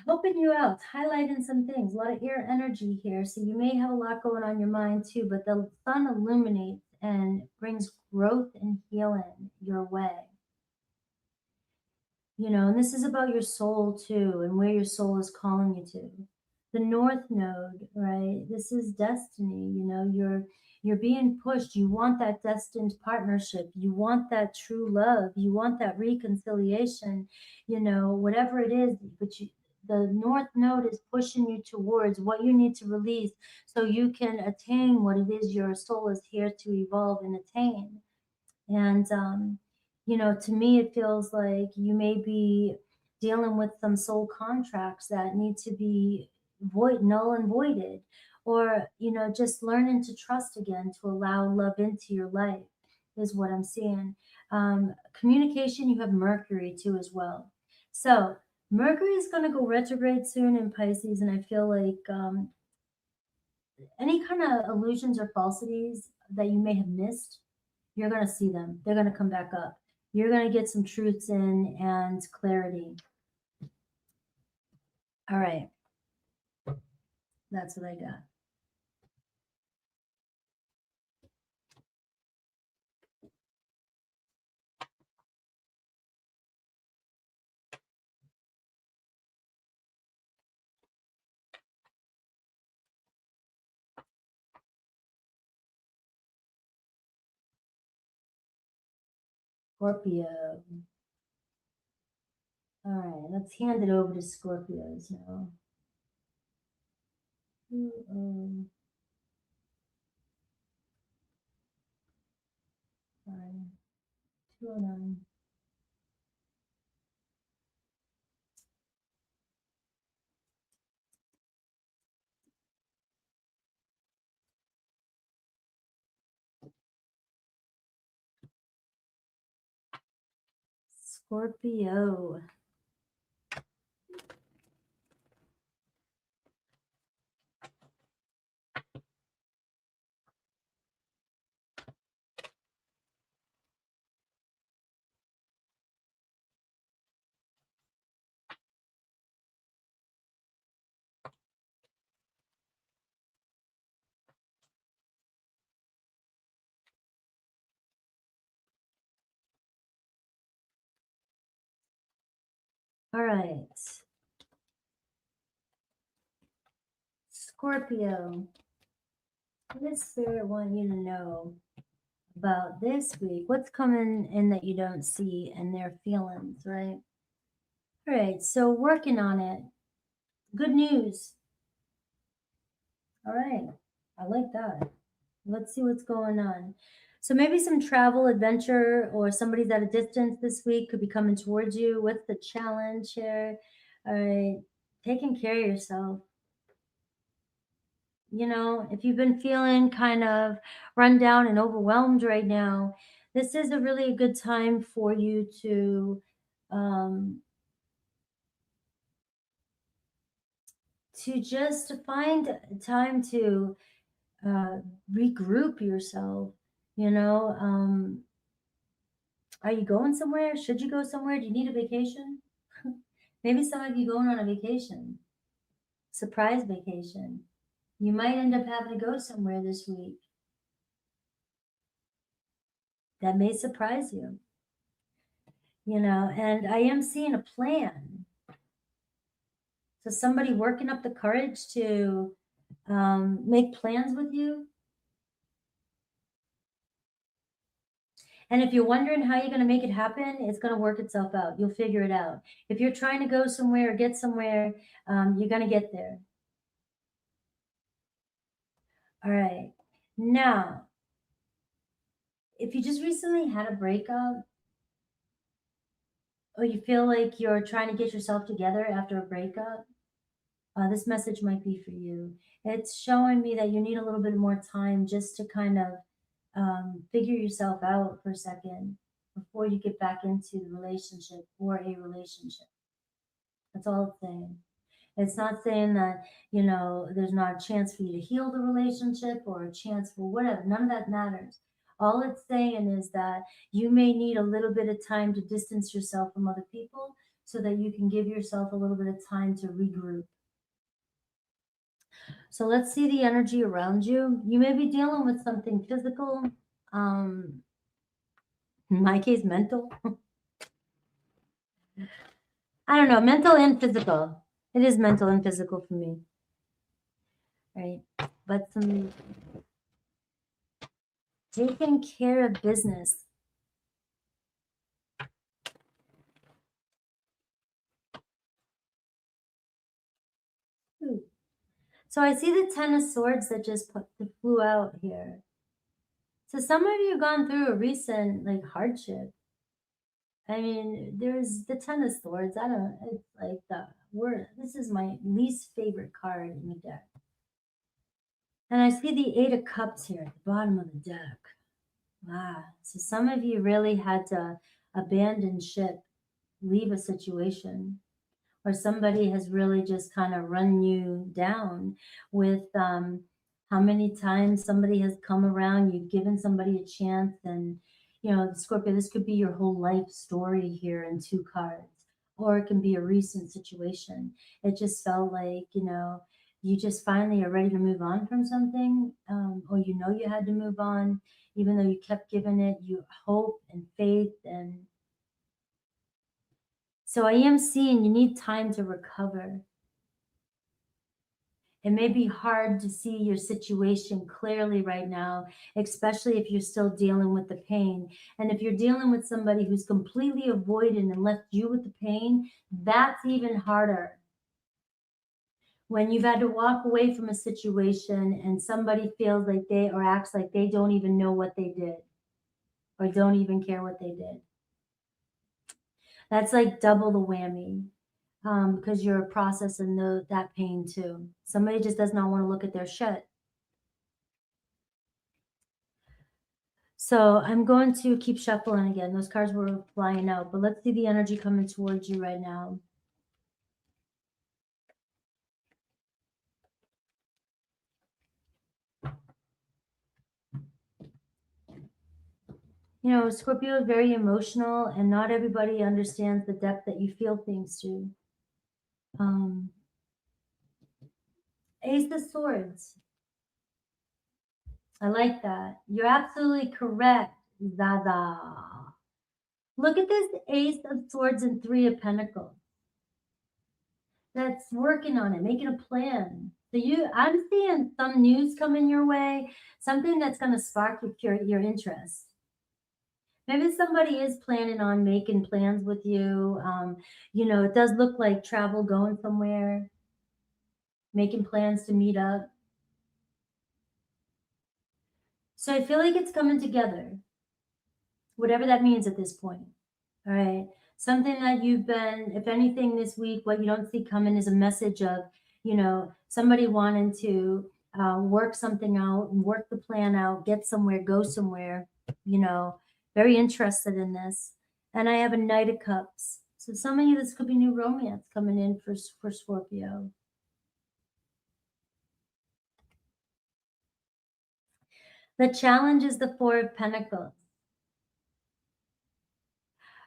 helping you out, highlighting some things, a lot of air energy here. So you may have a lot going on in your mind too, but the sun illuminates and brings growth and healing your way. You know, and this is about your soul too, and where your soul is calling you to. The North Node, right? This is destiny. You know, you're being pushed. You want that destined partnership. You want that true love. You want that reconciliation. You know, whatever it is, but the North Node is pushing you towards what you need to release so you can attain what it is your soul is here to evolve and attain. And you know, to me, it feels like you may be dealing with some soul contracts that need to be null and voided, or, you know, just learning to trust again to allow love into your life is what I'm seeing. Communication, you have Mercury too as well. So Mercury is going to go retrograde soon in Pisces, and I feel like any kind of illusions or falsities that you may have missed, you're going to see them. They're going to come back up. You're going to get some truths in and clarity. All right. That's what I got. Scorpio. All right, let's hand it over to Scorpios now. Fine. 209. Scorpio. All right. Scorpio, what does Spirit want you to know about this week? What's coming in that you don't see and their feelings, right? All right, so working on it. Good news. All right, I like that. Let's see what's going on. So maybe some travel, adventure, or somebody's at a distance this week could be coming towards you. What's the challenge here? All right, taking care of yourself. You know, if you've been feeling kind of run down and overwhelmed right now, this is a really good time for you um, to just find time to regroup yourself. You know, are you going somewhere? Should you go somewhere? Do you need a vacation? Maybe some of you going on a vacation, surprise vacation. You might end up having to go somewhere this week. That may surprise you. You know, and I am seeing a plan. So somebody working up the courage to make plans with you. And if you're wondering how you're going to make it happen, it's going to work itself out. You'll figure it out. If you're trying to go somewhere or get somewhere, you're going to get there. All right. Now, if you just recently had a breakup, or you feel like you're trying to get yourself together after a breakup, this message might be for you. It's showing me that you need a little bit more time just to kind of figure yourself out for a second before you get back into the relationship or a relationship. That's all it's saying. It's not saying that, you know, there's not a chance for you to heal the relationship or a chance for whatever. None of that matters. All it's saying is that you may need a little bit of time to distance yourself from other people so that you can give yourself a little bit of time to regroup. So let's see the energy around you. You may be dealing with something physical, in my case, mental. I don't know, mental and physical. It is mental and physical for me. Right? But some taking care of business. So I see the Ten of Swords that just flew out here. So some of you have gone through a recent like hardship. I mean, there's the Ten of Swords. I don't. It's like the word. This is my least favorite card in the deck. And I see the Eight of Cups here at the bottom of the deck. Wow. So some of you really had to abandon ship, leave a situation, or somebody has really just kind of run you down with how many times somebody has come around, you've given somebody a chance, and you know, Scorpio, this could be your whole life story here in two cards, or it can be a recent situation. It just felt like, you know, you just finally are ready to move on from something, or you know you had to move on, even though you kept giving it you hope and faith. And so I am seeing you need time to recover. It may be hard to see your situation clearly right now, especially if you're still dealing with the pain. And if you're dealing with somebody who's completely avoided and left you with the pain, that's even harder. When you've had to walk away from a situation and somebody feels like they or acts like they don't even know what they did or don't even care what they did. That's like double the whammy. Because you're processing that pain too. Somebody just does not want to look at their shit. So I'm going to keep shuffling again. Those cards were flying out, but let's see the energy coming towards you right now. You know, Scorpio is very emotional, and not everybody understands the depth that you feel things to. Ace of Swords. I like that. You're absolutely correct, Zaza. Look at this Ace of Swords and Three of Pentacles. that's working on it, making a plan. So I'm seeing some news coming your way, something that's going to spark your interest. Maybe somebody is planning on making plans with you. It does look like travel, going somewhere, making plans to meet up. So I feel like it's coming together, whatever that means at this point. All right. Something that you've been, if anything, this week, what you don't see coming is a message of, somebody wanting to work something out and work the plan out, get somewhere, go somewhere, very interested in this. And I have a Knight of Cups. So some of you, this could be new romance coming in for Scorpio. The challenge is the Four of Pentacles.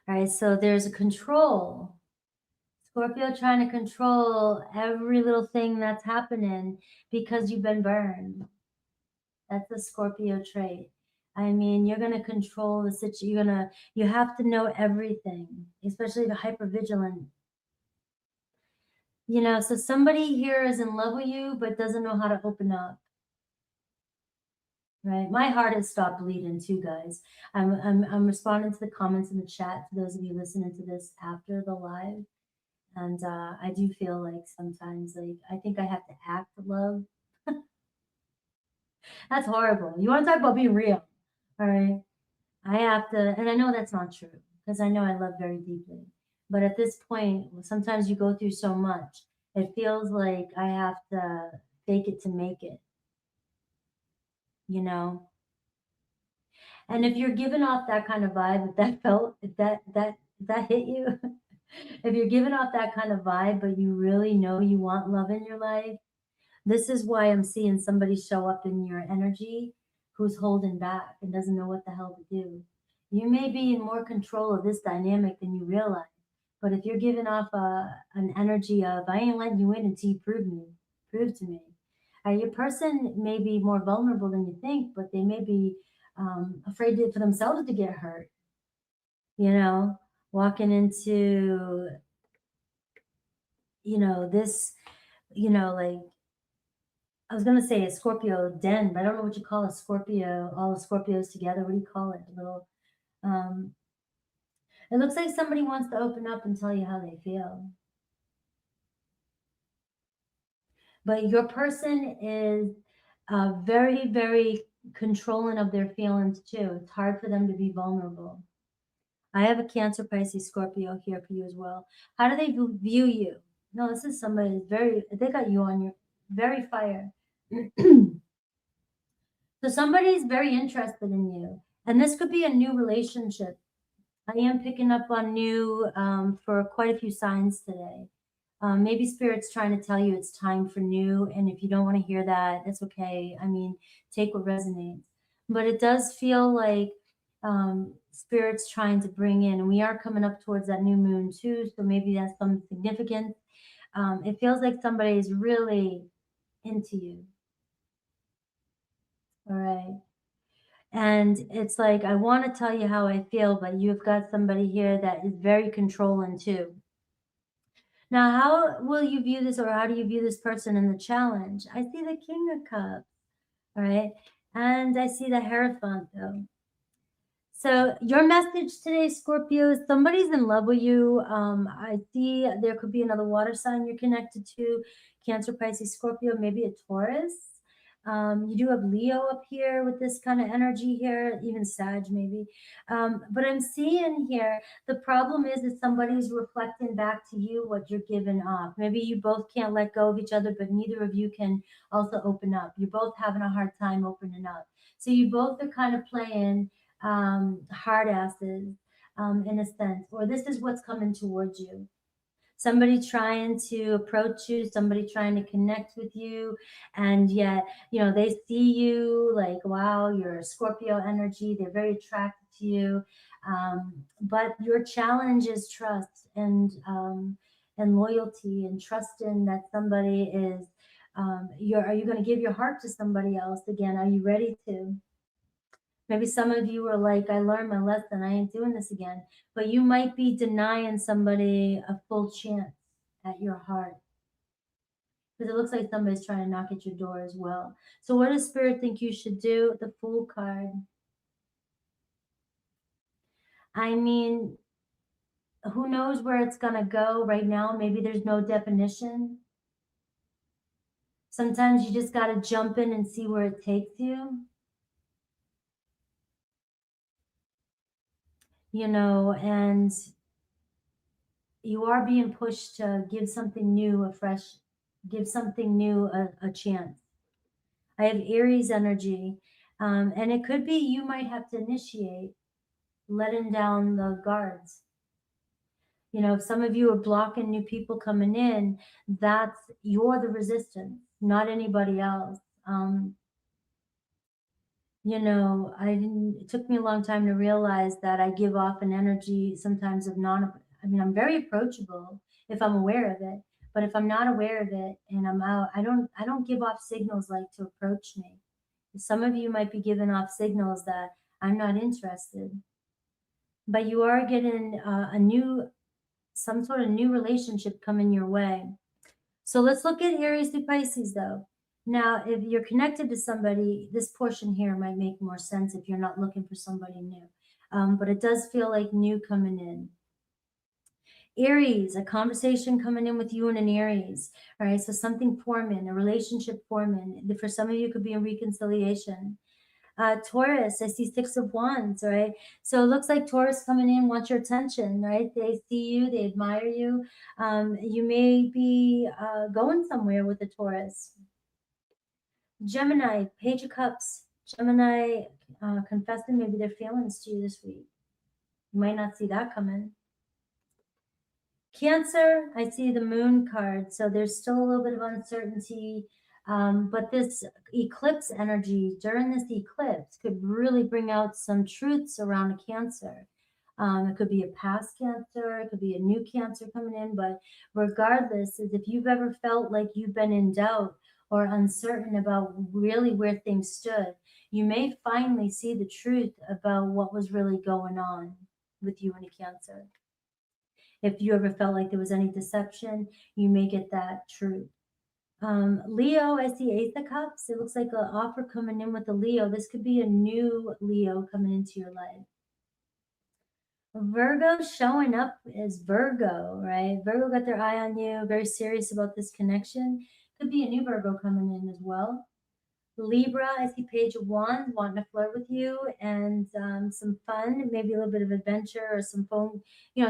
All right, so there's a control. Scorpio trying to control every little thing that's happening because you've been burned. That's a Scorpio trait. I mean, you're going to control the situation. You have to know everything, especially the hypervigilant. So somebody here is in love with you, but doesn't know how to open up. Right. My heart has stopped bleeding too, guys. I'm responding to the comments in the chat for those of you listening to this after the live. And I do feel like sometimes, I think I have to act love. That's horrible. You want to talk about being real? All right. I have to, and I know that's not true because I know I love very deeply. But at this point, sometimes you go through so much, it feels like I have to fake it to make it. And if you're giving off that kind of vibe, if that hit you, if you're giving off that kind of vibe, but you really know you want love in your life, this is why I'm seeing somebody show up in your energy who's holding back and doesn't know what the hell to do. You may be in more control of this dynamic than you realize, but if you're giving off an energy of, I ain't letting you in until you prove to me. Your person may be more vulnerable than you think, but they may be afraid for themselves to get hurt. Walking into, this, like, I was going to say a Scorpio den, but I don't know what you call a Scorpio, all the Scorpios together. What do you call it? A little, it looks like somebody wants to open up and tell you how they feel. But your person is very, very controlling of their feelings too. It's hard for them to be vulnerable. I have a Cancer, Pisces, Scorpio here for you as well. How do they view you? No, this is somebody they got you on your very fire. So somebody's very interested in you. And this could be a new relationship. I am picking up on new for quite a few signs today. Maybe Spirit's trying to tell you it's time for new. And if you don't want to hear that, that's okay. I mean, take what resonates. But it does feel like Spirit's trying to bring in, and we are coming up towards that new moon too. So maybe that's some significance. It feels like somebody is really into you. All right. And it's like, I want to tell you how I feel, but you've got somebody here that is very controlling too. Now, how will you view this, or how do you view this person in the challenge? I see the King of Cups, all right? And I see the Hierophant, though. So your message today, Scorpio, is somebody's in love with you. I see there could be another water sign you're connected to, Cancer, Pisces, Scorpio, maybe a Taurus. You do have Leo up here with this kind of energy here, even Sag maybe. But I'm seeing here, the problem is that somebody's reflecting back to you what you're giving off. Maybe you both can't let go of each other, but neither of you can also open up. You're both having a hard time opening up. So you both are kind of playing hard asses in a sense, or this is what's coming towards you. Somebody trying to approach you, somebody trying to connect with you, and yet, they see you like, wow, you're a Scorpio energy. They're very attracted to you. But your challenge is trust and loyalty, and trusting that somebody is, are you going to give your heart to somebody else again? Are you ready to? Maybe some of you are like, I learned my lesson. I ain't doing this again. But you might be denying somebody a full chance at your heart. Because it looks like somebody's trying to knock at your door as well. So what does Spirit think you should do? The Fool card. I mean, who knows where it's going to go right now? Maybe there's no definition. Sometimes you just got to jump in and see where it takes you. You know, and you are being pushed to give something new give something new a chance. I have Aries energy, and it could be you might have to initiate letting down the guards. You know, if some of you are blocking new people coming in, you're the resistance, not anybody else. You know, it took me a long time to realize that I give off an energy sometimes of I'm very approachable if I'm aware of it, but if I'm not aware of it and I'm out, I don't give off signals like to approach me. Some of you might be giving off signals that I'm not interested, but you are getting some sort of new relationship coming your way. So let's look at Aries through Pisces though. Now, if you're connected to somebody, this portion here might make more sense if you're not looking for somebody new. But it does feel like new coming in. Aries, a conversation coming in with you and an Aries. All right, so something forming, a relationship forming. For some of you, it could be a reconciliation. Taurus, I see 6 of Wands, right? So it looks like Taurus coming in wants your attention, right? They see you, they admire you. You may be going somewhere with a Taurus. Gemini, Page of Cups. Gemini confessing maybe their feelings to you this week. You might not see that coming. Cancer, I see the Moon card. So there's still a little bit of uncertainty. But this eclipse energy during this eclipse could really bring out some truths around a Cancer. It could be a past Cancer, it could be a new Cancer coming in, but regardless, if you've ever felt like you've been in doubt or uncertain about really where things stood, you may finally see the truth about what was really going on with you and a Cancer. If you ever felt like there was any deception, you may get that truth. Leo, I see Ace of Cups. It looks like an offer coming in with the Leo. This could be a new Leo coming into your life. Virgo showing up as Virgo, right? Virgo got their eye on you, very serious about this connection. Could be a new Virgo coming in as well. Libra, I see Page of Wands wanting to flirt with you and some fun, maybe a little bit of adventure or some phone,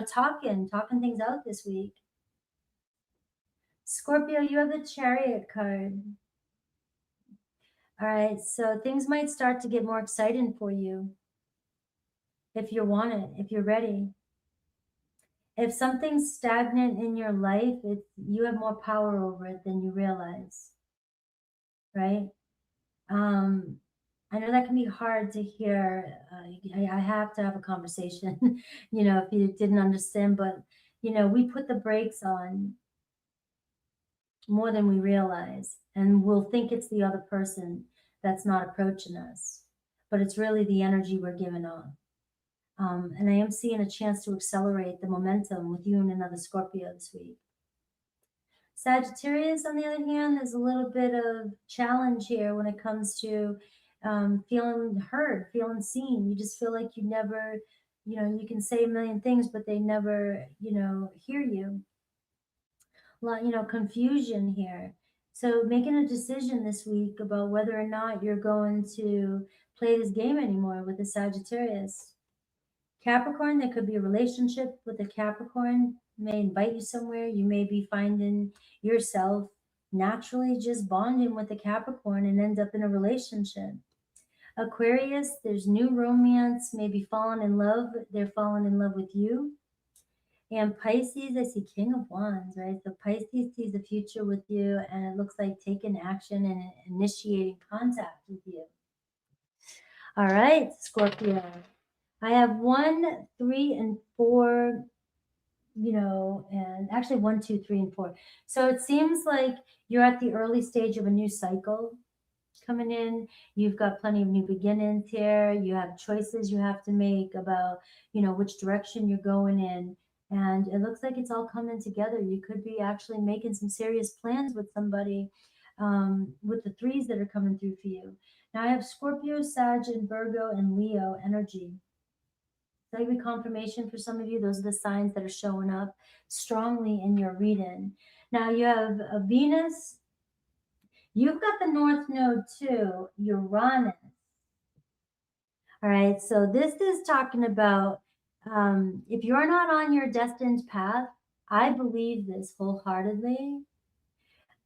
talking things out this week. Scorpio, you have the Chariot card. All right, so things might start to get more exciting for you if you want it, if you're ready. If something's stagnant in your life, you have more power over it than you realize, right? I know that can be hard to hear. I have to have a conversation, if you didn't understand, but, we put the brakes on more than we realize, and we'll think it's the other person that's not approaching us, but it's really the energy we're giving off. And I am seeing a chance to accelerate the momentum with you and another Scorpio this week. Sagittarius, on the other hand, there's a little bit of challenge here when it comes to feeling heard, feeling seen. You just feel like you never, you can say a million things, but they never, hear you. A lot, confusion here. So making a decision this week about whether or not you're going to play this game anymore with the Sagittarius. Capricorn, there could be a relationship with a Capricorn, may invite you somewhere. You may be finding yourself naturally just bonding with a Capricorn and end up in a relationship. Aquarius, there's new romance, maybe falling in love. They're falling in love with you. And Pisces, I see King of Wands, right? So Pisces sees the future with you, and it looks like taking action and initiating contact with you. All right, Scorpio. I have 1, 3, and 4, and actually 1, 2, 3, and 4. So it seems like you're at the early stage of a new cycle coming in. You've got plenty of new beginnings here. You have choices you have to make about, which direction you're going in. And it looks like it's all coming together. You could be actually making some serious plans with somebody, with the threes that are coming through for you. Now I have Scorpio, Sag, and Virgo, and Leo energy. That would be confirmation for some of you. Those are the signs that are showing up strongly in your reading. Now you have a Venus. You've got the North Node too, Uranus. All right, so this is talking about if you're not on your destined path, I believe this wholeheartedly.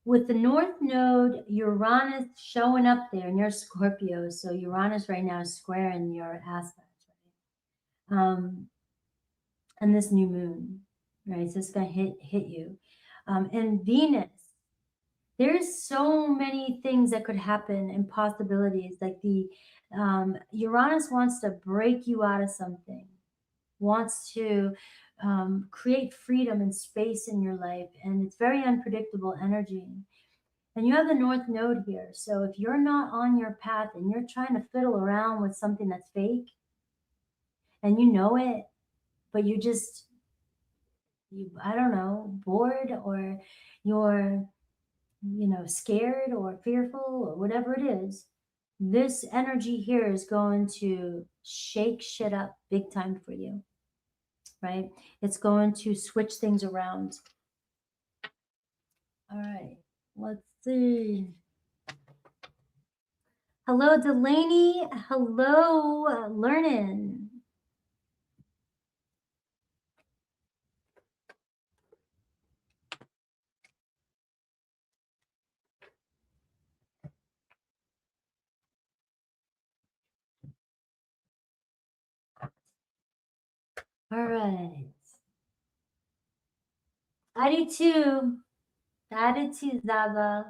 With the North Node, Uranus showing up there, and you're Scorpio, so Uranus right now is squaring your aspect, right? And this new moon, right? So it's going to hit you. And Venus, there's so many things that could happen and possibilities. Like the Uranus wants to break you out of something, wants to create freedom and space in your life, and it's very unpredictable energy. And you have the North Node here. So if you're not on your path and you're trying to fiddle around with something that's fake, and you know it, but you just, I don't know, bored, or you're, scared or fearful or whatever it is, this energy here is going to shake shit up big time for you, right? It's going to switch things around. All right, let's see. Hello, Delaney. Hello, Learnin. All right. I do too. I do too, Zaba.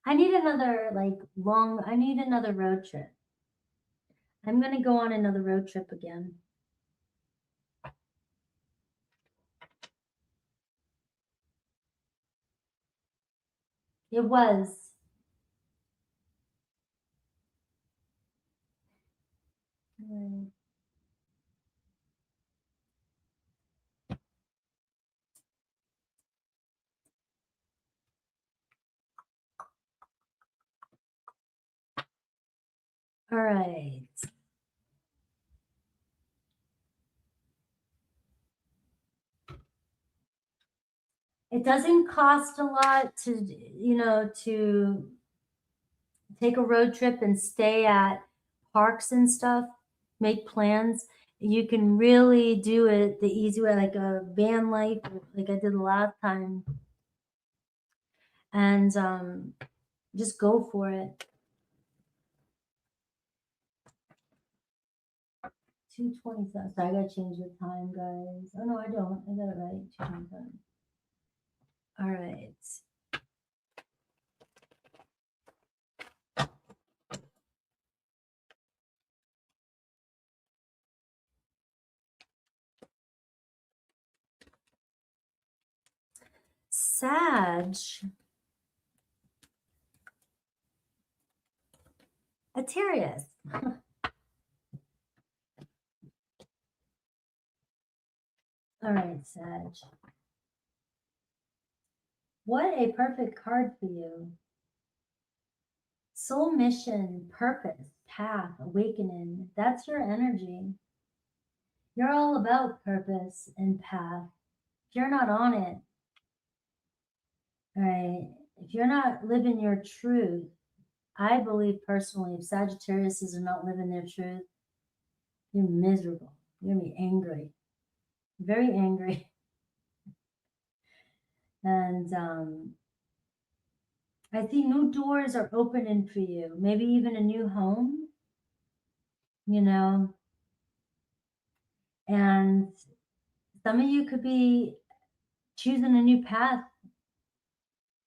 I need another I need another road trip. I'm going to go on another road trip again. It was. Right. All right. It doesn't cost a lot to take a road trip and stay at parks and stuff, make plans. You can really do it the easy way, like a van life, like I did the last time. And just go for it. 2:27. So I gotta change the time, guys. Oh no, I don't. I got it right. 2:27. All right. Sag. Aquarius. All right, Sag. What a perfect card for you. Soul mission, purpose, path, awakening. That's your energy. You're all about purpose and path. If you're not on it, right? If you're not living your truth, I believe personally, if Sagittarius are not living their truth, you're miserable. You're gonna be angry, very angry. And I see new doors are opening for you. Maybe even a new home, and some of you could be choosing a new path.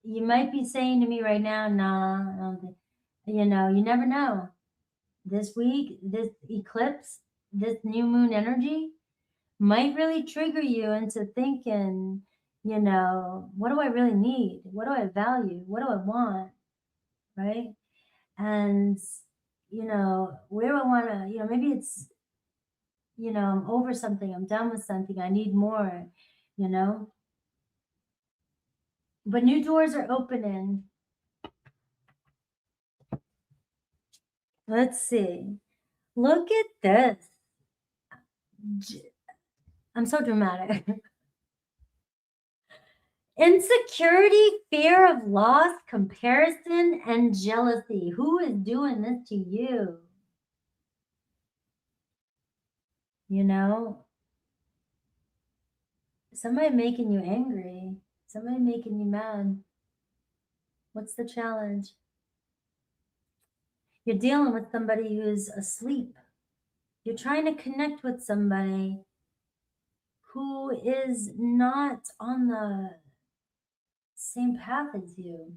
You might be saying to me right now, nah, I don't think, you never know. This week, this eclipse, this new moon energy might really trigger you into thinking, what do I really need? What do I value? What do I want? Right? And, you know, where I want to, you know, maybe it's, you know, I'm over something, I'm done with something, I need more, you know. But new doors are opening. Let's see. Look at this. I'm so dramatic. Insecurity, fear of loss, comparison, and jealousy. Who is doing this to you? You know, somebody making you angry, somebody making you mad. What's the challenge? You're dealing with somebody who's asleep. You're trying to connect with somebody who is not on the same path as you.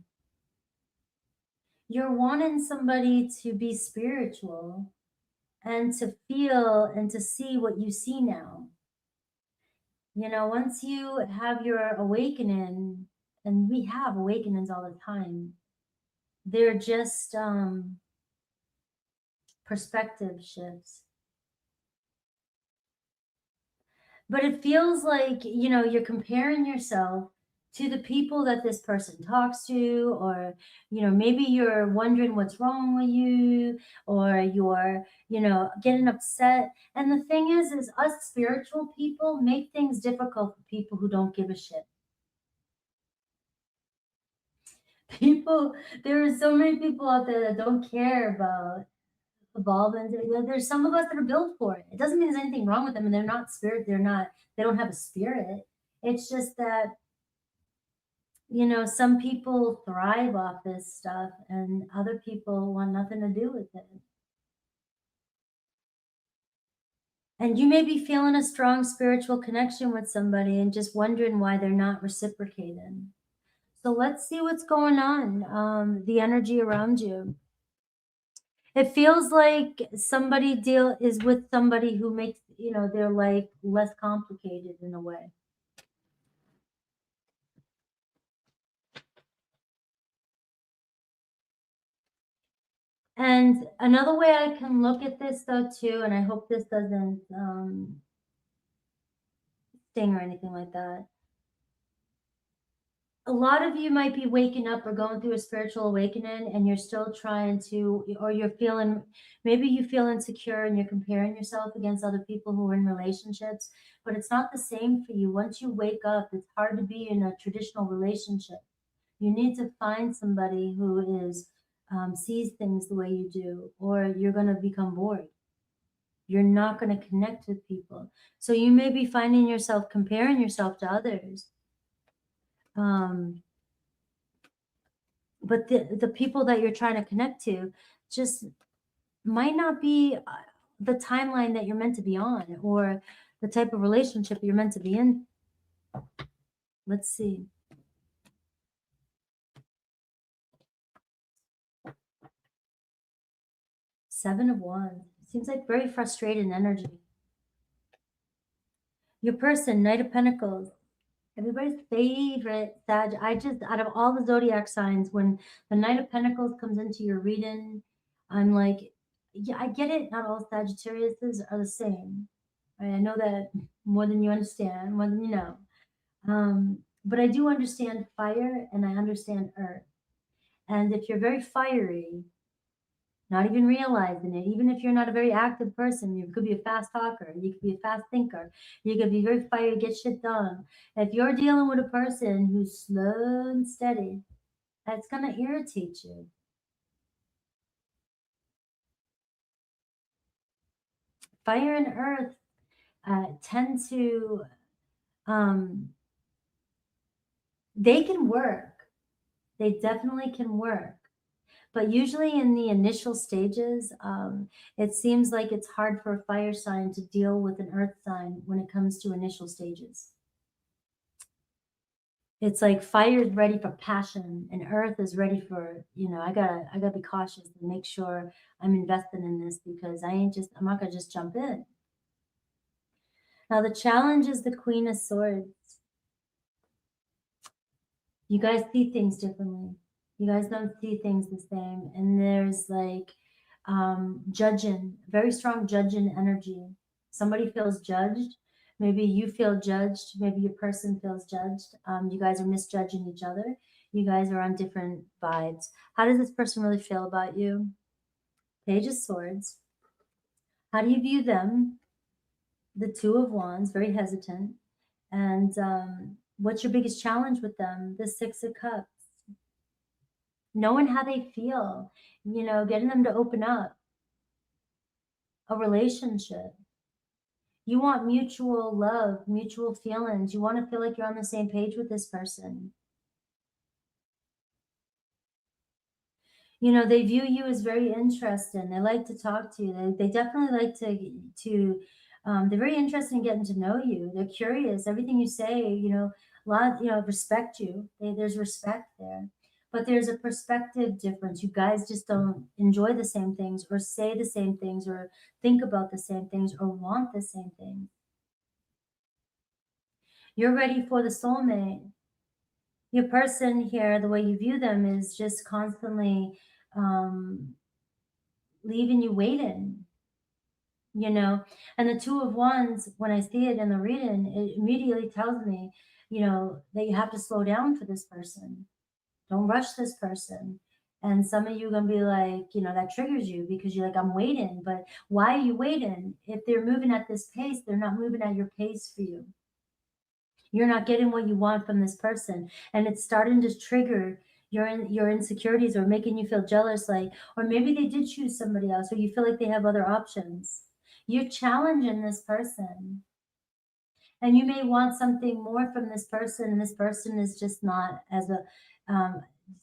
You're wanting somebody to be spiritual and to feel and to see what you see now. You know, once you have your awakening, and we have awakenings all the time, they're just perspective shifts. But it feels like, you know, you're comparing yourself to the people that this person talks to, or, you know, maybe you're wondering what's wrong with you, or you're, you know, getting upset. And the thing is us spiritual people make things difficult for people who don't give a shit. People, there are so many people out there that don't care about evolving. There's some of us that are built for it. It doesn't mean there's anything wrong with them, and they're not spirit. They don't have a spirit. It's just that, you know, some people thrive off this stuff and other people want nothing to do with it. And you may be feeling a strong spiritual connection with somebody and just wondering why they're not reciprocating. So let's see what's going on, the energy around you. It feels like somebody is with somebody who makes, you know, their life less complicated in a way. And another way I can look at this though too, and I hope this doesn't sting or anything like that. A lot of you might be waking up or going through a spiritual awakening, and you're still trying to, or you're feeling, maybe you feel insecure and you're comparing yourself against other people who are in relationships, but it's not the same for you. Once you wake up, it's hard to be in a traditional relationship. You need to find somebody who is sees things the way you do, or you're going to become bored. You're not going to connect with people. So you may be finding yourself comparing yourself to others. But the people that you're trying to connect to just might not be the timeline that you're meant to be on, or the type of relationship you're meant to be in. Let's see. Seven of Wands. Seems like very frustrated energy. Your person, Knight of Pentacles. Everybody's favorite Sag. Out of all the zodiac signs, when the Knight of Pentacles comes into your reading, I'm like, yeah, I get it. Not all Sagittariuses are the same. Right? I know that more than you understand, more than you know. But I do understand fire and I understand earth. And if you're very fiery, not even realizing it, even if you're not a very active person, you could be a fast talker, you could be a fast thinker, you could be very fiery, get shit done. If you're dealing with a person who's slow and steady, that's going to irritate you. Fire and earth tend to, they can work. They definitely can work. But usually in the initial stages, it seems like it's hard for a fire sign to deal with an earth sign when it comes to initial stages. It's like fire is ready for passion and earth is ready for, you know, I gotta be cautious and make sure I'm invested in this, because I'm not gonna just jump in. Now the challenge is the Queen of Swords. You guys see things differently. You guys don't see things the same. And there's like judging, very strong judging energy. Somebody feels judged. Maybe you feel judged. Maybe your person feels judged. You guys are misjudging each other. You guys are on different vibes. How does this person really feel about you? Page of Swords. How do you view them? The Two of Wands, very hesitant. And what's your biggest challenge with them? The Six of Cups. Knowing how they feel, getting them to open up. A relationship. You want mutual love, mutual feelings. You want to feel like you're on the same page with this person. They view you as very interesting. They like to talk to you. They definitely like to they're very interested in getting to know you. They're curious. Everything you say, a lot, respect you. There's respect there. But there's a perspective difference. You guys just don't enjoy the same things or say the same things or think about the same things or want the same things. You're ready for the soulmate. Your person here, the way you view them is just constantly leaving you waiting, And the Two of Wands, when I see it in the reading, it immediately tells me, that you have to slow down for this person. Don't rush this person. And some of you are going to be like, that triggers you because you're like, I'm waiting. But why are you waiting? If they're moving at this pace, they're not moving at your pace for you. You're not getting what you want from this person. And it's starting to trigger your insecurities or making you feel jealous, or maybe they did choose somebody else, or you feel like they have other options. You're challenging this person. And you may want something more from this person, and this person is just not as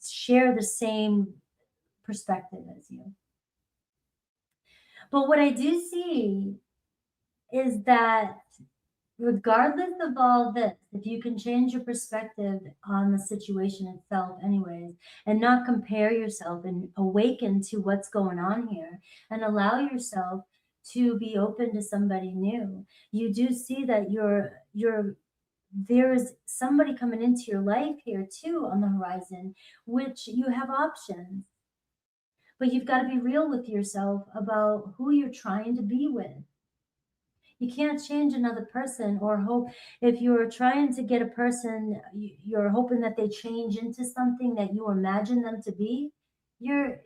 share the same perspective as you. But what I do see is that regardless of all this, if you can change your perspective on the situation itself, anyways, and not compare yourself and awaken to what's going on here and allow yourself to be open to somebody new, you do see that there's somebody coming into your life here too on the horizon, which you have options. But you've got to be real with yourself about who you're trying to be with. You can't change another person or hope. If you're trying to get a person, you're hoping that they change into something that you imagine them to be, you're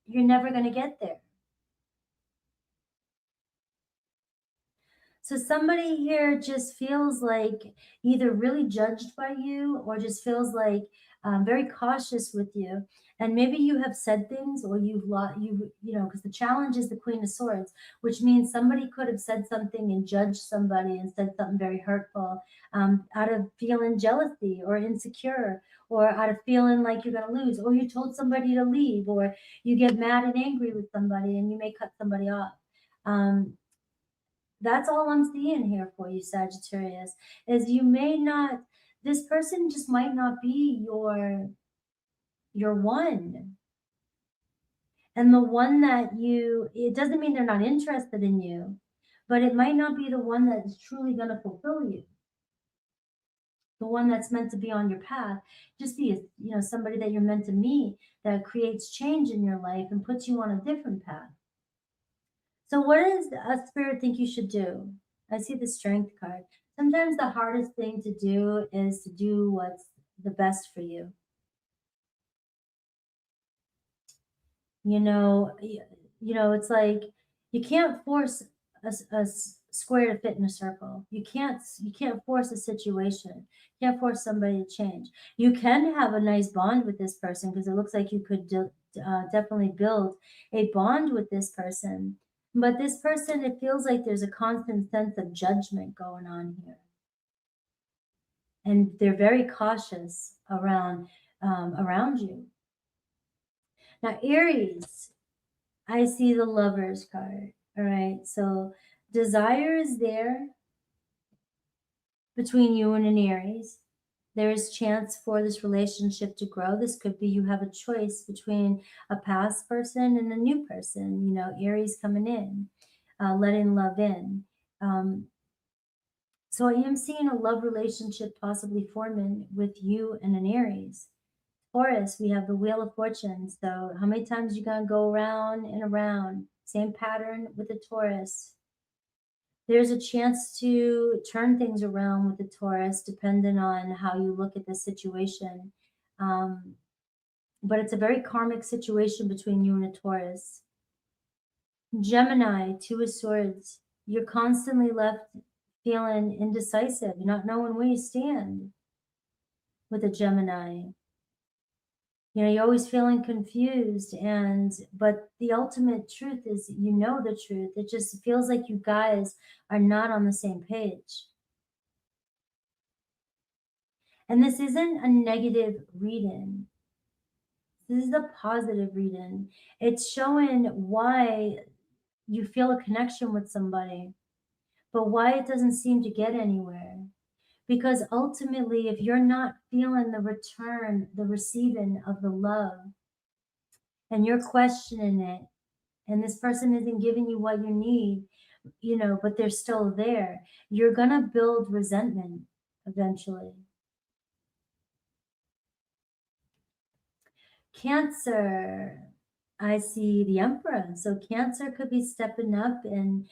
never going to get there. So somebody here just feels like either really judged by you or just feels like very cautious with you. And maybe you have said things or because the challenge is the Queen of Swords, which means somebody could have said something and judged somebody and said something very hurtful out of feeling jealousy or insecure or out of feeling like you're going to lose, or you told somebody to leave, or you get mad and angry with somebody and you may cut somebody off. That's all I'm seeing here for you, Sagittarius, is this person just might not be your one. And the one that it doesn't mean they're not interested in you, but it might not be the one that is truly going to fulfill you. The one that's meant to be on your path, just be somebody that you're meant to meet that creates change in your life and puts you on a different path. So what does a spirit think you should do? I see the Strength card. Sometimes the hardest thing to do is to do what's the best for you. It's like you can't force a square to fit in a circle. You can't force a situation. You can't force somebody to change. You can have a nice bond with this person because it looks like you could definitely build a bond with this person. But this person, it feels like there's a constant sense of judgment going on here. And they're very cautious around you. Now, Aries, I see the Lovers card. All right. So desire is there between you and an Aries. There is chance for this relationship to grow. This could be you have a choice between a past person and a new person. Aries coming in, letting love in. So I am seeing a love relationship possibly forming with you and an Aries. Taurus, we have the Wheel of Fortune. So how many times you gonna go around and around? Same pattern with the Taurus. There's a chance to turn things around with the Taurus, depending on how you look at the situation. But it's a very karmic situation between you and a Taurus. Gemini, Two of Swords. You're constantly left feeling indecisive, not knowing where you stand with a Gemini. You know, you're always feeling confused, but the ultimate truth is, you know, the truth. It just feels like you guys are not on the same page. And this isn't a negative reading. This is a positive reading. It's showing why you feel a connection with somebody, but why it doesn't seem to get anywhere. Because ultimately, if you're not feeling the return, the receiving of the love, and you're questioning it, and this person isn't giving you what you need, you know, but they're still there, you're going to build resentment eventually. Cancer, I see the Emperor. So Cancer could be stepping up and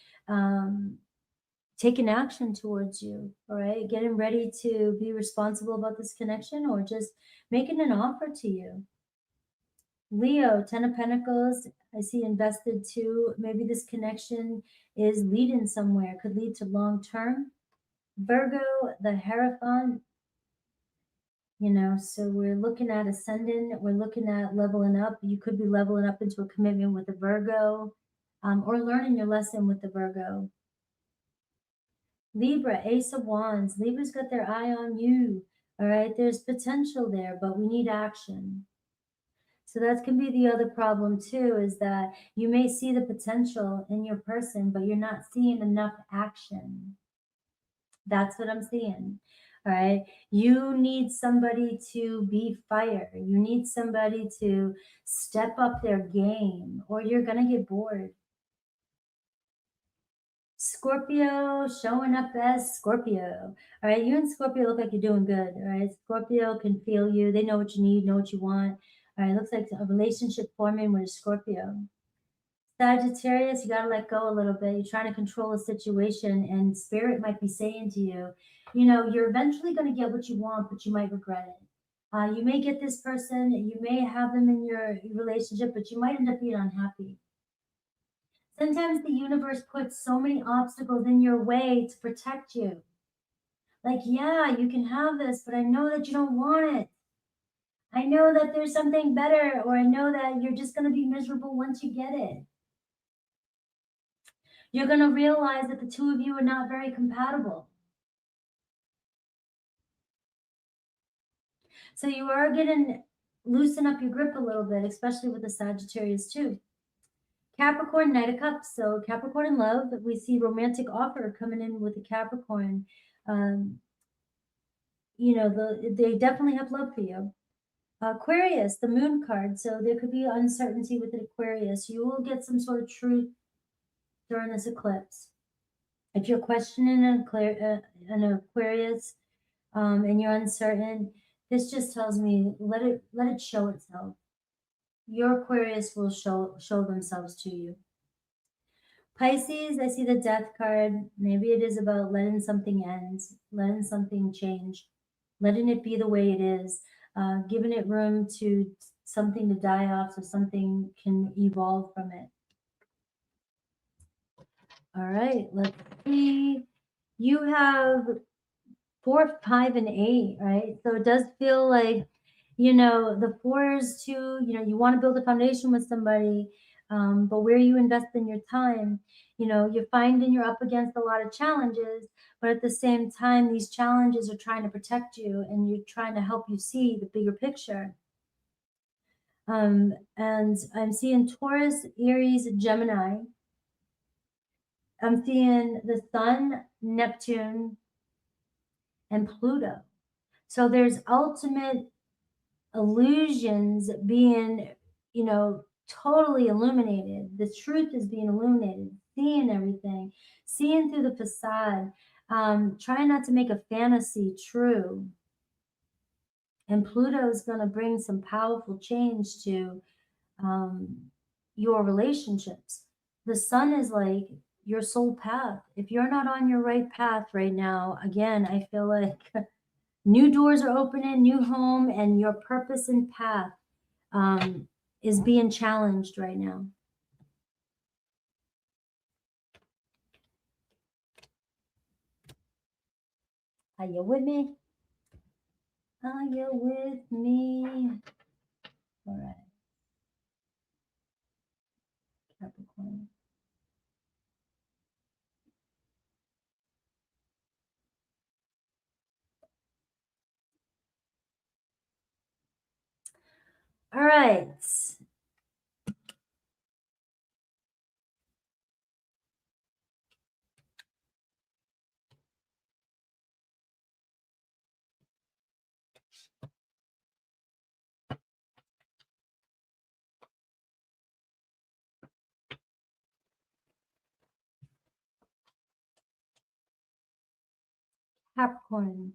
taking action towards you, all right? Getting ready to be responsible about this connection, or just making an offer to you. Leo, Ten of Pentacles, I see invested too. Maybe this connection is leading somewhere, could lead to long term. Virgo, the Hierophant, you know, so we're looking at ascending, we're looking at leveling up. You could be leveling up into a commitment with a Virgo, or learning your lesson with the Virgo. Libra, Ace of Wands. Libra's got their eye on you. All right, there's potential there, but we need action. So that can be the other problem too, is that you may see the potential in your person, but you're not seeing enough action. That's what I'm seeing. All right. You need somebody to be fire. You need somebody to step up their game, or you're going to get bored. Scorpio, showing up as Scorpio. All right. You and Scorpio look like you're doing good. All right. Scorpio can feel you. They know what you need, know what you want. All right. Looks like a relationship forming with a Scorpio. Sagittarius, you got to let go a little bit. You're trying to control a situation, and spirit might be saying to you, you know, you're eventually going to get what you want, but you might regret it. You may get this person, you may have them in your relationship, but you might end up being unhappy. Sometimes the universe puts so many obstacles in your way to protect you. Like, yeah, you can have this, but I know that you don't want it. I know that there's something better, or I know that you're just going to be miserable once you get it. You're going to realize that the two of you are not very compatible. So you are getting loosen up your grip a little bit, especially with the Sagittarius too. Capricorn, Knight of Cups. So Capricorn in love, we see romantic offer coming in with the Capricorn. You know, they definitely have love for you. Aquarius, the Moon card. So there could be uncertainty with the Aquarius. You will get some sort of truth during this eclipse. If you're questioning an Aquarius, and you're uncertain, this just tells me let it show itself. Your Aquarius will show themselves to you. Pisces, I see the Death card. Maybe it is about letting something end, letting something change, letting it be the way it is, giving it room to something to die off so something can evolve from it. All right, let's see. You have 4, 5, and 8, right? So it does feel like, you know, the 4s too, you know, you want to build a foundation with somebody, but where you invest in your time, you know, you're finding you're up against a lot of challenges, but at the same time, these challenges are trying to protect you, and you're trying to help you see the bigger picture. And I'm seeing Taurus, Aries, Gemini. I'm seeing the Sun, Neptune, and Pluto. So there's ultimate illusions being, you know, totally illuminated. The truth is being illuminated, seeing everything, seeing through the facade, trying not to make a fantasy true. And Pluto is going to bring some powerful change to your relationships. The sun is like your soul path. If you're not on your right path right now, again, I feel like new doors are opening, new home, and your purpose and path is being challenged right now. Are you with me? Are you with me? All right. Capricorn. All right. Capricorn.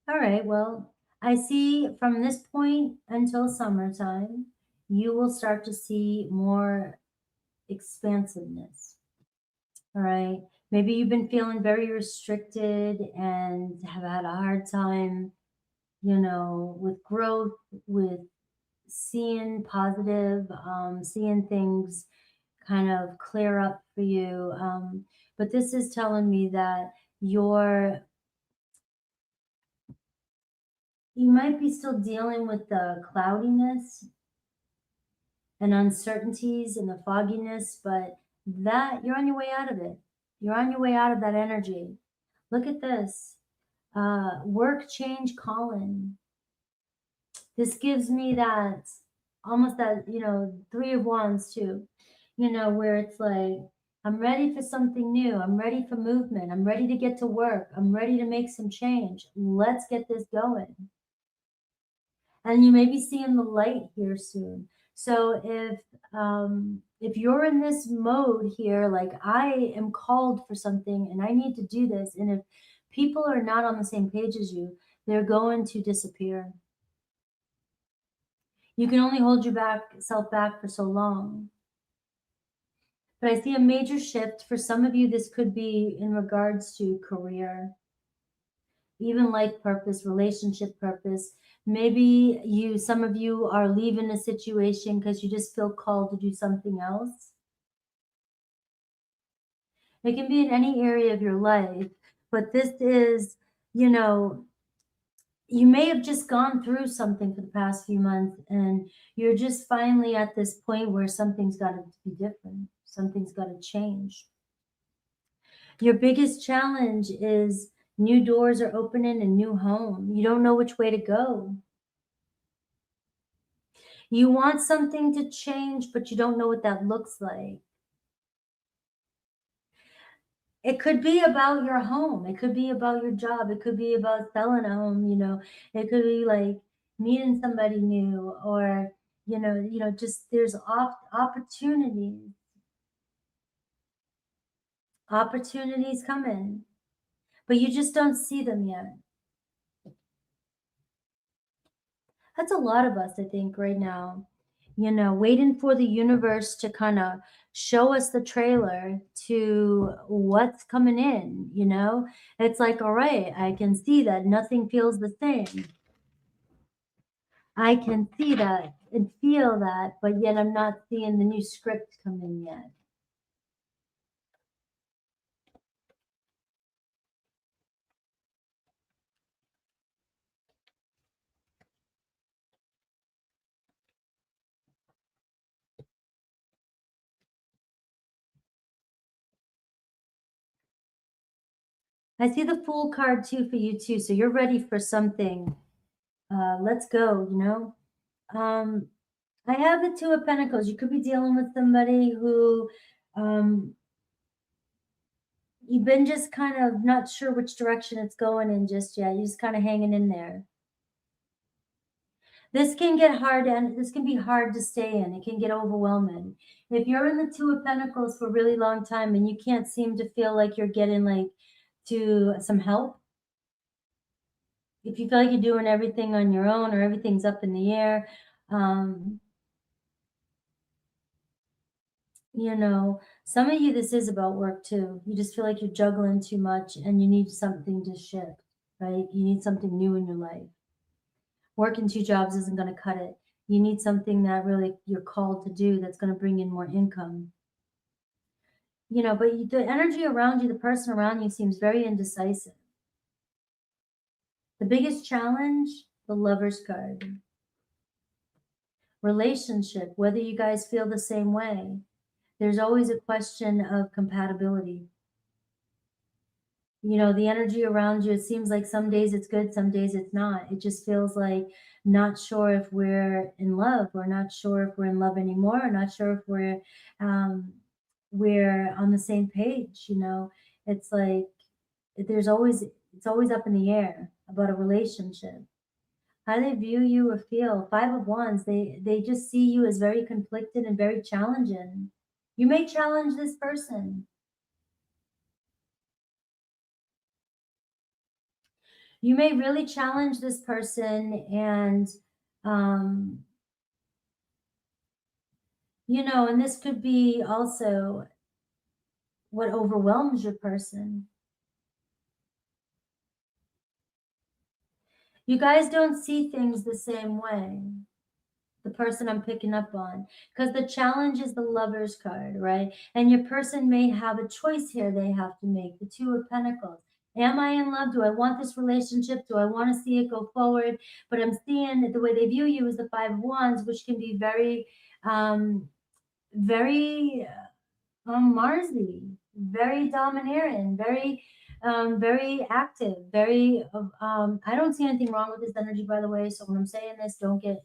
All right. Well, I see from this point until summertime, you will start to see more expansiveness. All right. Maybe you've been feeling very restricted and have had a hard time, with growth, with seeing positive, seeing things kind of clear up for you. But this is telling me that you might be still dealing with the cloudiness and uncertainties and the fogginess, but that you're on your way out of it. You're on your way out of that energy. Look at this. Work change calling. This gives me that almost that, Three of Wands too, where it's like, I'm ready for something new. I'm ready for movement. I'm ready to get to work. I'm ready to make some change. Let's get this going. And you may be seeing the light here soon. So if you're in this mode here, like I am called for something and I need to do this, and if people are not on the same page as you, they're going to disappear. You can only hold yourself back for so long. But I see a major shift for some of you. This could be in regards to career, even life purpose, relationship purpose. Maybe some of you are leaving a situation because you just feel called to do something else. It can be in any area of your life, but this is, you may have just gone through something for the past few months and you're just finally at this point where something's got to be different. Something's got to change. Your biggest challenge is new doors are opening, a new home. You don't know which way to go. You want something to change, but you don't know what that looks like. It could be about your home. It could be about your job. It could be about selling a home, It could be like meeting somebody new or, just there's opportunities coming, but you just don't see them yet. That's a lot of us, I think, right now, waiting for the universe to kind of show us the trailer to what's coming in, It's like, all right, I can see that nothing feels the same. I can see that and feel that, but yet I'm not seeing the new script come in yet. I see the Fool card too for you too. So you're ready for something. Let's go, I have the Two of Pentacles. You could be dealing with somebody who you've been just kind of not sure which direction it's going in just yet. You're just kind of hanging in there. This can get hard, and this can be hard to stay in. It can get overwhelming. If you're in the Two of Pentacles for a really long time and you can't seem to feel like you're getting like to some help, if you feel like you're doing everything on your own or everything's up in the air, you know, some of you, this is about work too. You just feel like you're juggling too much and you need something to shift, right? You need something new in your life. Working two jobs isn't going to cut it. You need something that really you're called to do that's going to bring in more income. You know, but the energy around you, the person around you seems very indecisive. The biggest challenge, the Lover's card. Relationship, whether you guys feel the same way, there's always a question of compatibility. You know, the energy around you, it seems like some days it's good, some days it's not. It just feels like not sure if we're in love. We're not sure if we're in love anymore. We're not sure if we're on the same page. You know, it's like it's always up in the air about a relationship. How they view you or feel. Five of Wands, they just see you as very conflicted and very challenging. You may challenge this person. You may really challenge this person, and you know, and this could be also what overwhelms your person. You guys don't see things the same way, the person I'm picking up on, because the challenge is the Lover's card, right? And your person may have a choice here they have to make, the Two of Pentacles. Am I in love? Do I want this relationship? Do I want to see it go forward? But I'm seeing the way they view you is the Five of Wands, which can be very, very Marsy, very domineering, very active, very. I don't see anything wrong with this energy, by the way. So when I'm saying this, don't get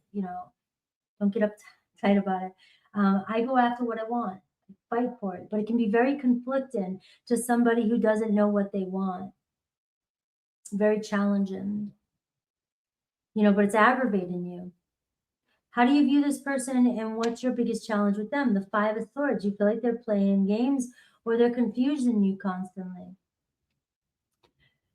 uptight about it. I go after what I want, fight for it, but it can be very conflicting to somebody who doesn't know what they want. Very challenging, you know, but it's aggravating you. How do you view this person, and what's your biggest challenge with them? The Five of Swords. You feel like they're playing games or they're confusing you constantly.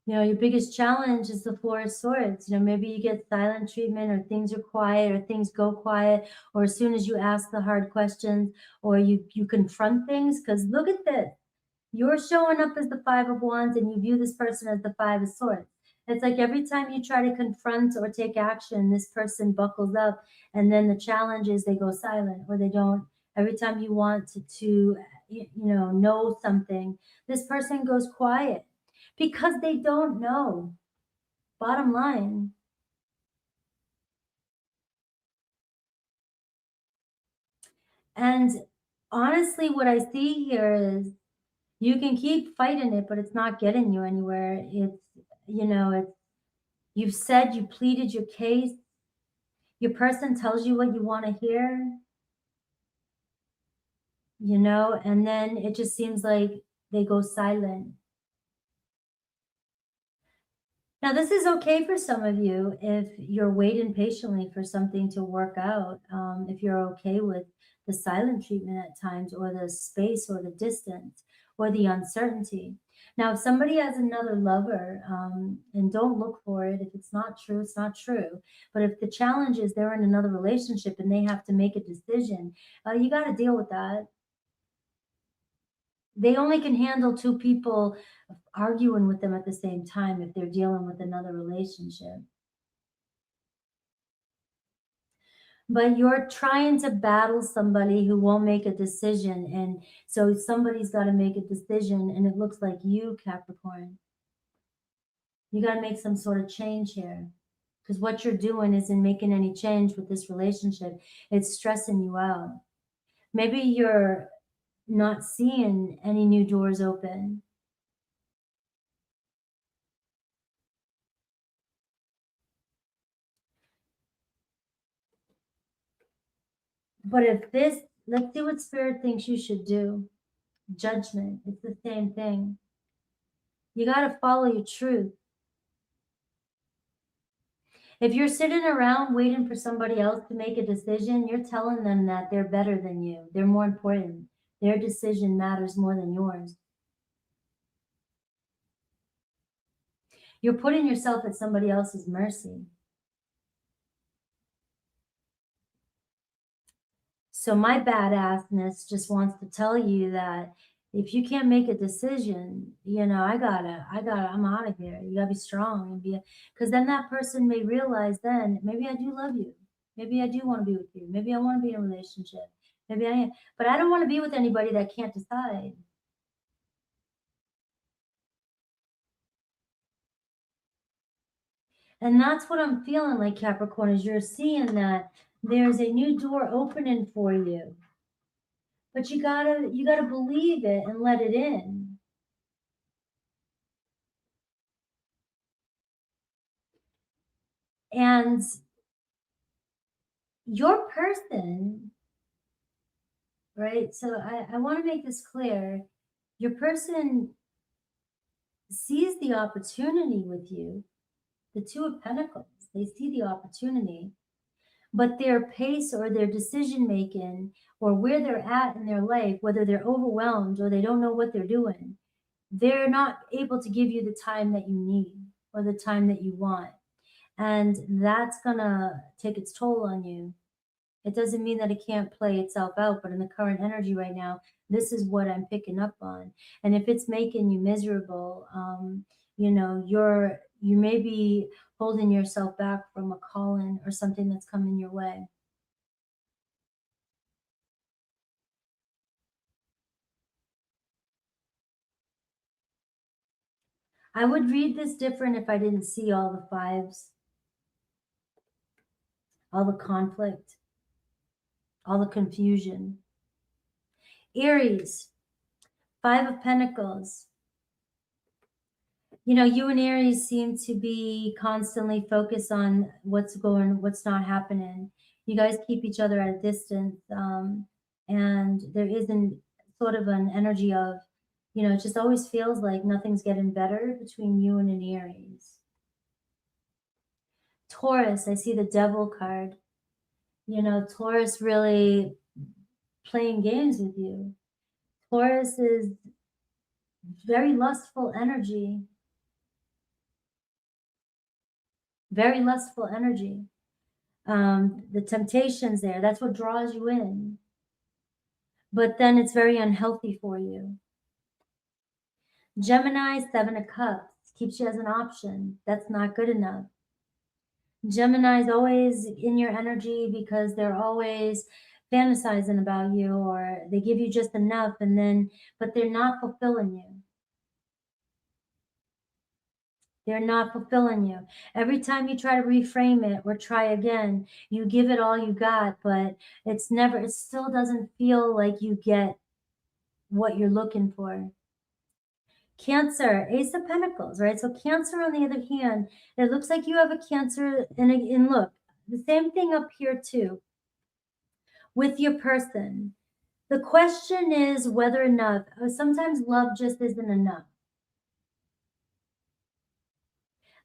You know, your biggest challenge is the Four of Swords. You know, maybe you get silent treatment, or things are quiet, or things go quiet, or as soon as you ask the hard questions, or you confront things. Because look at this. You're showing up as the Five of Wands and you view this person as the Five of Swords. It's like every time you try to confront or take action, this person buckles up, and then the challenge is they go silent or they don't. Every time you want to know something, this person goes quiet because they don't know. Bottom line. And honestly, what I see here is you can keep fighting it, but it's not getting you anywhere. You've said, you pleaded your case. Your person tells you what you want to hear, and then it just seems like they go silent. Now, this is okay for some of you if you're waiting patiently for something to work out, if you're okay with the silent treatment at times, or the space, or the distance, or the uncertainty. Now, if somebody has another lover, and don't look for it, if it's not true, it's not true. But if the challenge is they're in another relationship and they have to make a decision, you got to deal with that. They only can handle two people arguing with them at the same time if they're dealing with another relationship. But you're trying to battle somebody who won't make a decision. And so somebody's got to make a decision. And it looks like you, Capricorn. You got to make some sort of change here. Because what you're doing isn't making any change with this relationship. It's stressing you out. Maybe you're not seeing any new doors open. But if this, let's see what Spirit thinks you should do. Judgment, it's the same thing. You got to follow your truth. If you're sitting around waiting for somebody else to make a decision, you're telling them that they're better than you. They're more important. Their decision matters more than yours. You're putting yourself at somebody else's mercy. So my badassness just wants to tell you that if you can't make a decision, I'm out of here. You gotta be strong and because then that person may realize then maybe I do love you. Maybe I do want to be with you. Maybe I want to be in a relationship. Maybe I am, but I don't want to be with anybody that can't decide. And that's what I'm feeling like, Capricorn, is you're seeing that there's a new door opening for you. But you gotta believe it and let it in. And your person, right? So I want to make this clear. Your person sees the opportunity with you, the Two of Pentacles. They see the opportunity, but their pace or their decision making or where they're at in their life, whether they're overwhelmed or they don't know what they're doing, they're not able to give you the time that you need or the time that you want. And that's going to take its toll on you. It doesn't mean that it can't play itself out, but in the current energy right now, this is what I'm picking up on. And if it's making you miserable, you may be holding yourself back from a calling or something that's coming your way. I would read this different if I didn't see all the fives, all the conflict, all the confusion. Aries, Five of Pentacles. You and Aries seem to be constantly focused on what's not happening. You guys keep each other at a distance. And there isn't sort of an energy of, it just always feels like nothing's getting better between you and an Aries. Taurus, I see the Devil card. Taurus really playing games with you. Taurus is very lustful energy. Very lustful energy. The temptations there, that's what draws you in. But then it's very unhealthy for you. Gemini, Seven of Cups, keeps you as an option. That's not good enough. Gemini is always in your energy because they're always fantasizing about you, or they give you just enough but they're not fulfilling you. They're not fulfilling you. Every time you try to reframe it or try again, you give it all you got, but it still doesn't feel like you get what you're looking for. Cancer, Ace of Pentacles, right? So Cancer, on the other hand, it looks like you have a Cancer, and look, the same thing up here too, with your person. The question is whether enough, sometimes love just isn't enough.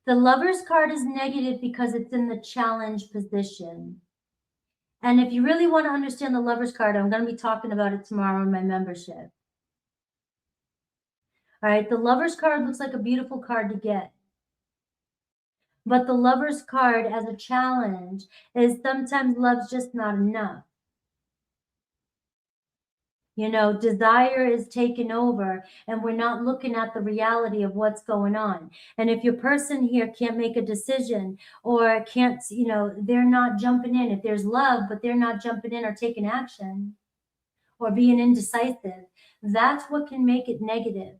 The Lover's card is negative because it's in the challenge position. And if you really want to understand the Lover's card, I'm going to be talking about it tomorrow in my membership. All right, the Lover's card looks like a beautiful card to get. But the Lover's card as a challenge is sometimes love's just not enough. Desire is taken over and we're not looking at the reality of what's going on. And if your person here can't make a decision or can't, they're not jumping in. If there's love, but they're not jumping in or taking action or being indecisive, that's what can make it negative.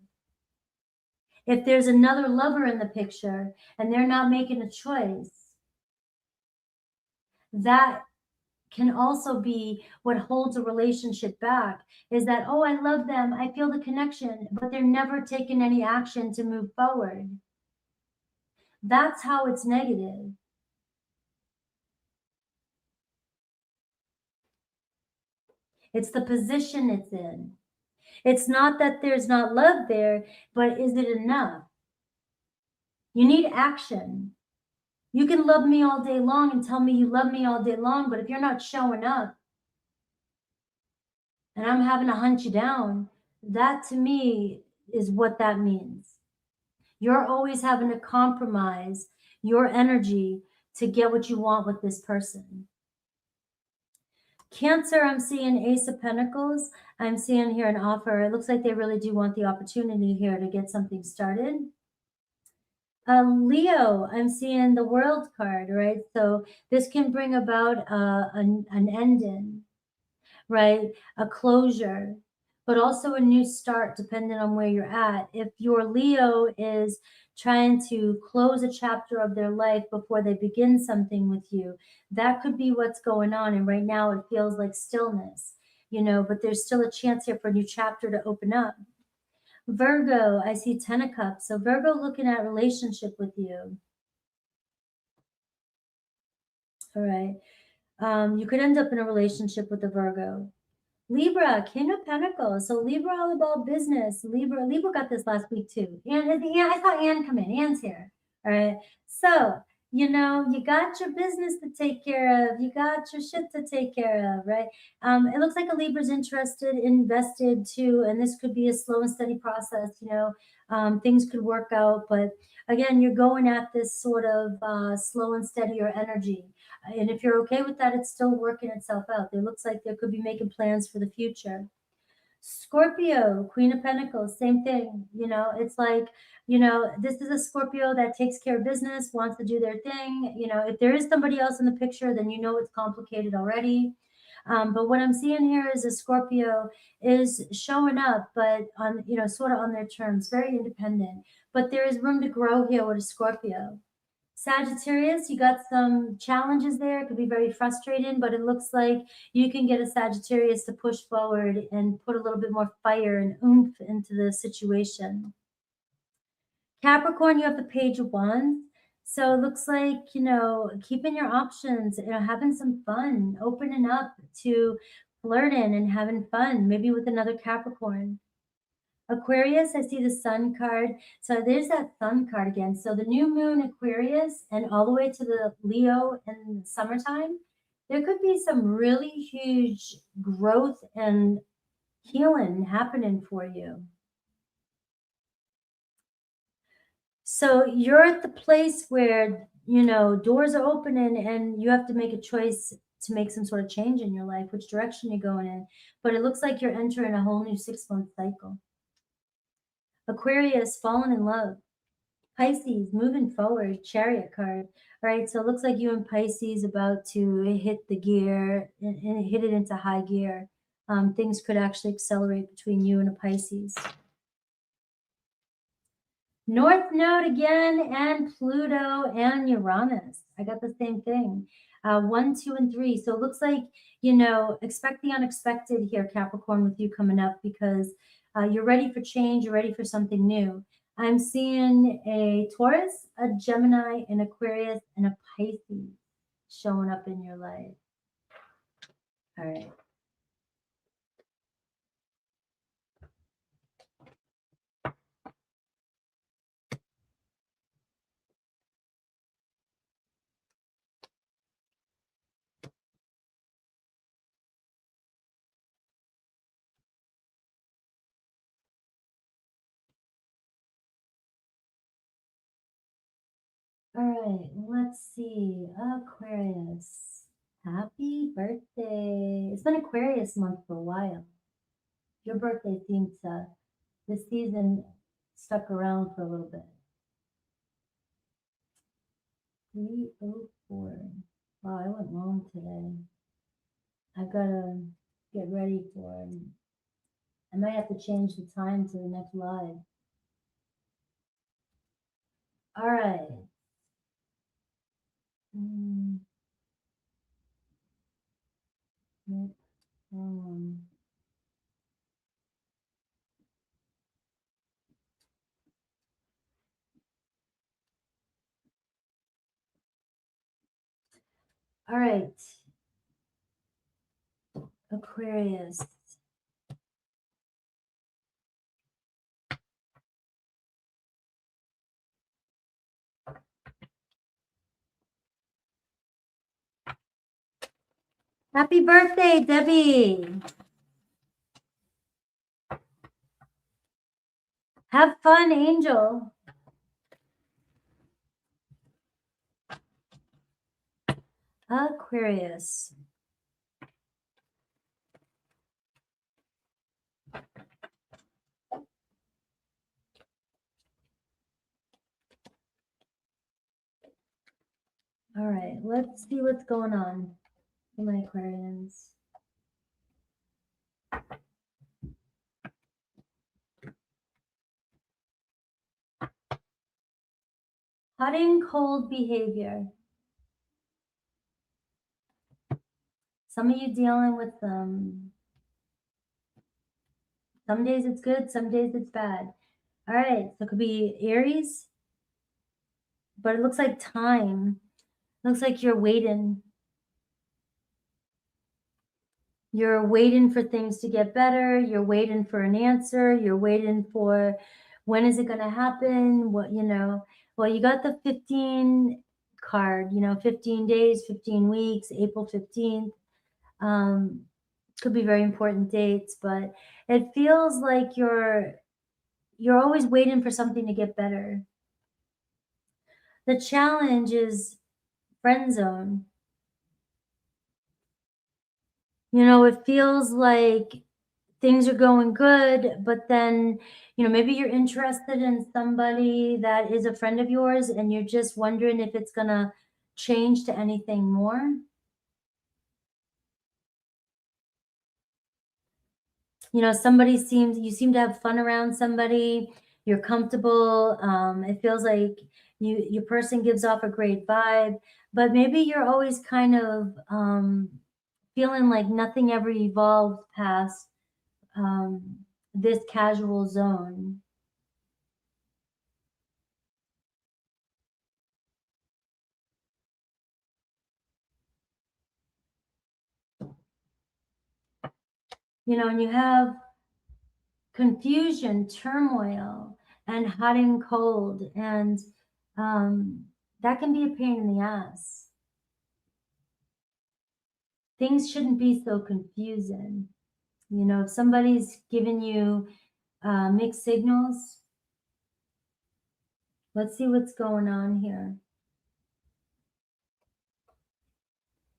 If there's another lover in the picture and they're not making a choice, that can also be what holds a relationship back, is that, oh, I love them, I feel the connection, but they're never taking any action to move forward. That's how it's negative. It's the position it's in. It's not that there's not love there, but is it enough? You need action. You can love me all day long and tell me you love me all day long, but if you're not showing up and I'm having to hunt you down, that to me is what that means. You're always having to compromise your energy to get what you want with this person. Cancer, I'm seeing Ace of Pentacles. I'm seeing here an offer. It looks like they really do want the opportunity here to get something started. Leo, I'm seeing the World card, right? So this can bring about an ending, right? A closure, but also a new start, depending on where you're at. If your Leo is trying to close a chapter of their life before they begin something with you, that could be what's going on. And right now it feels like stillness, but there's still a chance here for a new chapter to open up. Virgo, I see 10 of Cups. So Virgo looking at relationship with you. All right. You could end up in a relationship with a Virgo. Libra, King of Pentacles. So Libra all about business. Libra got this last week too. And I saw Anne come in. Anne's here. All right. So, you got your business to take care of. You got your shit to take care of, right? It looks like a Libra's interested, invested too, and this could be a slow and steady process. Things could work out, but again, you're going at this sort of slow and steadier energy. And if you're okay with that, it's still working itself out. It looks like they could be making plans for the future. Scorpio, Queen of Pentacles, same thing. It's like, this is a Scorpio that takes care of business, wants to do their thing. If there is somebody else in the picture, then it's complicated already. But what I'm seeing here is a Scorpio is showing up, but on, sort of on their terms, very independent. But there is room to grow here with a Scorpio. Sagittarius, you got some challenges there. It could be very frustrating, but it looks like you can get a Sagittarius to push forward and put a little bit more fire and oomph into the situation. Capricorn, you have the Page of Wands. So it looks like, keeping your options, having some fun, opening up to flirting and having fun, maybe with another Capricorn. Aquarius, I see the Sun card. So there's that Sun card again. So the new moon Aquarius and all the way to the Leo in the summertime, there could be some really huge growth and healing happening for you. So you're at the place where, doors are opening and you have to make a choice to make some sort of change in your life, which direction you're going in. But it looks like you're entering a whole new 6-month cycle. Aquarius, falling in love. Pisces, moving forward, Chariot card. All right, so it looks like you and Pisces about to hit the gear and hit it into high gear. Things could actually accelerate between you and a Pisces. North Node again, and Pluto and Uranus. I got the same thing. 1, 2, and 3. So it looks like, expect the unexpected here, Capricorn, with you coming up, because you're ready for change. You're ready for something new. I'm seeing a Taurus, a Gemini, an Aquarius, and a Pisces showing up in your life. All right. All right, let's see. Aquarius. Happy birthday. It's been Aquarius month for a while. Your birthday seems this season stuck around for a little bit. 3:04. Wow, I went long today. I've got to get ready for it. I might have to change the time to the next live. All right. All right. Aquarius. Happy birthday, Debbie. Have fun, Angel. Aquarius. All right, let's see what's going on for my Aquarians. Hot and cold behavior. Some of you dealing with some days it's good, some days it's bad. All right, so it could be Aries, but it looks like time. Looks like you're waiting. You're waiting for things to get better. You're waiting for an answer. You're waiting for when is it going to happen? What, well, you got the 15 card, 15 days, 15 weeks, April 15th. Could be very important dates, but it feels like you're always waiting for something to get better. The challenge is friend zone. It feels like things are going good, but then, maybe you're interested in somebody that is a friend of yours and you're just wondering if it's going to change to anything more. You seem to have fun around somebody, you're comfortable. It feels like your person gives off a great vibe, but maybe you're always kind of feeling like nothing ever evolved past this casual zone. And you have confusion, turmoil, and hot and cold, and that can be a pain in the ass. Things shouldn't be so confusing. If somebody's giving you mixed signals, let's see what's going on here.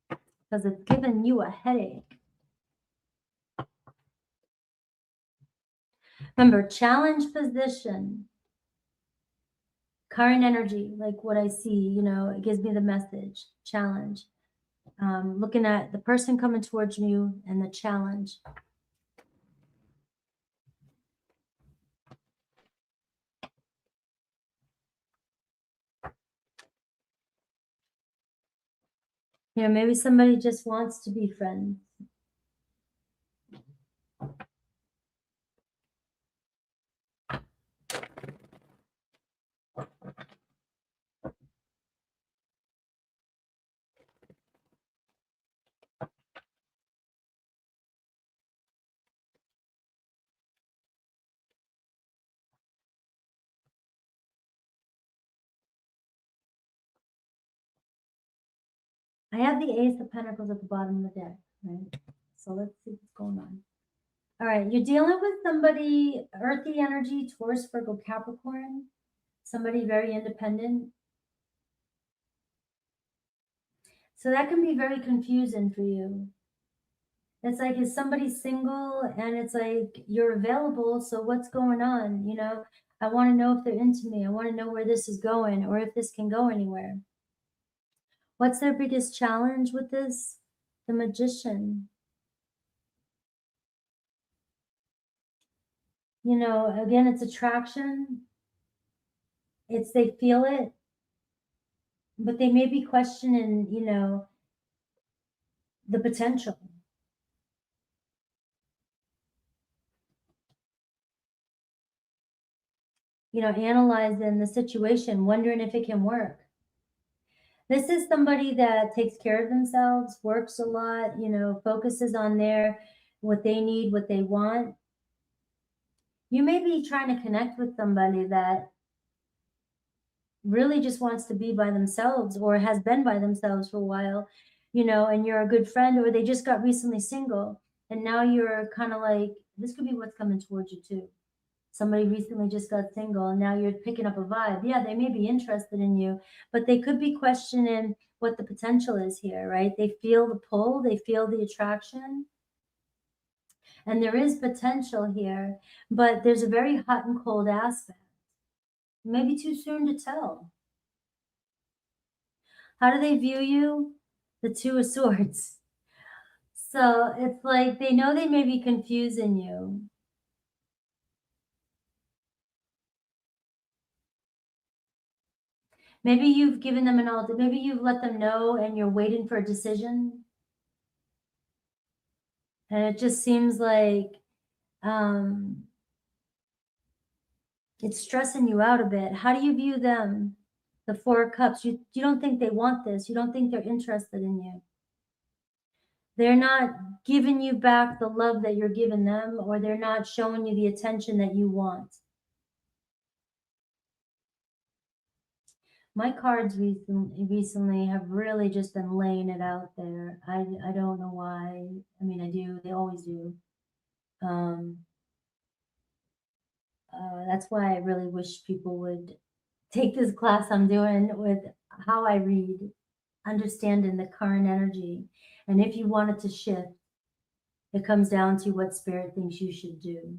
Because it's giving you a headache. Remember, challenge position, current energy, like what I see, it gives me the message, challenge. Looking at the person coming towards you and the challenge. Maybe somebody just wants to be friends. I have the Ace of Pentacles at the bottom of the deck, right? So let's see what's going on. All right, you're dealing with somebody, earthy energy, Taurus, Virgo, Capricorn, somebody very independent. So that can be very confusing for you. It's like, is somebody single? And it's like, you're available, so what's going on? I want to know if they're into me. I want to know where this is going or if this can go anywhere. What's their biggest challenge with this? The Magician. Again, it's attraction. It's they feel it, but they may be questioning, the potential. Analyzing the situation, wondering if it can work. This is somebody that takes care of themselves, works a lot, focuses on what they need, what they want. You may be trying to connect with somebody that really just wants to be by themselves or has been by themselves for a while, and you're a good friend, or they just got recently single. And now you're kind of like, this could be what's coming towards you too. Somebody recently just got single and now you're picking up a vibe. Yeah, they may be interested in you, but they could be questioning what the potential is here, right? They feel the pull, they feel the attraction, and there is potential here, but there's a very hot and cold aspect. Maybe too soon to tell. How do they view you? The Two of Swords. So it's like they know they may be confusing you. Maybe you've given them maybe you've let them know and you're waiting for a decision. And it just seems like it's stressing you out a bit. How do you view them? The Four of Cups. You don't think they want this. You don't think they're interested in you. They're not giving you back the love that you're giving them, or they're not showing you the attention that you want. My cards recently have really just been laying it out there. I don't know why. I mean, I do. They always do. That's why I really wish people would take this class I'm doing with how I read, understanding the current energy. And if you want it to shift, it comes down to what spirit thinks you should do.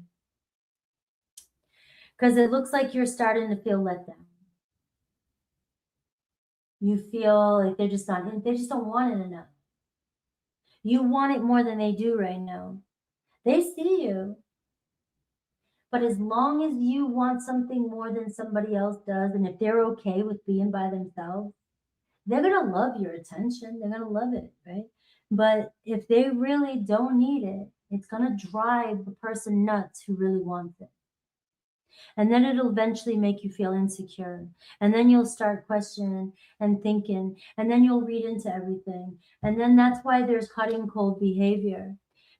Because it looks like you're starting to feel let down. You feel like they just don't want it enough. You want it more than they do right now. They see you. But as long as you want something more than somebody else does, and if they're okay with being by themselves, they're going to love your attention. They're going to love it, right? But if they really don't need it, it's going to drive the person nuts who really wants it. And then it'll eventually make you feel insecure. And then you'll start questioning and thinking, and then you'll read into everything. And then that's why there's hot and cold behavior,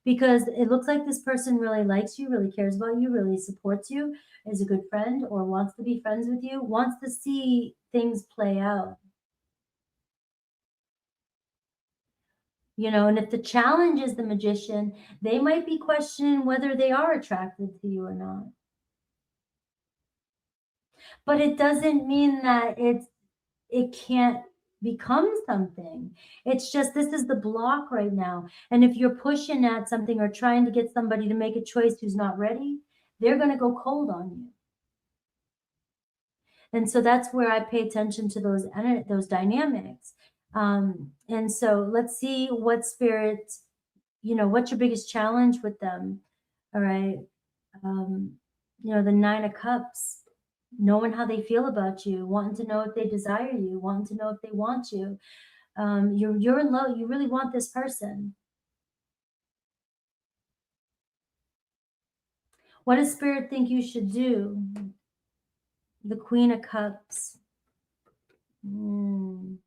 because it looks like this person really likes you, really cares about you, really supports you, is a good friend, or wants to be friends with you, wants to see things play out. And if the challenge is the Magician, they might be questioning whether they are attracted to you or not. But it doesn't mean that it can't become something. It's just, this is the block right now. And if you're pushing at something or trying to get somebody to make a choice who's not ready, they're going to go cold on you. And so that's where I pay attention to those dynamics. And so let's see what spirit, what's your biggest challenge with them? All right. The Nine of Cups, knowing how they feel about you, wanting to know if they desire you, wanting to know if they want you. You're in love. You really want this person. What does Spirit think you should do? The Queen of Cups. And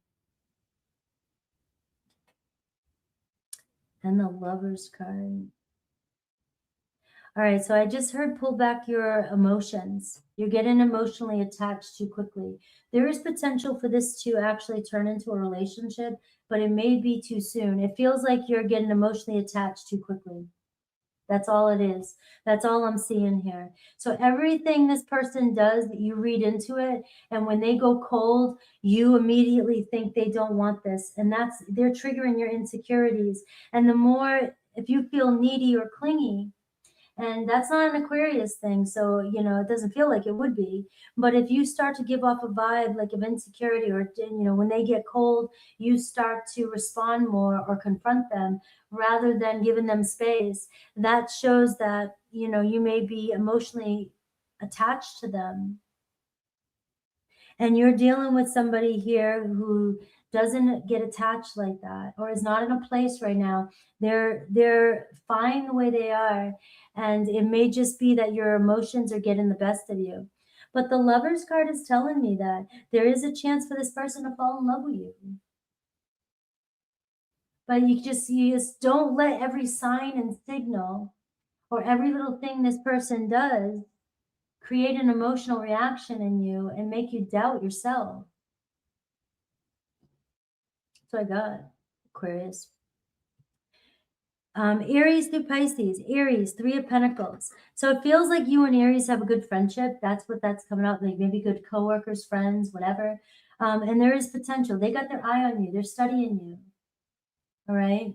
the Lover's card. All right, so I just heard pull back your emotions. You're getting emotionally attached too quickly. There is potential for this to actually turn into a relationship, but it may be too soon. It feels like you're getting emotionally attached too quickly. That's all it is. That's all I'm seeing here. So everything this person does, you read into it. And when they go cold, you immediately think they don't want this. And they're triggering your insecurities. And the more, if you feel needy or clingy, and that's not an Aquarius thing, so it doesn't feel like it would be. But if you start to give off a vibe like of insecurity, or when they get cold, you start to respond more or confront them rather than giving them space. That shows that you may be emotionally attached to them. And you're dealing with somebody here who doesn't get attached like that, or is not in a place right now. They're fine the way they are. And it may just be that your emotions are getting the best of you. But the Lovers card is telling me that there is a chance for this person to fall in love with you. But you just don't let every sign and signal or every little thing this person does create an emotional reaction in you and make you doubt yourself. So I got Aquarius. Aries through Pisces. Aries, 3 of Pentacles. So it feels like you and Aries have a good friendship. That's what that's coming out. Like maybe good coworkers, friends, whatever. And there is potential. They got their eye on you. They're studying you. All right.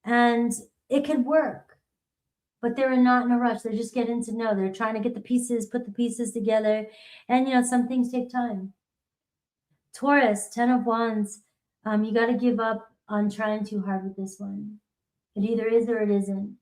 And it could work, but they're not in a rush. They're just getting to know. They're trying to get the pieces, put the pieces together. And, you know, some things take time. Taurus, 10 of Wands. You got to give up on trying too hard with this one. It either is or it isn't.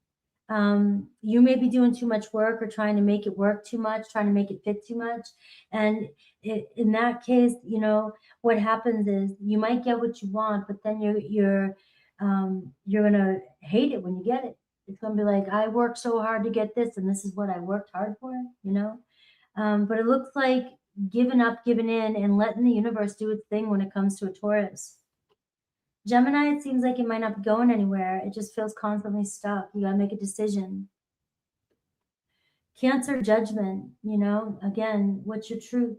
You may be doing too much work or trying to make it work too much, trying to make it fit too much. And in that case, you know, what happens is you might get what you want, but then you're going to hate it when you get it. It's going to be like, I worked so hard to get this, and this is what I worked hard for, you know? But it looks like giving up, giving in, and letting the universe do its thing when it comes to a Taurus. Gemini, it seems like it might not be going anywhere. It just feels constantly stuck. You got to make a decision. Cancer, Judgment, you know, again, what's your truth?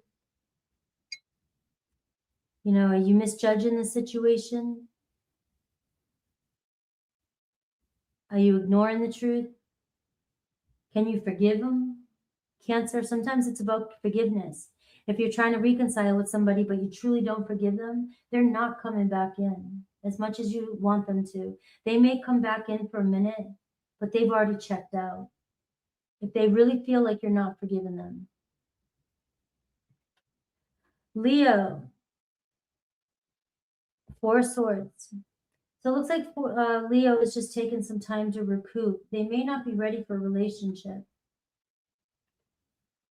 You know, are you misjudging the situation? Are you ignoring the truth? Can you forgive them? Cancer, sometimes it's about forgiveness. If you're trying to reconcile with somebody, but you truly don't forgive them, they're not coming back in as much as you want them to. They may come back in for a minute, but they've already checked out. If they really feel like you're not forgiving them. Leo, 4 Swords. So it looks like Leo is just taking some time to recoup. They may not be ready for a relationship.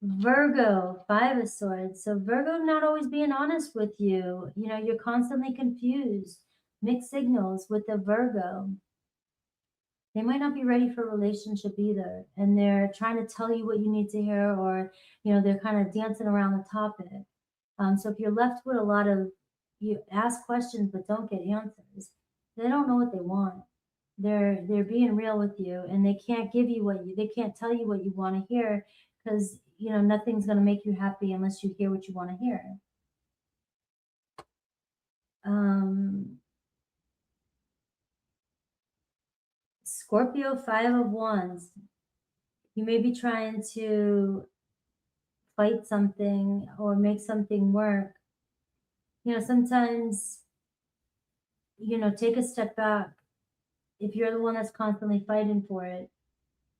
Virgo, 5 of Swords. So Virgo not always being honest with you. You know, you're constantly confused. Mixed signals with the Virgo. They might not be ready for a relationship either. And they're trying to tell you what you need to hear, or, you know, they're kind of dancing around the topic. So if you're left with a lot of, you ask questions but don't get answers, they don't know what they want. They're being real with you, and they can't give you they can't tell you what you want to hear, because, you know, nothing's going to make you happy unless you hear what you want to hear. Scorpio, 5 of Wands. You may be trying to fight something or make something work. You know, sometimes, you know, take a step back. If you're the one that's constantly fighting for it,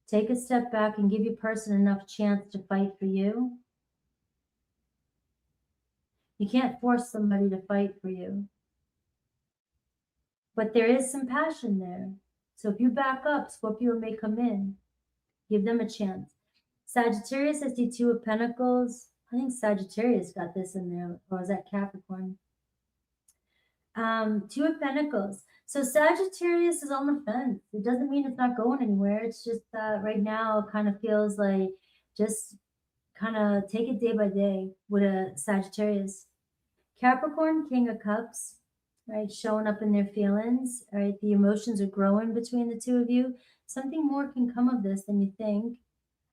take a step back and give your person enough chance to fight for you. You can't force somebody to fight for you. But there is some passion there. So if you back up, Scorpio may come in. Give them a chance. Sagittarius, I see 2 of Pentacles. I think Sagittarius got this in there. Or is that Capricorn? 2 of Pentacles. So Sagittarius is on the fence. It doesn't mean it's not going anywhere. It's just that right now it kind of feels like just kind of take it day by day with a Sagittarius. Capricorn, King of Cups, right? Showing up in their feelings, right? The emotions are growing between the 2 of you. Something more can come of this than you think.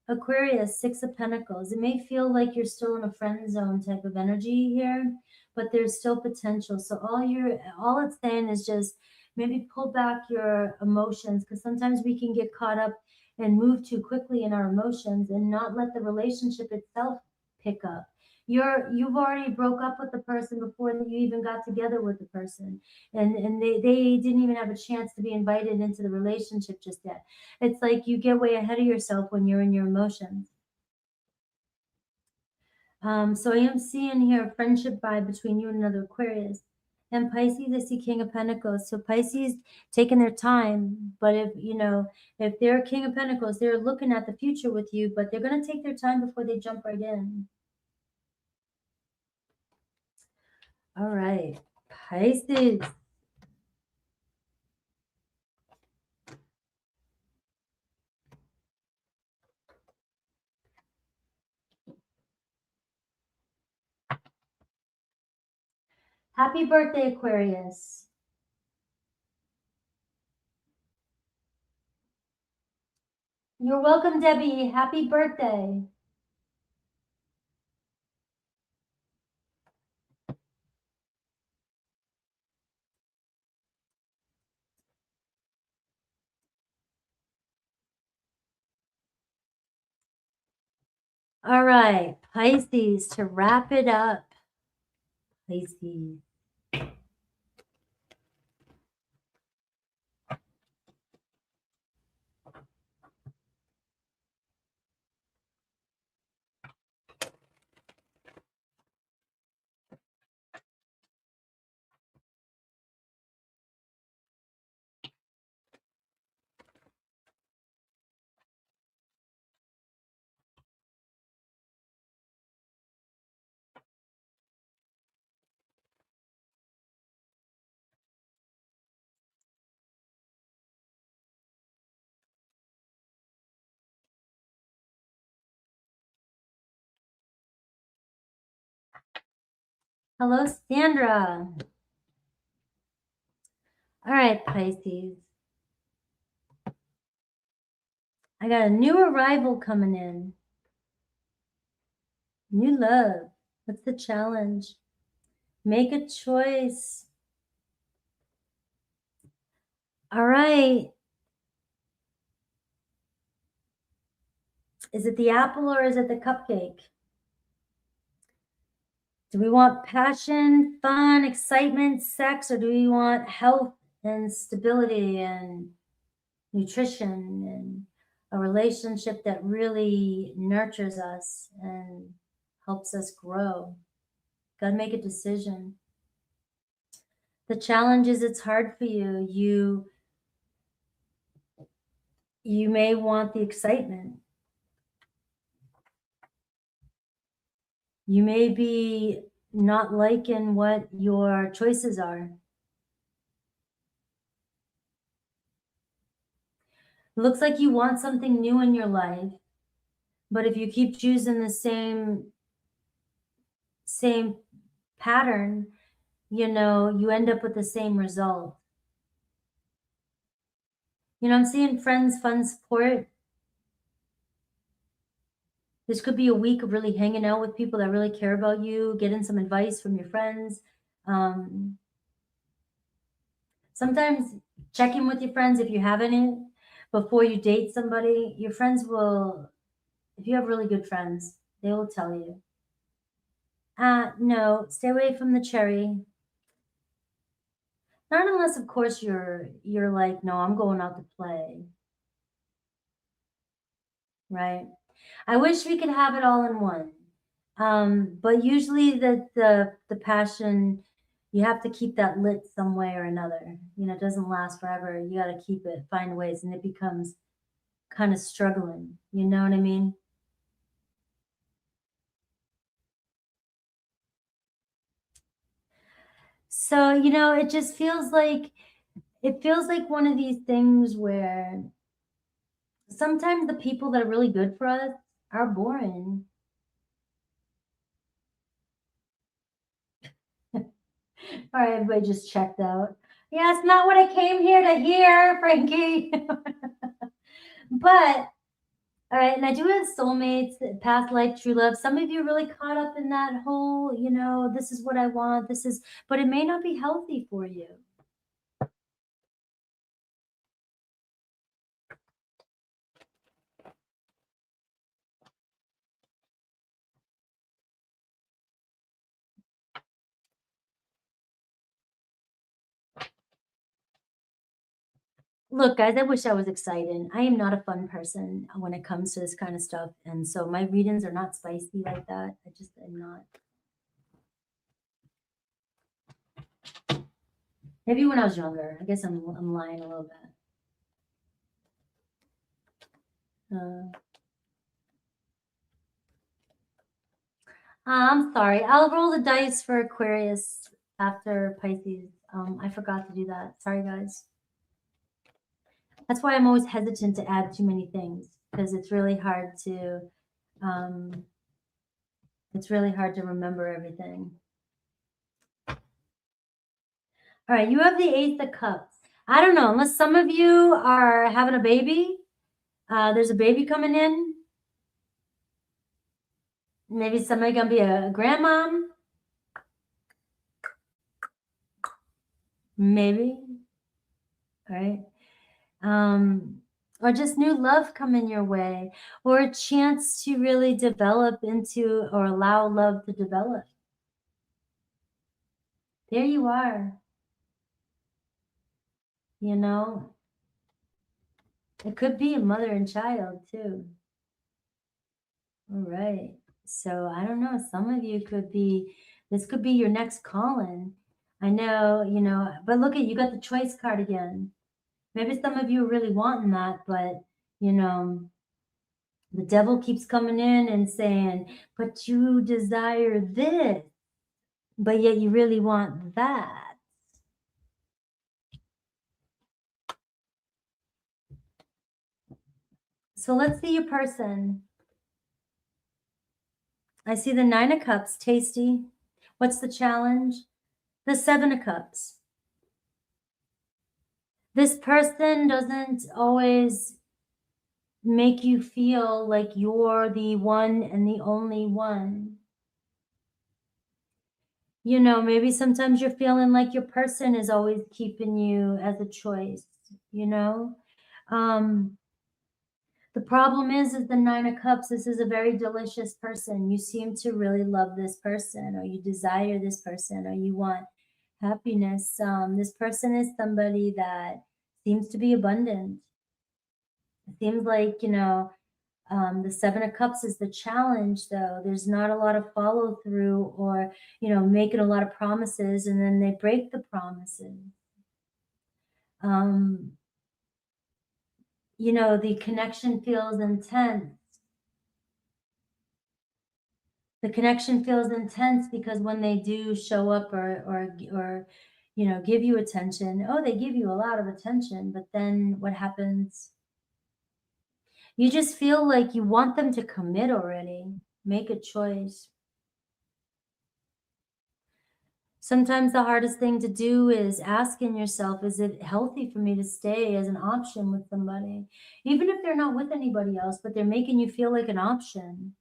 Aquarius, 6 of Pentacles. It may feel like you're still in a friend zone type of energy here, but there's still potential. So all it's saying is just maybe pull back your emotions, because sometimes we can get caught up and move too quickly in our emotions and not let the relationship itself pick up. You've already broke up with the person before you even got together with the person, and they didn't even have a chance to be invited into the relationship just yet. It's like you get way ahead of yourself when you're in your emotions. So I am seeing here a friendship vibe between you and another Aquarius. And Pisces, I see King of Pentacles. So Pisces taking their time, but if they're King of Pentacles, they're looking at the future with you, but they're going to take their time before they jump right in. All right, Pisces. Happy birthday, Aquarius. You're welcome, Debbie. Happy birthday. All right, Pisces, to wrap it up. Pisces. Hello, Sandra. All right, Pisces. I got a new arrival coming in. New love. What's the challenge? Make a choice. All right. Is it the apple or is it the cupcake? Do we want passion, fun, excitement, sex, or do we want health and stability and nutrition and a relationship that really nurtures us and helps us grow? Got to make a decision. The challenge is it's hard for you. You may want the excitement. You may be not liking what your choices are. It looks like you want something new in your life, but if you keep choosing the same pattern, you know, you end up with the same result. You know, I'm seeing friends, fun, support. This could be a week of really hanging out with people that really care about you, getting some advice from your friends. Sometimes check in with your friends if you have any before you date somebody. Your friends will, if you have really good friends, they will tell you. No, stay away from the cherry. Not unless, of course, you're like, no, I'm going out to play. Right? I wish we could have it all in one. But usually the passion, you have to keep that lit some way or another. You know, it doesn't last forever. You got to keep it, find ways, and it becomes kind of struggling. You know what I mean? So, you know, it just feels like one of these things where sometimes the people that are really good for us are boring. All right, everybody just checked out. Yeah, it's not what I came here to hear, Frankie. But all right, and I do have soulmates, past life, true love. Some of you are really caught up in that whole, you know, this is what I want, but it may not be healthy for you. Look, guys, I wish I was excited. I am not a fun person when it comes to this kind of stuff. And so my readings are not spicy like that. I just am not. Maybe when I was younger. I guess I'm lying a little bit. I'm sorry. I'll roll the dice for Aquarius after Pisces. I forgot to do that. Sorry, guys. That's why I'm always hesitant to add too many things, because it's really hard to remember everything. All right, you have the Ace of Cups. I don't know, unless some of you are having a baby. There's a baby coming in. Maybe somebody gonna be a grandmom. Maybe. All right. Or just new love coming your way, or a chance to really develop into or allow love to develop. There you are. You know, it could be a mother and child too. All right. So I don't know. Some of you could be, this could be your next calling. I know, you know, but look at, you got the choice card again. Maybe some of you are really wanting that, but you know, the devil keeps coming in and saying, but you desire this, but yet you really want that. So let's see your person. I see the 9 of Cups, tasty. What's the challenge? The 7 of Cups. This person doesn't always make you feel like you're the one and the only one. You know, maybe sometimes you're feeling like your person is always keeping you as a choice, you know? The problem is the 9 of Cups, this is a very delicious person. You seem to really love this person, or you desire this person, or you want happiness. This person is somebody that seems to be abundant. It seems like, you know, the 7 of Cups is the challenge, though. There's not a lot of follow through, or, you know, making a lot of promises and then they break the promises. You know, the connection feels intense. The connection feels intense because when they do show up or you know, give you attention, oh, they give you a lot of attention, but then what happens? You just feel like you want them to commit already, make a choice. Sometimes the hardest thing to do is asking yourself, is it healthy for me to stay as an option with somebody? Even if they're not with anybody else, but they're making you feel like an option.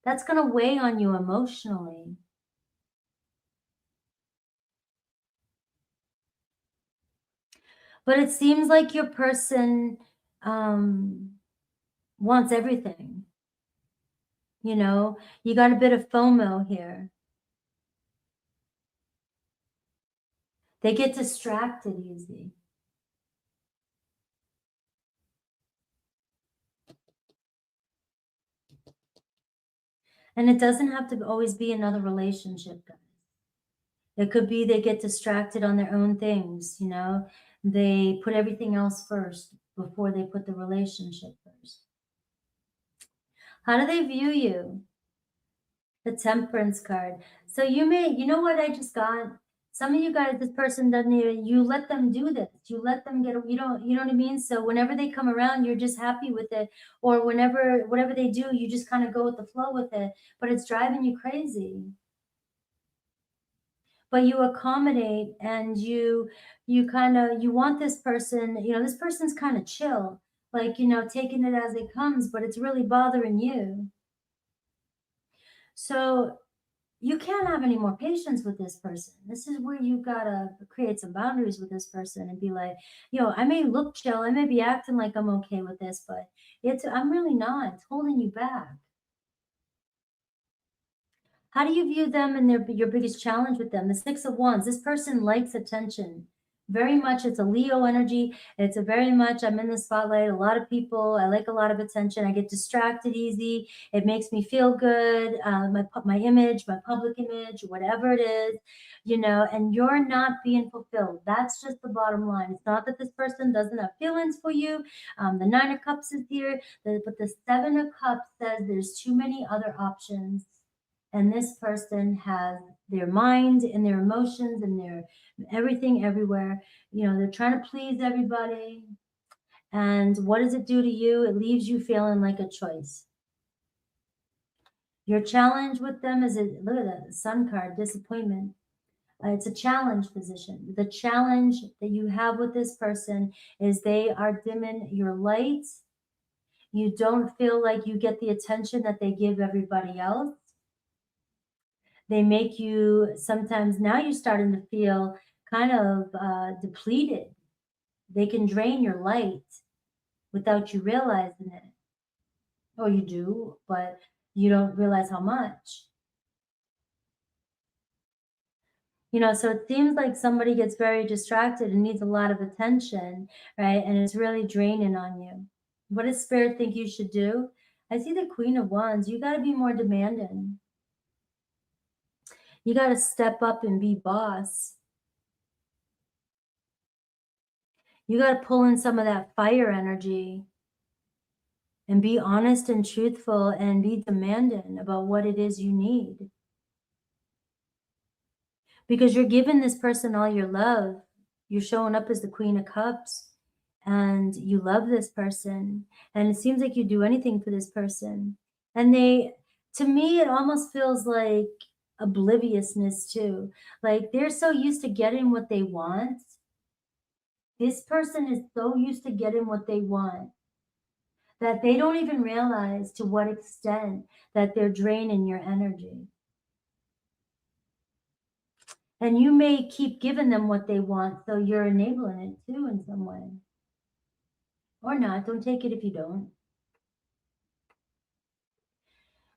That's going to weigh on you emotionally. But it seems like your person wants everything. You know, you got a bit of FOMO here. They get distracted easy. And it doesn't have to always be another relationship, guys. It could be they get distracted on their own things, you know. They put everything else first before they put the relationship first. How do they view you? The Temperance card. So you may, you know what I just got? Some of you guys, this person doesn't even, you let them do this. You let them get, you know what I mean? So whenever they come around, you're just happy with it. Or whenever, whatever they do, you just kind of go with the flow with it. But it's driving you crazy. But you accommodate and you kind of, you want this person, you know, this person's kind of chill. Like, you know, taking it as it comes, but it's really bothering you. So you can't have any more patience with this person. This is where you gotta create some boundaries with this person and be like, yo, I may look chill, I may be acting like I'm okay with this, but I'm really not. It's holding you back. How do you view them and your biggest challenge with them? The 6 of Wands. This person likes attention. Very much, it's a Leo energy. It's a very much, I'm in the spotlight. A lot of people, I like a lot of attention. I get distracted easy. It makes me feel good. My image, my public image, whatever it is, you know, and you're not being fulfilled. That's just the bottom line. It's not that this person doesn't have feelings for you. The 9 of Cups is here, but the 7 of Cups says there's too many other options. And this person has their mind and their emotions and their everything everywhere. You know, they're trying to please everybody. And what does it do to you? It leaves you feeling like a choice. Your challenge with them is, look at that, the Sun card, disappointment. It's a challenge position. The challenge that you have with this person is they are dimming your light. You don't feel like you get the attention that they give everybody else. They make you, sometimes now you're starting to feel kind of depleted. They can drain your light without you realizing it. Or you do, but you don't realize how much. So it seems like somebody gets very distracted and needs a lot of attention, right? And it's really draining on you. What does Spirit think you should do? I see the Queen of Wands. You got to be more demanding. You got to step up and be boss. You got to pull in some of that fire energy and be honest and truthful and be demanding about what it is you need. Because you're giving this person all your love. You're showing up as the Queen of Cups and you love this person. And it seems like you do anything for this person. And to me, it almost feels like obliviousness too. Like they're so used to getting what they want. This person is so used to getting what they want that they don't even realize to what extent that they're draining your energy. And you may keep giving them what they want, so you're enabling it too in some way. Or not, don't take it if you don't.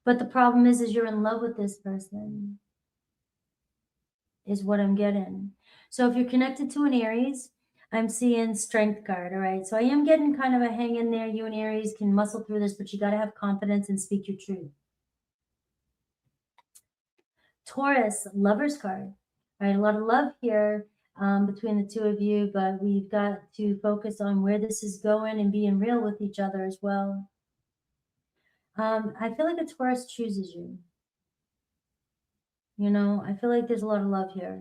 But the problem is you're in love with this person, is what I'm getting. So if you're connected to an Aries, I'm seeing Strength card, all right? So I am getting kind of a hang in there. You and Aries can muscle through this, but you got to have confidence and speak your truth. Taurus, Lover's card. All right, a lot of love here between the two of you, but we've got to focus on where this is going and being real with each other as well. I feel like a Taurus chooses you. I feel like there's a lot of love here.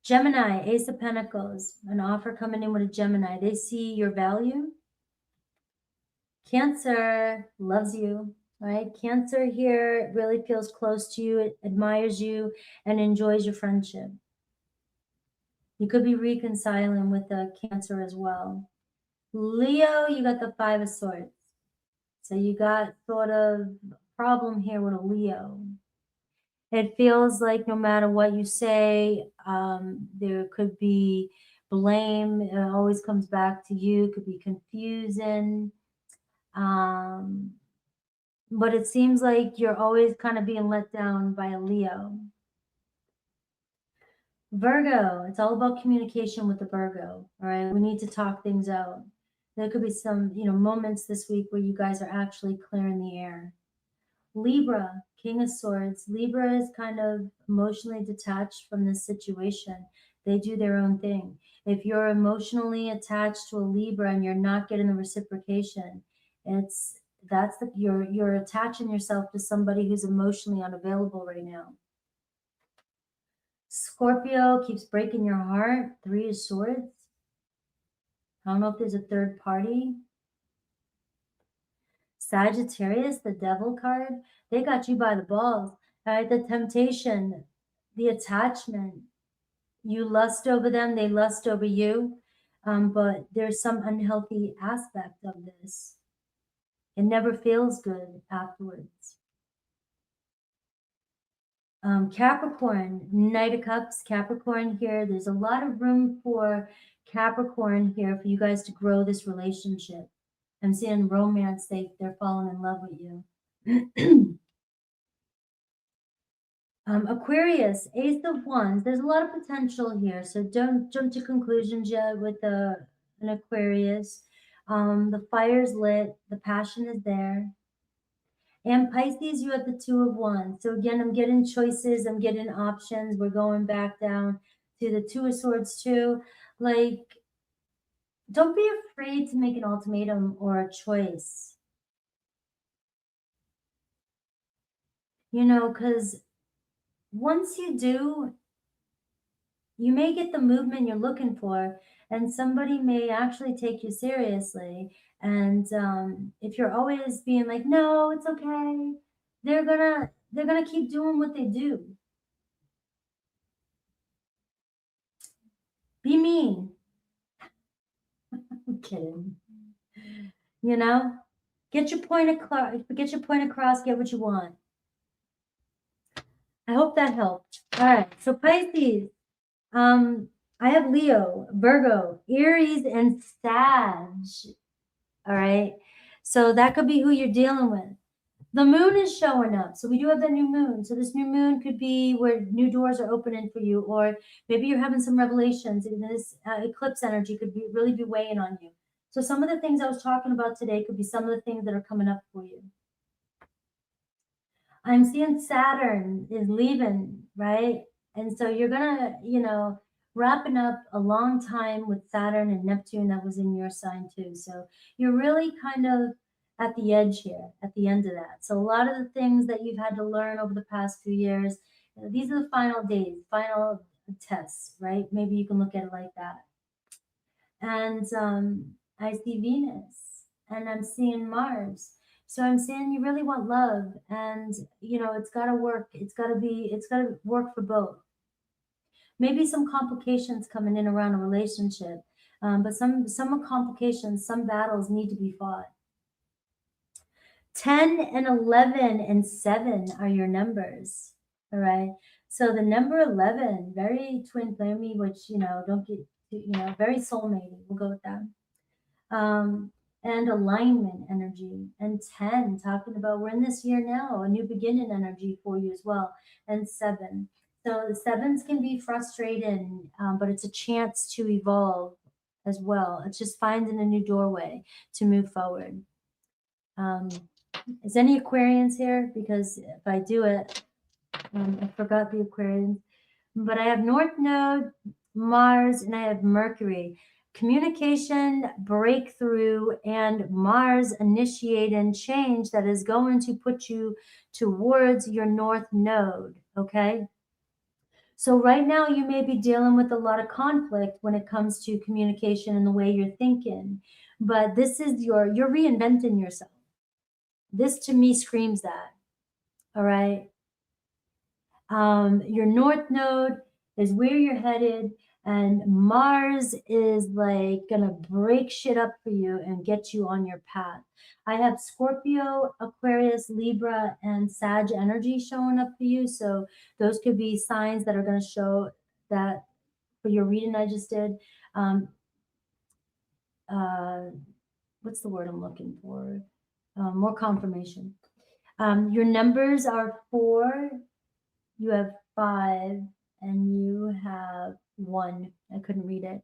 Gemini, Ace of Pentacles, an offer coming in with a Gemini. They see your value. Cancer loves you, right? Cancer here really feels close to you, it admires you, and enjoys your friendship. You could be reconciling with the Cancer as well. Leo, you got the Five of Swords. So you got sort of a problem here with a Leo. It feels like no matter what you say, there could be blame. It always comes back to you. It could be confusing. But it seems like you're always kind of being let down by a Leo. Virgo, it's all about communication with the Virgo, all right? We need to talk things out. There could be some, moments this week where you guys are actually clearing the air. Libra, King of Swords. Libra is kind of emotionally detached from this situation. They do their own thing. If you're emotionally attached to a Libra and you're not getting the reciprocation, you're attaching yourself to somebody who's emotionally unavailable right now. Scorpio keeps breaking your heart. Three of Swords. I don't know if there's a third party. Sagittarius, the Devil card. They got you by the balls. All right, the temptation, the attachment. You lust over them, they lust over you. But there's some unhealthy aspect of this. It never feels good afterwards. Capricorn, Knight of Cups, Capricorn here. There's a lot of room for Capricorn here for you guys to grow this relationship. I'm seeing romance, they're falling in love with you. Aquarius, Ace of Wands. There's a lot of potential here, so don't jump to conclusions yet with an Aquarius. The fire's lit, the passion is there. And Pisces, you have the Two of Wands. So again, I'm getting choices, I'm getting options. We're going back down to the Two of Swords too. Like, don't be afraid to make an ultimatum or a choice. Because once you do, you may get the movement you're looking for, and somebody may actually take you seriously. And if you're always being like, no, it's okay, they're gonna keep doing what they do. Be mean. I'm kidding. You know, get your point across. Get your point across. Get what you want. I hope that helped. All right. So Pisces. I have Leo, Virgo, Aries, and Sag. All right. So that could be who you're dealing with. The moon is showing up. So we do have that new moon. So this new moon could be where new doors are opening for you, or maybe you're having some revelations. And this eclipse energy could be really be weighing on you. So some of the things I was talking about today could be some of the things that are coming up for you. I'm seeing Saturn is leaving, right? And so you're gonna, wrapping up a long time with Saturn and Neptune that was in your sign too. So you're really kind of at the edge here, at the end of that. So a lot of the things that you've had to learn over the past few years, these are the final days, final tests, right? Maybe you can look at it like that. And I see Venus and I'm seeing Mars. So I'm saying you really want love, and it's got to work. It's got to work for both. Maybe some complications coming in around a relationship, but some complications, some battles need to be fought. 10 and 11 and 7 are your numbers. All right. So the number 11, very twin flamey, which don't get very soulmate. We'll go with that. And alignment energy, and 10 talking about we're in this year now, a new beginning energy for you as well, and 7. So the 7s can be frustrating, but it's a chance to evolve as well. It's just finding a new doorway to move forward. Is any Aquarians here? Because if I do it, I forgot the Aquarians, but I have North Node, Mars, and I have Mercury. Communication, breakthrough, and Mars initiating change that is going to put you towards your North Node, okay? So right now you may be dealing with a lot of conflict when it comes to communication and the way you're thinking, but this is you're reinventing yourself. This to me screams that, all right? Your North Node is where you're headed, and Mars is like gonna break shit up for you and get you on your path. I have Scorpio, Aquarius, Libra, and Sag energy showing up for you. So those could be signs that are gonna show that for your reading I just did. What's the word I'm looking for? More confirmation. Your numbers are 4, you have 5, and you have 1. I couldn't read it.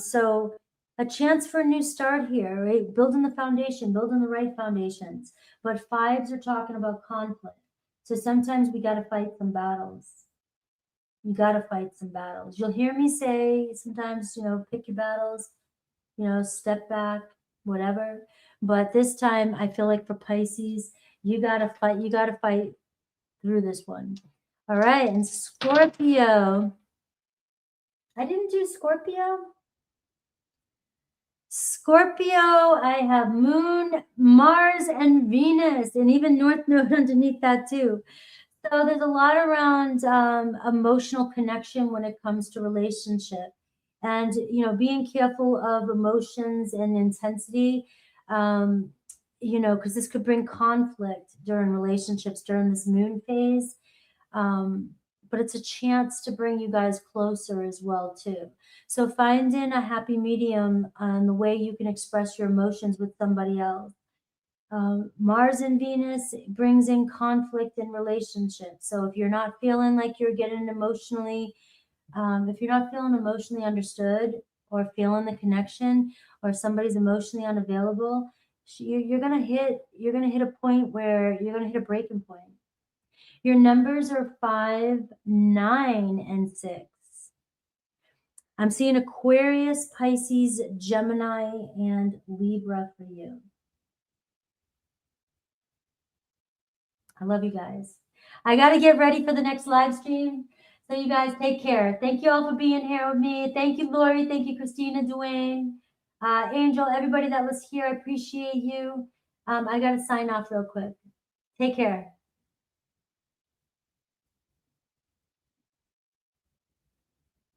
So a chance for a new start here, right? Building the foundation, building the right foundations. But 5s are talking about conflict. So sometimes we got to fight some battles. You got to fight some battles. You'll hear me say sometimes, pick your battles, step back, whatever. But this time I feel like for Pisces, you got to fight through this one. All right, and Scorpio. I didn't do Scorpio. Scorpio, I have Moon, Mars, and Venus, and even North Node underneath that too. So there's a lot around emotional connection when it comes to relationship, and being careful of emotions and intensity. Because this could bring conflict during relationships during this moon phase. But it's a chance to bring you guys closer as well too. So finding a happy medium on the way you can express your emotions with somebody else. Mars and Venus brings in conflict in relationships. So if you're not feeling like you're getting emotionally, if you're not feeling emotionally understood or feeling the connection, or somebody's emotionally unavailable, you're gonna hit a point where you're gonna hit a breaking point. Your numbers are 5, 9, and 6. I'm seeing Aquarius, Pisces, Gemini, and Libra for you. I love you guys. I got to get ready for the next live stream. So you guys take care. Thank you all for being here with me. Thank you, Lori. Thank you, Christina, Dwayne, Angel, everybody that was here. I appreciate you. I got to sign off real quick. Take care.